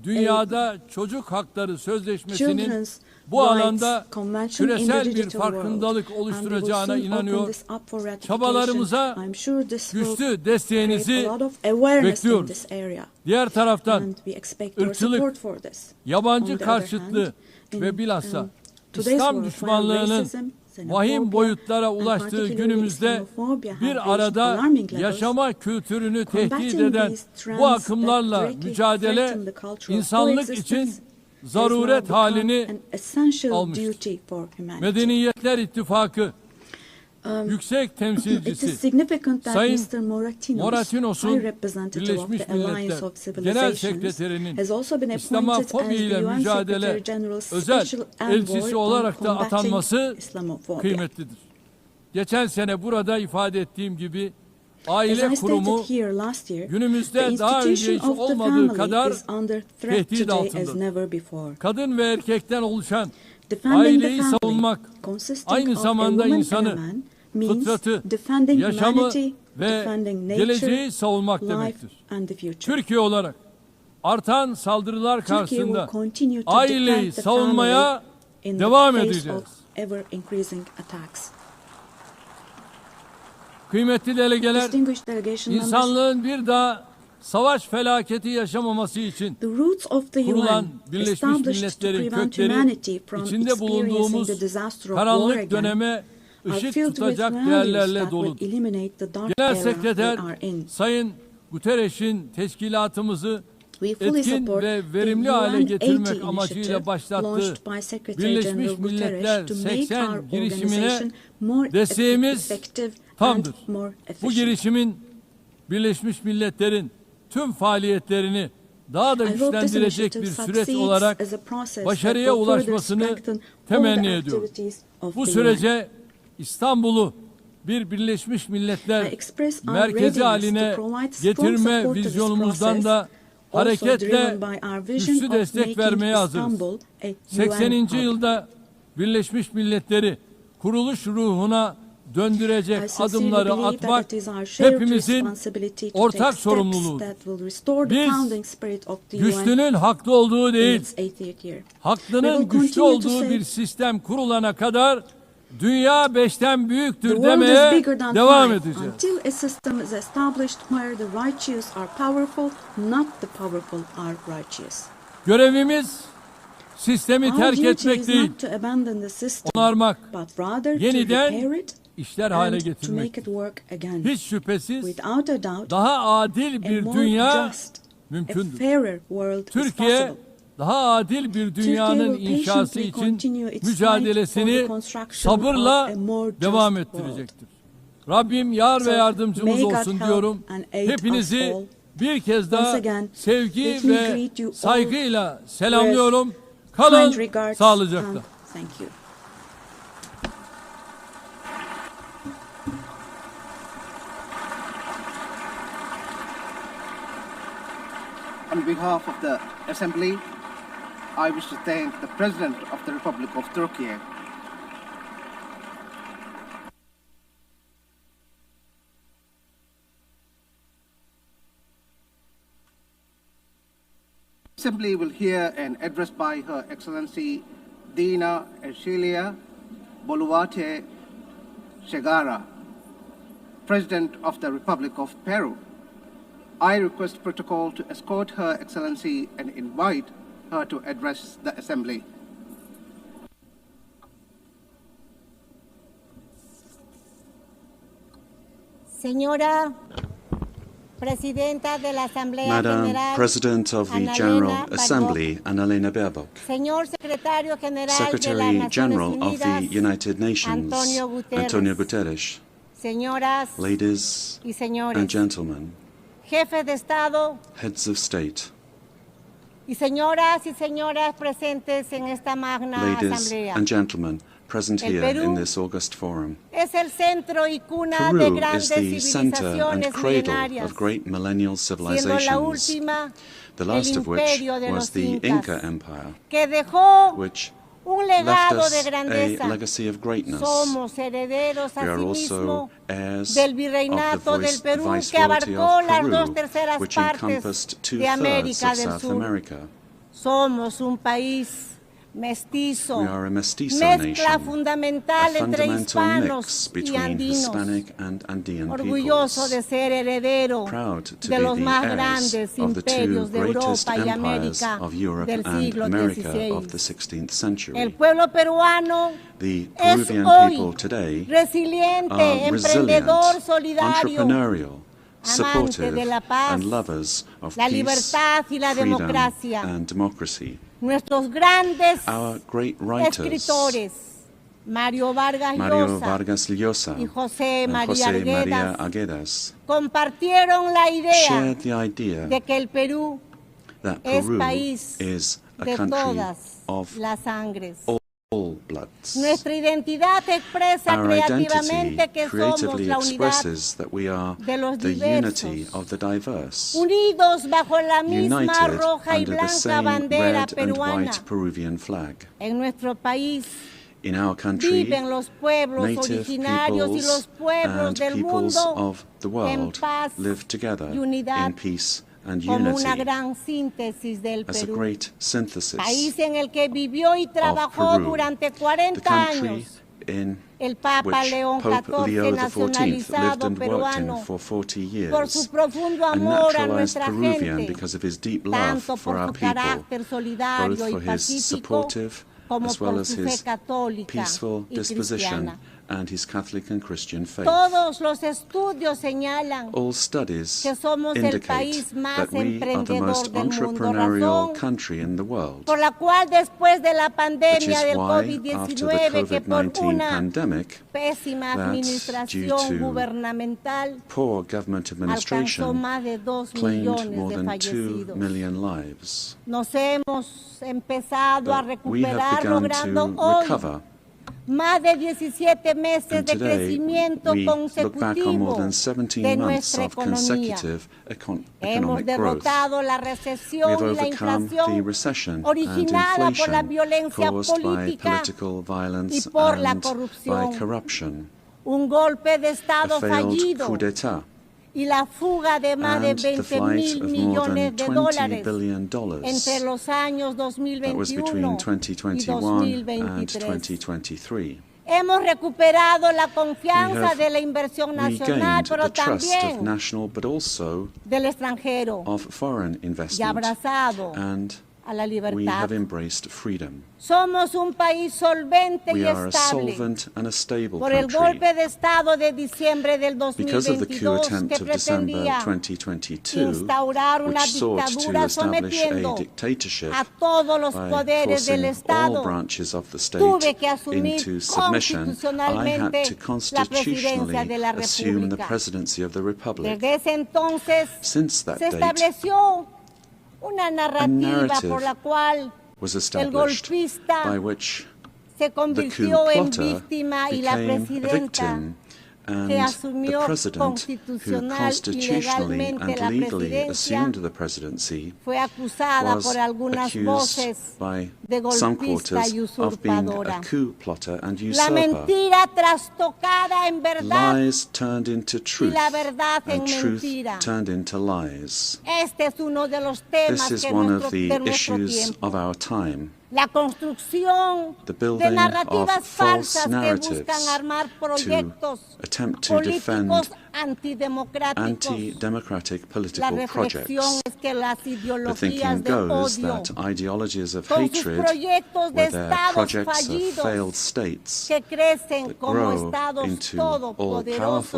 dünyada çocuk hakları sözleşmesinin Children's bu Rights alanda Convention in the küresel bir digital farkındalık world. oluşturacağına And we will soon inanıyor. open this up for ratification. Çabalarımıza I'm sure this will güçlü create desteğinizi a lot of awareness in bekliyoruz. this area. Diğer taraftan And we expect your ırkçılık, support for this. yabancı On the other karşıtlığı hand, ve in, bilhassa today's İslam world, düşmanlığının racism, vahim xenophobia, boyutlara and ulaştığı particularly günümüzde Islamophobia have bir reached arada alarming levels. yaşama kültürünü tehdit Combating eden these trends bu that akımlarla directly mücadele threaten the cultural insanlık coexistence için has zaruret now become halini an essential almıştır. duty for humanity. Medeniyetler İttifakı yüksek It is temsilcisi significant that Sayın Mr. Moratinos'un High Representative of Birleşmiş the Alliance Milletler of Genel Civilizations, Sekreterinin has also been appointed as İslamofobi the ile UN mücadele Secretary General's özel Special Envoy elçisi on olarak da combating atanması Islamophobia. kıymetlidir. Geçen sene burada ifade ettiğim gibi As aile I kurumu stated here last year, günümüzde the daha önce institution hiç of the olmadığı family kadar is under threat tehdit today as altında. never before. Kadın ve erkekten oluşan Defending the aileyi family, savunmak, consisting aynı of a zamanda woman insanı, and a man, means fıtratı, defending yaşamı humanity, ve defending nature, geleceği savunmak life demektir. and the future. Türkiye olarak artan saldırılar Turkey karşısında will continue to aileyi defend the savunmaya family in devam the face edeceğiz. of ever increasing attacks. Kıymetli delegeler, Distinguished delegation members, insanlığın bir daha savaş felaketi yaşamaması için the roots of the kurulan UN Birleşmiş established to Milletler'in prevent kökleri humanity from içinde bulunduğumuz experiencing the disaster of war karanlık again döneme are ışık filled with tutacak values değerlerle that doludur. will eliminate the dark Genel era Sekreter we are in. Sayın Guterres'in teşkilatımızı We fully etkin support ve the verimli hale UN getirmek 80 amacıyla initiative başlattığı launched by Secretary Birleşmiş General Milletler Guterres to make 80 our girişimine organization more desteğimiz effective tamdır. and more Bu efficient. girişimin Birleşmiş Milletler'in tüm faaliyetlerini daha da I hope this güçlendirecek bir initiative süreç succeeds olarak as a process başarıya that will further ulaşmasını strengthen all temenni the ediyorum. activities of Bu the sürece İstanbul'u bir Birleşmiş I Milletler express our merkezi readiness haline to provide strong getirme support to this vizyonumuzdan process, da also hareketle driven by our vision güçlü of destek making vermeye hazırız. Istanbul a UN 80. hub. yılda Birleşmiş Milletleri kuruluş ruhuna döndürecek I sincerely adımları believe that atmak it is our shared hepimizin responsibility to ortak take steps sorumluluğudur. that will restore the Biz founding spirit of the UN güçlünün haklı olduğu in değil, its 80th year. We haklının will güçlü continue to olduğu say bir sistem kurulana kadar dünya 5'ten the büyüktür world is demeye bigger than devam five edeceğiz. until a system is established where the righteous are powerful, not the powerful are righteous. Görevimiz sistemi Our terk duty etmek is değil, not to abandon the system, onarmak, but rather to yeniden repair it işler hale and to make getirmek. it work again. Hiç şüphesiz Without a doubt, daha adil a bir more dünya just, a mümkündür. fairer world is Türkiye possible. daha adil bir dünyanın Türkiye will inşası patiently için continue its mücadelesini fight for the construction sabırla of a more just devam world. ettirecektir. Rabbim yar ve So, yardımcımız may God olsun help diyorum. and aid Hepinizi us all. bir kez daha Once again, sevgi let me ve greet you all saygıyla selamlıyorum. Kind Kalın regards sağlıcakla. and thank you. On behalf of the Assembly, I wish to thank the President of the Republic of Turkey, the Assembly will hear an address by Her Excellency Dina Ercilia Boluarte Segara, President of the Republic of Peru. I request protocol to escort Her Excellency and invite her to address the Assembly. Señora Presidenta de la Asamblea Madam General, President of the Annalena General Baerbock. Assembly, Annalena Baerbock, Señor Secretario General de las Secretary Naciones General of Unidas, the United Nations, Antonio Guterres, señoras ladies y señores, and gentlemen, jefes de Estado heads of state, y señoras presentes en esta magna ladies asamblea. and gentlemen present El here Perú in this august forum. Es el centro y cuna de Peru is grandes the center civilizaciones and cradle milenarias, of great millennial siendo la civilizations, última the last el of which imperio de was los the Incas, Inca Empire, que dejó which un left legado de us a grandeza. legacy of greatness. Somos herederos We are asimismo also heirs del of virreinato the del Perú, que viceroyalty abarcó of las Peru, 2/3 which partes encompassed de 2/3 América of del South Sur. America. Somos un país mestizo, We are a mestizo mezcla nation, fundamental a entre fundamental hispanos mix y between andinos, Hispanic and Andean orgulloso de peoples, ser heredero proud to de be los the más heirs grandes of the two imperios de greatest Europa y empires América of Europe del and siglo America of XVI. the 16th century. El pueblo peruano The es Peruvian hoy people today resiliente, are resilient, emprendedor, solidario, entrepreneurial, amante supportive, de la paz, and lovers of la peace, libertad y la freedom, democracia. and democracy. Nuestros grandes Our great writers, escritores, Mario Vargas Mario Llosa Vargas Llosa y José and María José María Arguedas, Arguedas, compartieron la idea shared the idea de que el Perú that es Peru país is a de country todas of las sangres. all bloods. Nuestra identidad expresa Our identity creativamente que somos creatively la unidad expresses that we are de los the diversos, unity of the diverse, unidos bajo la misma united roja y under the blanca same bandera red and peruana. white Peruvian flag. En nuestro país In our country, viven los pueblos native originarios y los peoples pueblos and del peoples mundo of the en world paz live together y unidad in peace and como una unity gran síntesis del as a Perú. great synthesis País en el que vivió y of trabajó Peru, durante the 40 country años in el Papa which León Pope Leo XIV, XIV lived nacionalizado and worked in peruano, for 40 por su years, profundo a amor a naturalized nuestra Peruvian gente, because of his deep love tanto for por our su people, carácter both solidario y for his pacífico, supportive como as well por as su fe his católica peaceful y disposition cristiana. and his Catholic and Christian faith. Todos los estudios señalan All studies que somos el indicate país más that we are the emprendedor most del mundo, entrepreneurial razón country in the world, por la cual después de la which pandemia is del why, after the COVID-19, que por COVID-19 una pandemic, pésima that administración due to gubernamental poor government alcanzó administration más de 2 claimed millones more de than 2 fallecidos. million lives. Nos hemos empezado a But we have recuperar begun logrando to hoy recover más de 17 meses And de today, crecimiento we look back on more consecutivo than de 17 months nuestra of economía. consecutive Hemos economic growth. derrotado la We have recesión y la overcome the inflación recession and originada por la inflation violencia caused by política political violence y por la and by corrupción. corruption, Un golpe de a Estado failed fallido coup d'etat, y la fuga de más de and the 20 flight mil of more millones than de $20 dólares billion entre los años that was between 2021 y 2021 and 2023. 2023. Hemos recuperado la We confianza have de la inversión nacional, regained pero the trust of también national but also del extranjero, of foreign y investment, abrazado and a la we libertad. have embraced freedom. Somos un país solvente We y are a estable solvent and a stable por el country. golpe de Estado de diciembre del Because of the coup 2022 attempt que of December pretendía 2022, instaurar una which sought to dictadura establish a sometiendo dictatorship a todos los by poderes del forcing all Estado, branches of the state tuve que asumir into submission, I had constitucionalmente to la presidencia de la constitutionally assume the República. presidency of the Republic. Desde ese entonces Since that se date, estableció una narrativa narrative por la cual was el established golpista by which se the coup convirtió en plotter víctima y la became a presidenta victim, and que the asumió president, who constitucional y constitutionally legalmente and la legally presidencia, assumed the presidency, fue acusada was por algunas accused voces by de some golpista quarters y of being a usurpadora. coup plotter and La usurper. mentira trastocada en verdad Lies turned into y truth, la verdad en and truth mentira. turned into lies. Este es uno de los temas This is que one nuestro, of the de nuestro issues tiempo. of our time. La construcción The de building narrativas of false falsas que narratives buscan armar to proyectos attempt to defend políticos antidemocráticos. anti-democratic La political reflexión projects. es que las The ideologías thinking de goes odio, that ideologies of con sus hatred, proyectos de with their estados projects of fallidos failed states que crecen that como grow estados into all-powerful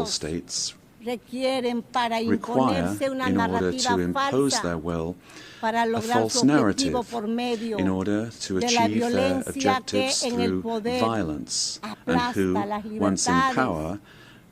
todopoderosos, states, requieren para require, imponerse una in order narrativa to impose falsa their will, para a lograr false su objetivo narrative por medio in order to de la achieve their violencia que objectives en el through poder violence, and aplasta who, las once in libertades, power,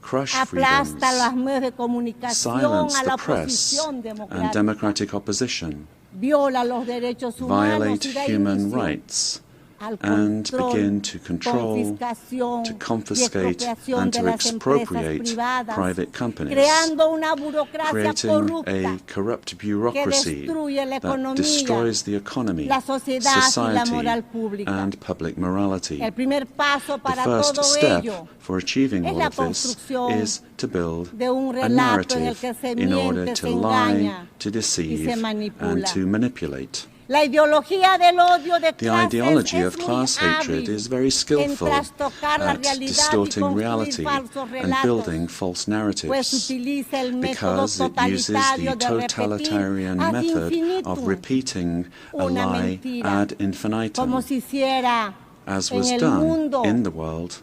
crush aplasta freedoms, los medios de comunicación, silence a la the press oposición and democrática, democratic opposition, viola los derechos humanos violate y da human inicio rights, al and control, begin to control, confiscación to y confiscate, expropiación and de to las empresas expropriate privadas, private companies, creando una burocracia creating corrupta a corrupt que bureaucracy destruye la that economía, destroys the economy, la sociedad y la society, moral pública. and public morality. El primer paso The para first todo step ello for achieving es all la of this construcción is to build de un a relato en el narrative que se in order miente, to se lie, engaña to y deceive, se manipula. and to manipulate. La ideología del odio de The clases ideology es of muy class hatred hábil is very en skillful trastocar la at realidad y distorting construir reality falsos and relatos, building false pues narratives, utiliza el método because it uses the totalitario de repetir totalitarian ad method of infinitum repeating a una lie mentira, ad infinitum, como se hiciera as en was el done mundo in the world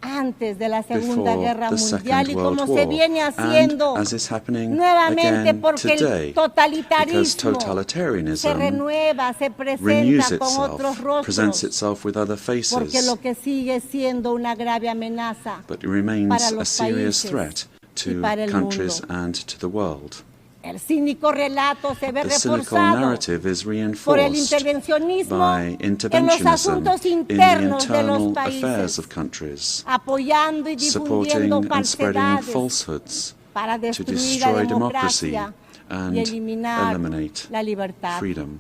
antes de la Segunda before Guerra the Mundial Second y World como se War, viene and haciendo as is happening nuevamente again porque today, el totalitarismo because se totalitarianism renueva, se renews presenta con otros itself, presents rostros, itself with other porque faces, lo que sigue siendo una grave amenaza but it remains para a los serious países threat y to para el countries mundo. and to the world. El cínico relato se ve The cynical reforzado narrative is por el reinforced intervencionismo by en los interventionism asuntos in the internos de los internal affairs países, of countries, apoyando y supporting difundiendo and spreading falsedades falsehoods para to destruir la destroy democracy democracia y and eliminar eliminate la libertad. freedom.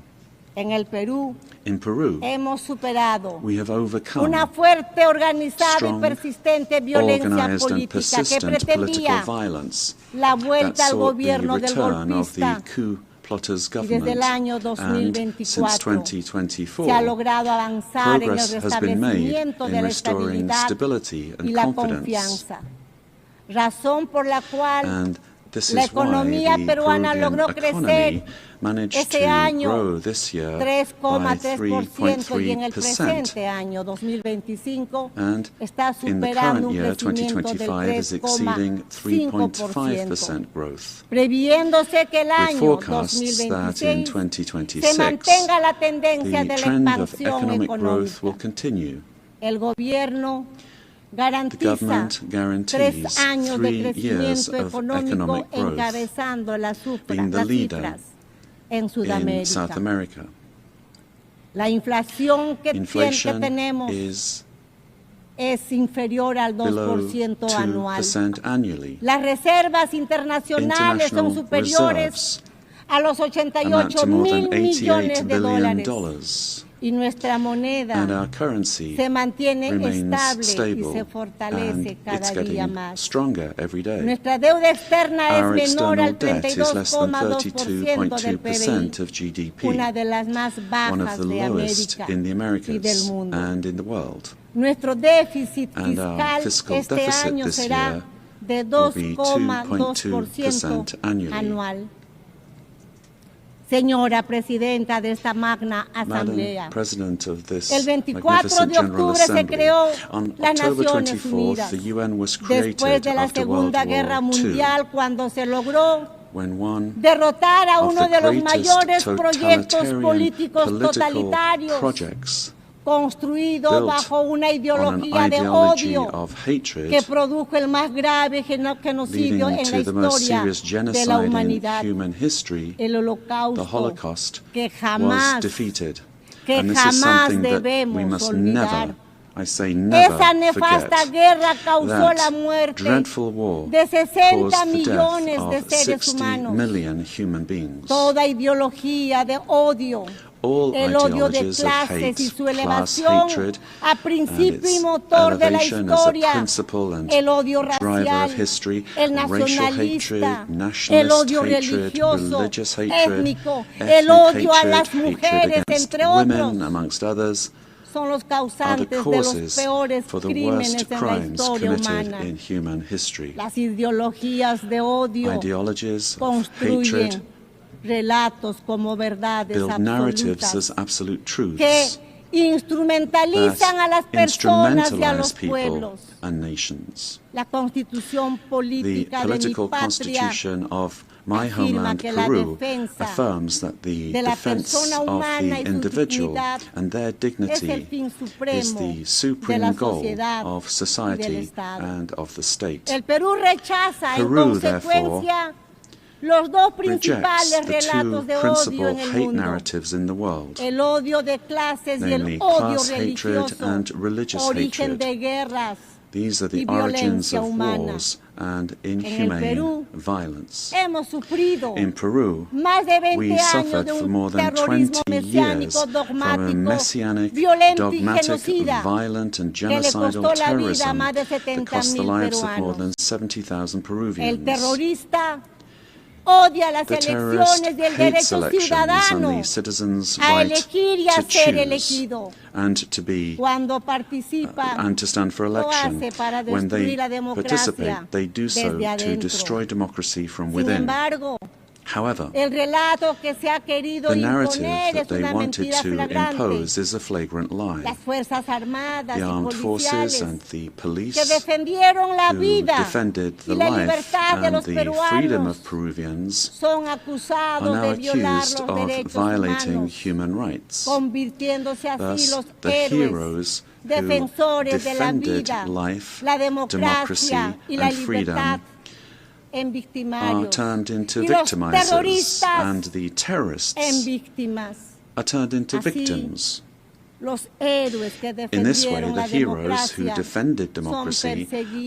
En el Perú In Peru, hemos superado we have overcome una fuerte, organizada y strong, persistente violencia organized and política que persistent political pretendía violence la that vuelta al sought the gobierno del return of the golpista, coup plotters y desde el government, año and since 2024 se ha 2024, logrado avanzar en el progress has been made restablecimiento de in la restoring estabilidad stability y and la confidence. confianza, razón por la cual And this la is why economía the peruana Peruvian logró economy crecer managed ese to año grow this year by 3,3% y en el 3.3%. presente año 2025 And está in the superando current un year, crecimiento 2025, del is exceeding 3,5%, 3.5% growth. previéndose que el With año forecasts that in 2026 se 2026, mantenga la tendencia the de la trend of expansión economic growth will económica. continue. El gobierno The garantiza government 3 guarantees años de 3 years crecimiento of económico economic growth, encabezando las being the leader cifras en in Sudamérica. South America. La inflación que Inflation tenemos is es inferior al below 2% anual. 2% annually. Las reservas internacionales son International superiores reserves a los amount 88 to more mil than millones $88 de billion, dólares. Y nuestra moneda and our currency se mantiene remains estable y stable, se fortalece and it's cada día getting más. stronger every day. Nuestra deuda externa Our es menor external al debt is less than 32,2% del 32.2% PBI, of GDP, una de las más one of bajas the de lowest América in the y del Americas mundo. and in the world. Nuestro déficit And our fiscal fiscal este deficit año this será year de will be 2,2% 2.2% annually. anual. Señora Presidenta de esta magna Asamblea, Madam President of this el 24 magnificent de General octubre se Assembly, creó on las October Naciones 24th, Unidas, the UN was después created de la after World Segunda Guerra War II, Mundial, cuando se logró when one derrotar a of uno the de los greatest mayores proyectos totalitarian políticos political totalitarios projects construido built bajo una on an ideología de ideology odio of hatred, que produjo el más grave genocidio leading en la to the most historia serious de la genocide in humanidad, human history, el the Holocausto, Holocaust, que was jamás, defeated. que And this is jamás something that we debemos must olvidar. never, I say never, Esa nefasta forget. guerra causó la That muerte dreadful war de 60 caused the millones death de of seres 60 humanos. million human beings. Toda ideología de odio, All el odio de ideologies of clases hate, y su class elevación hatred, a and principio y its motor de la elevation as a historia, principle and el odio driver racial, of history, el racial nacionalista, hatred, nationalist el odio hatred, religioso, religious hatred, étnico, el ethnic odio a hatred, las hatred mujeres, against entre women, otros, amongst others, son los are the causantes de los causes peores for the crímenes worst en la crimes historia committed humana. in human history. Las ideologías de odio Ideologies of construyen hatred relatos como verdades build narratives absolutas as absolute que truths instrumentalizan a las that personas y a los instrumentalize people pueblos. and nations. La constitución The política de mi political patria constitution of my afirma homeland, que la Peru, defensa affirms that the de la defense persona of humana the y su individual dignidad and their es el dignity fin is supremo the de la supreme goal sociedad of y del society Estado. and of the state. El Perú rechaza en Peru, consecuencia los dos Rejects principales the two relatos de odio principal en el hate mundo. narratives in the world, El odio de clases y namely el odio class hatred religioso, and religious origen hatred. de guerras. These are the y origins violencia of humana. wars and En el inhumane Perú violence. hemos sufrido In Peru, más de 20 we años suffered de for un more than terrorismo 20 years mesiánico, from a dogmático, messianic, violento y dogmatic, genocida violent and que le costó genocidal la vida a terrorism más de that cost the 70,000 lives of more peruanos. than 70,000 El Peruvians. terrorista odia las The terrorist elecciones y el hates derecho elections ciudadano and the citizens' a right elegir y a to ser choose elegido. and to be Cuando participa, and to stand for lo election. hace para When they destruir la democracia participate, they do so desde to adentro. destroy democracy from Sin within. embargo, However, el relato que se ha querido the narrative imponer that es they una wanted mentira to flagrante. impose is a flagrant lie. Las Fuerzas Armadas The y armed forces policiales and the police que defendieron la who vida defended y the la life libertad de and los the freedom peruanos of Peruvians son are acusados now de violar accused los of derechos violating humanos, human rights. convirtiéndose así Thus, los the héroes, heroes who defensores de la defended vida, life, la democracy, democracia y la and freedom libertad en are victimarios turned into y los victimizers, terroristas and the terrorists en víctimas. are turned into Así, victims. Los héroes que In this way, defendieron the la heroes who democracia defended son democracy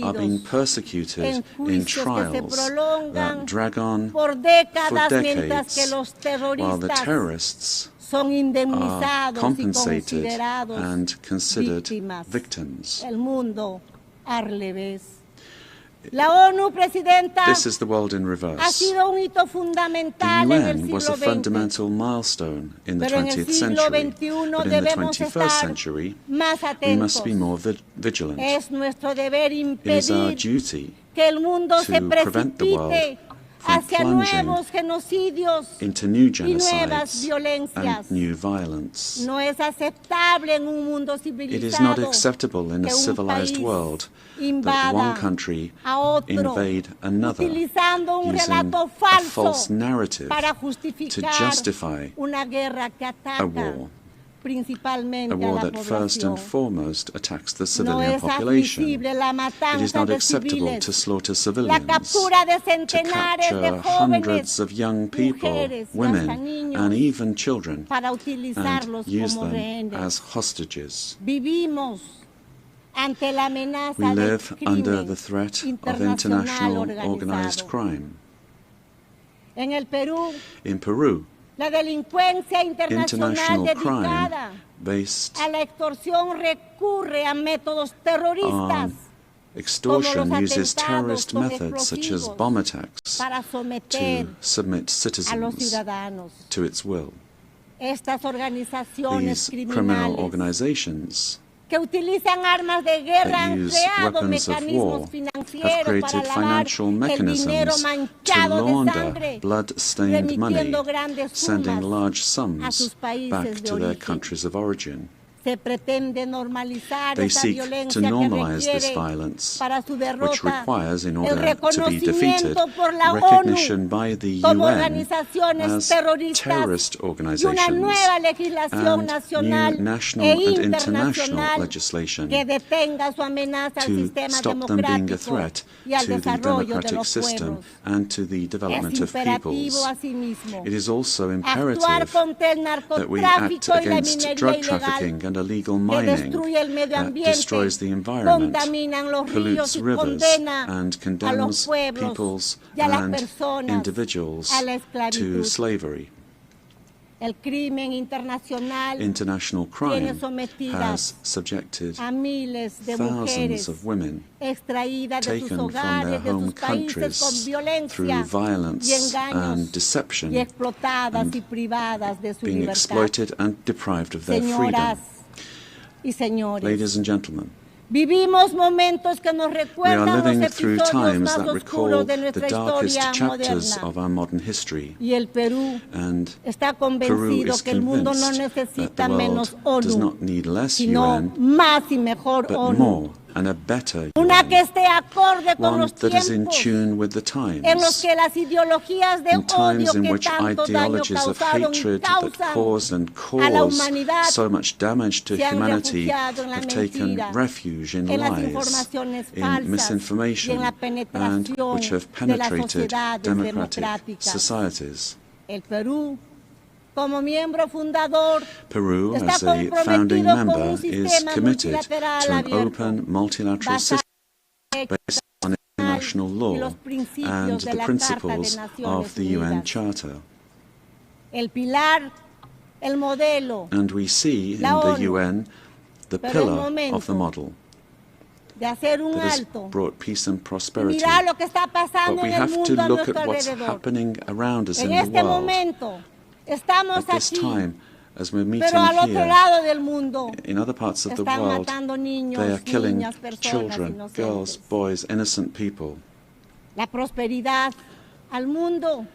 are being perseguidos persecuted en in juicios que se trials prolongan that drag on por for décadas, mientras que decades, los while the terroristas terrorists son are indemnizados y compensated considerados and considered víctimas. victims. El mundo al revés. La ONU, Presidenta, This is the world in ha reverse. sido un hito The fundamental en el UN was siglo a XX, fundamental milestone in the pero en el 20th siglo century, XXI but in the debemos 21st estar century, más we must atentos. be more vigilant. Es nuestro deber It is our impedir duty que el mundo se to prevent the world precipite from hacia plunging nuevos genocidios into new y nuevas genocides violencias. and new violence. No es aceptable en un mundo It is not civilizado acceptable in a que un civilized país world that invada one country a otro, invade another utilizando un using relato a falso false narrative para to justificar justify una guerra que a ataca war, principalmente a war a la that first población. and foremost attacks the No civilian es population. admisible la It is matanza not de acceptable to civiles, slaughter la civilians, captura de to centenares de capture jóvenes, hundreds of young people, mujeres y women, hasta niños and even children, para and utilizarlos use como them rehenes. as hostages. Vivimos ante la amenaza We del live under crimen the threat of internacional international organized organizado. crime. En el Perú, In Peru, la delincuencia internacional international crime dedicada based a la extorsión recurre a métodos terroristas extortion como los uses terrorist atentados con methods such as explosivos bomb attacks para someter to submit a los citizens ciudadanos. to its will. Estas organizaciones These criminal criminales organizations que utilizan armas de guerra that han use creado weapons of mecanismos war have financieros para created lavar financial el dinero mechanisms to manchado de launder sangre, blood-stained money, remitiendo grandes sending sumas large a sums sus países back de to their origen. countries of origin. Se pretende normalizar They esa seek violencia to que normalize this requiere violence, para su which derrota requires, in el order to be defeated, reconocimiento por la recognition ONU by the como UN organizaciones as terroristas terrorist y una organizations nueva legislación and nacional new national e and internacional international legislation que detenga su amenaza al to sistema stop them being a democrático threat y al to the desarrollo de democratic los system pueblos. and to the development Es of peoples. imperativo asimismo It is also actuar imperative contra el that we act narcotráfico y la against minería drug ilegal trafficking and illegal que mining destruye el medio that ambiente, destroys the environment, contaminan los pollutes ríos y rivers, condena and a condemns los pueblos peoples y a las and personas individuals a la to esclavitud. slavery. El crimen internacional International tiene crime sometidas has subjected a miles de thousands mujeres of women extraídas de sus taken from their hogares, de home sus países con countries violencia through violence y engaños and deception y explotadas and y privadas de su being libertad. exploited and deprived of their freedom. Señoras y señores, Ladies and gentlemen, vivimos momentos que nos we are recuerdan los living through episodios times más that recall oscuros de the nuestra darkest historia chapters moderna. of our modern history, Y el Perú and está Peru convencido is que el mundo no convinced that necesita the menos world does ONU, not need less sino UN, más y mejor but ONU. more and a better Una que UN, esté acorde con one los that is in tiempos tune with the en los times, que las ideologías de in times odio in que which tanto daño ideologies of causaron y hatred that causan caused and a la cause humanidad so much damage to se han humanity refugiado en la have taken mentira, refuge in en las lies, informaciones in falsas y misinformation, en la and penetración which have de las penetrated sociedades democratic democráticas. societies. El Perú, como miembro fundador, Peru, está as a founding comprometido con member, un is sistema committed multilateral to an abierto, open multilateral basado system based on international y law los principios and de the la Carta de principles Naciones of the UN Unidas. Charter. El pilar, el modelo And we see in La the ONU, UN the pero es pillar of the momento model de hacer un that has alto brought peace and y prosperity. mirar lo que está But pasando we en el have to mundo a look nuestro at what's alrededor. happening around us En in the este world. momento estamos At this aquí, time, as we're meeting pero al otro here, lado del mundo in other parts of the están world, matando niños, they are killing niñas, personas children, inocentes. girls, boys, innocent people. La prosperidad al mundo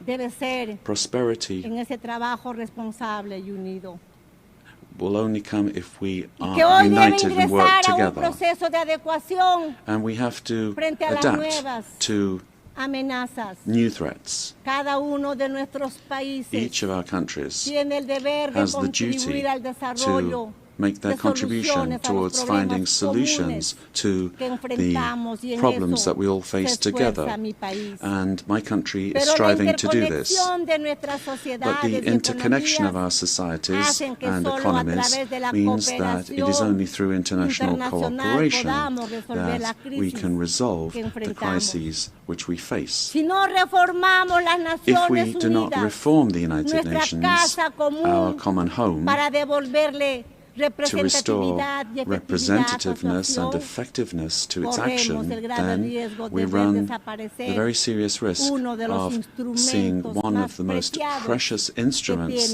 debe ser Prosperity en ese trabajo responsable y unido. will only come if we Y que are hoy debe united and work ingresar a un together. proceso de adecuación And we have to frente a las adapt nuevas to amenazas. new threats. Cada uno de nuestros países Each of our countries tiene el deber de has the duty contribuir al desarrollo to make their de contribution soluciones a los towards finding problemas solutions comunes to que the enfrentamos, y en problems eso that we all se face esfuerza together. mi país. And my country is Pero la striving to do this. interconexión de nuestras But sociedades the y interconnection of economías our societies hacen que and solo a economies través de la means that it is only through international internacional cooperation podamos resolver la that we crisis can resolve que the enfrentamos. crises which we face. Si no reformamos las If we Naciones do not Unidas, reform the United nuestra Nations, casa our común, common home, para devolverle to restore representatividad y efectividad a su representativeness and actuación, effectiveness to its corremos action, el grave then riesgo we de ver run desaparecer the very serious risk uno de los of seeing instrumentos one más of the most preciados precious que instruments